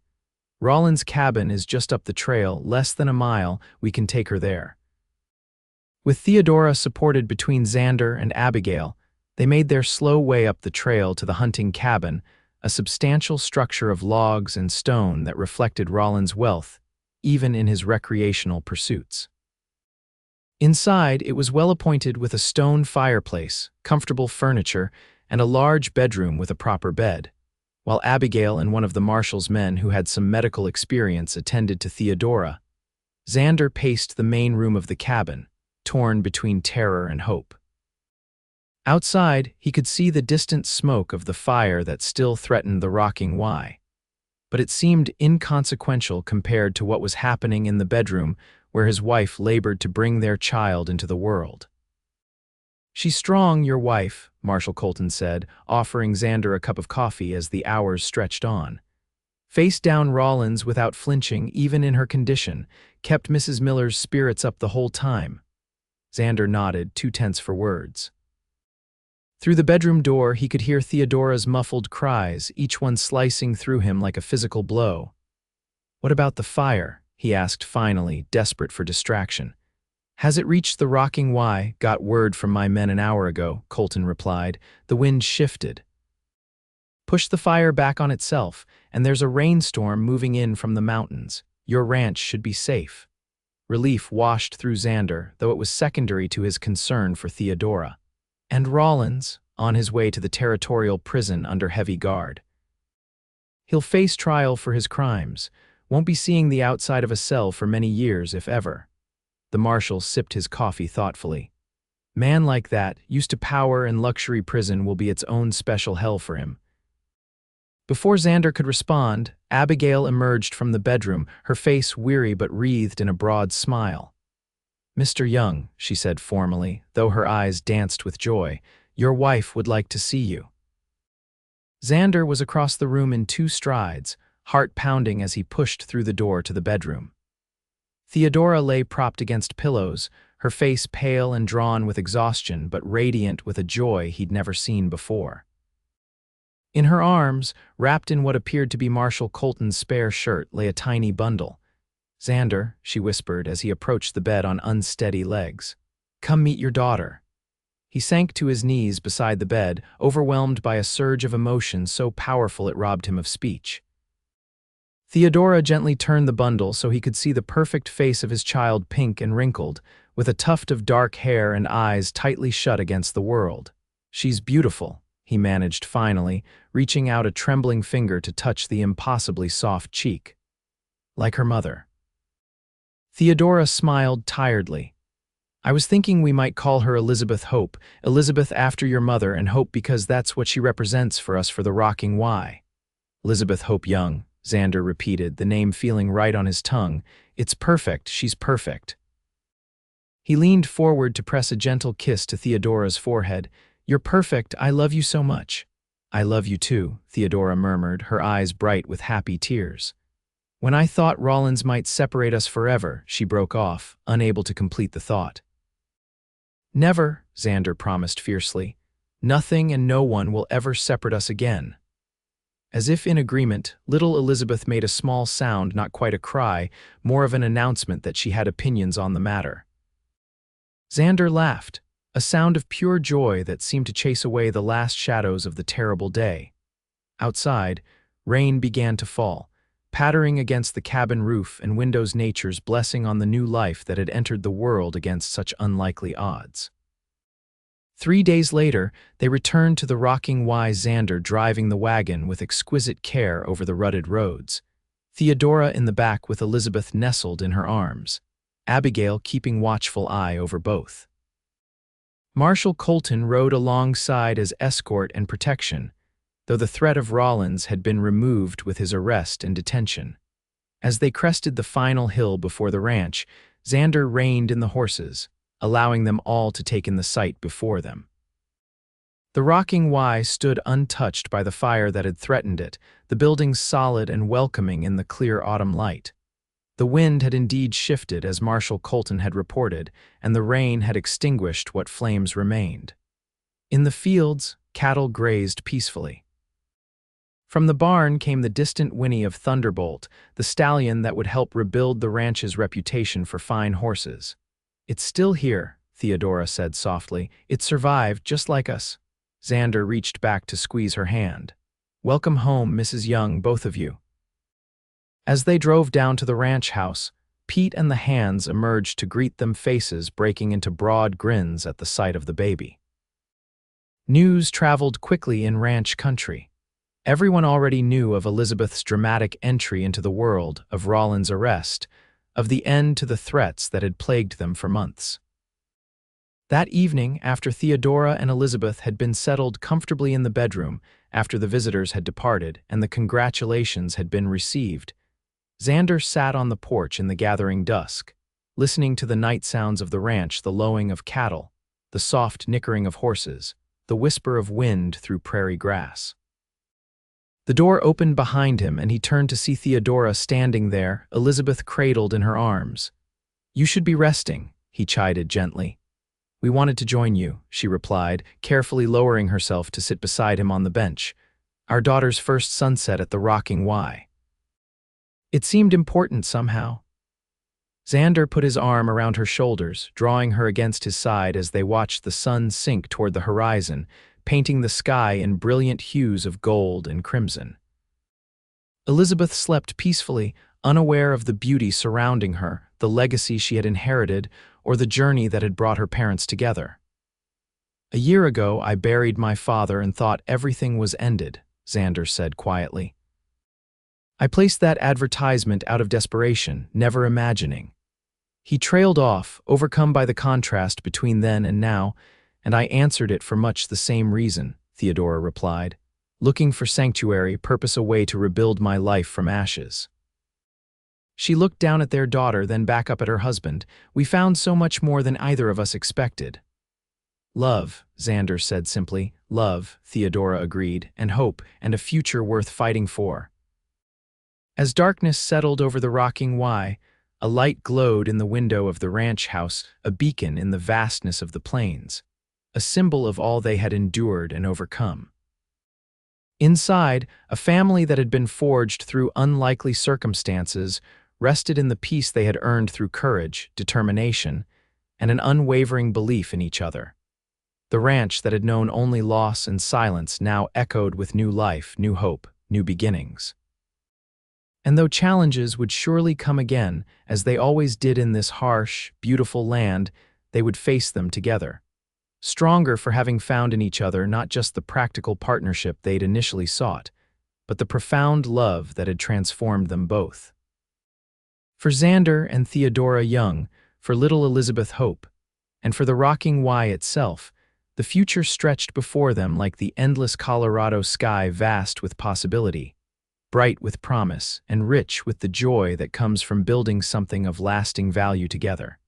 Speaker 1: "Rollins' cabin is just up the trail, less than a mile. We can take her there." With Theodora supported between Xander and Abigail, they made their slow way up the trail to the hunting cabin, a substantial structure of logs and stone that reflected Rollins' wealth, even in his recreational pursuits. Inside, it was well appointed with a stone fireplace, comfortable furniture, and a large bedroom with a proper bed. While Abigail and one of the marshal's men who had some medical experience attended to Theodora, Xander paced the main room of the cabin, torn between terror and hope. Outside, he could see the distant smoke of the fire that still threatened the rocking Y. But it seemed inconsequential compared to what was happening in the bedroom where his wife labored to bring their child into the world. "She's strong, your wife," Marshal Colton said, offering Xander a cup of coffee as the hours stretched on. Face down, Rollins, without flinching, even in her condition, kept Mrs. Miller's spirits up the whole time. Xander nodded, too tense for words. Through the bedroom door, he could hear Theodora's muffled cries, each one slicing through him like a physical blow. "What about the fire?" he asked finally, desperate for distraction. "Has it reached the rocking Y? Got word from my men an hour ago," Colton replied. "The wind shifted. Push the fire back on itself, and there's a rainstorm moving in from the mountains. Your ranch should be safe." Relief washed through Xander, though it was secondary to his concern for Theodora. And Rollins, on his way to the territorial prison under heavy guard. "He'll face trial for his crimes. Won't be seeing the outside of a cell for many years, if ever." The marshal sipped his coffee thoughtfully. Man like that, used to power and luxury prison will be its own special hell for him. Before Xander could respond, Abigail emerged from the bedroom, her face weary but wreathed in a broad smile. "Mr. Young," she said formally, though her eyes danced with joy, "your wife would like to see you." Xander was across the room in 2 strides, heart pounding as he pushed through the door to the bedroom. Theodora lay propped against pillows, her face pale and drawn with exhaustion but radiant with a joy he'd never seen before. In her arms, wrapped in what appeared to be Marshall Colton's spare shirt, lay a tiny bundle. "Xander," she whispered as he approached the bed on unsteady legs. "Come meet your daughter." He sank to his knees beside the bed, overwhelmed by a surge of emotion so powerful it robbed him of speech. Theodora gently turned the bundle so he could see the perfect face of his child, pink and wrinkled, with a tuft of dark hair and eyes tightly shut against the world. "She's beautiful," he managed finally, reaching out a trembling finger to touch the impossibly soft cheek. "Like her mother." Theodora smiled tiredly. "I was thinking we might call her Elizabeth Hope, Elizabeth after your mother, and Hope because that's what she represents for us for the rocking Y." "Elizabeth Hope Young," Xander repeated, the name feeling right on his tongue. "It's perfect, she's perfect." He leaned forward to press a gentle kiss to Theodora's forehead. "You're perfect, I love you so much." "I love you too," Theodora murmured, her eyes bright with happy tears. "When I thought Rollins might separate us forever," she broke off, unable to complete the thought. "Never," Xander promised fiercely. "Nothing and no one will ever separate us again." As if in agreement, little Elizabeth made a small sound, not quite a cry, more of an announcement that she had opinions on the matter. Xander laughed, a sound of pure joy that seemed to chase away the last shadows of the terrible day. Outside, rain began to fall, pattering against the cabin roof and windows, nature's blessing on the new life that had entered the world against such unlikely odds. 3 days later, they returned to the rocking Y, Xander driving the wagon with exquisite care over the rutted roads, Theodora in the back with Elizabeth nestled in her arms, Abigail keeping watchful eye over both. Marshall Colton rode alongside as escort and protection, though the threat of Rollins had been removed with his arrest and detention. As they crested the final hill before the ranch, Xander reined in the horses, allowing them all to take in the sight before them. The rocking Y stood untouched by the fire that had threatened it, the buildings solid and welcoming in the clear autumn light. The wind had indeed shifted, as Marshall Colton had reported, and the rain had extinguished what flames remained. In the fields, cattle grazed peacefully. From the barn came the distant whinny of Thunderbolt, the stallion that would help rebuild the ranch's reputation for fine horses. "It's still here," Theodora said softly. "It survived, just like us." Xander reached back to squeeze her hand. "Welcome home, Mrs. Young, both of you." As they drove down to the ranch house, Pete and the Hands emerged to greet them, faces breaking into broad grins at the sight of the baby. News traveled quickly in ranch country. Everyone already knew of Elizabeth's dramatic entry into the world, of Rollins' arrest, of the end to the threats that had plagued them for months. That evening, after Theodora and Elizabeth had been settled comfortably in the bedroom, after the visitors had departed and the congratulations had been received, Xander sat on the porch in the gathering dusk, listening to the night sounds of the ranch, the lowing of cattle, the soft nickering of horses, the whisper of wind through prairie grass. The door opened behind him, and he turned to see Theodora standing there, Elizabeth cradled in her arms. "You should be resting," he chided gently. "We wanted to join you," she replied, carefully lowering herself to sit beside him on the bench. "Our daughter's first sunset at the rocking Y." It seemed important somehow. Xander put his arm around her shoulders, drawing her against his side as they watched the sun sink toward the horizon, painting the sky in brilliant hues of gold and crimson. Elizabeth slept peacefully, unaware of the beauty surrounding her, the legacy she had inherited, or the journey that had brought her parents together. "A year ago, I buried my father and thought everything was ended," Xander said quietly. "I placed that advertisement out of desperation, never imagining." He trailed off, overcome by the contrast between then and now, and I answered it for much the same reason, Theodora replied. Looking for sanctuary, purpose a way to rebuild my life from ashes. She looked down at their daughter, then back up at her husband. We found so much more than either of us expected. Love, Xander said simply. Love, Theodora agreed, and hope, and a future worth fighting for. As darkness settled over the rocking Y, a light glowed in the window of the ranch house, a beacon in the vastness of the plains, a symbol of all they had endured and overcome. Inside, a family that had been forged through unlikely circumstances rested in the peace they had earned through courage, determination, and an unwavering belief in each other. The ranch that had known only loss and silence now echoed with new life, new hope, new beginnings. And though challenges would surely come again, as they always did in this harsh, beautiful land, they would face them together. Stronger for having found in each other not just the practical partnership they'd initially sought, but the profound love that had transformed them both. For Xander and Theodora Young, for little Elizabeth Hope, and for the rocking Y itself, the future stretched before them like the endless Colorado sky, vast with possibility, bright with promise, and rich with the joy that comes from building something of lasting value together.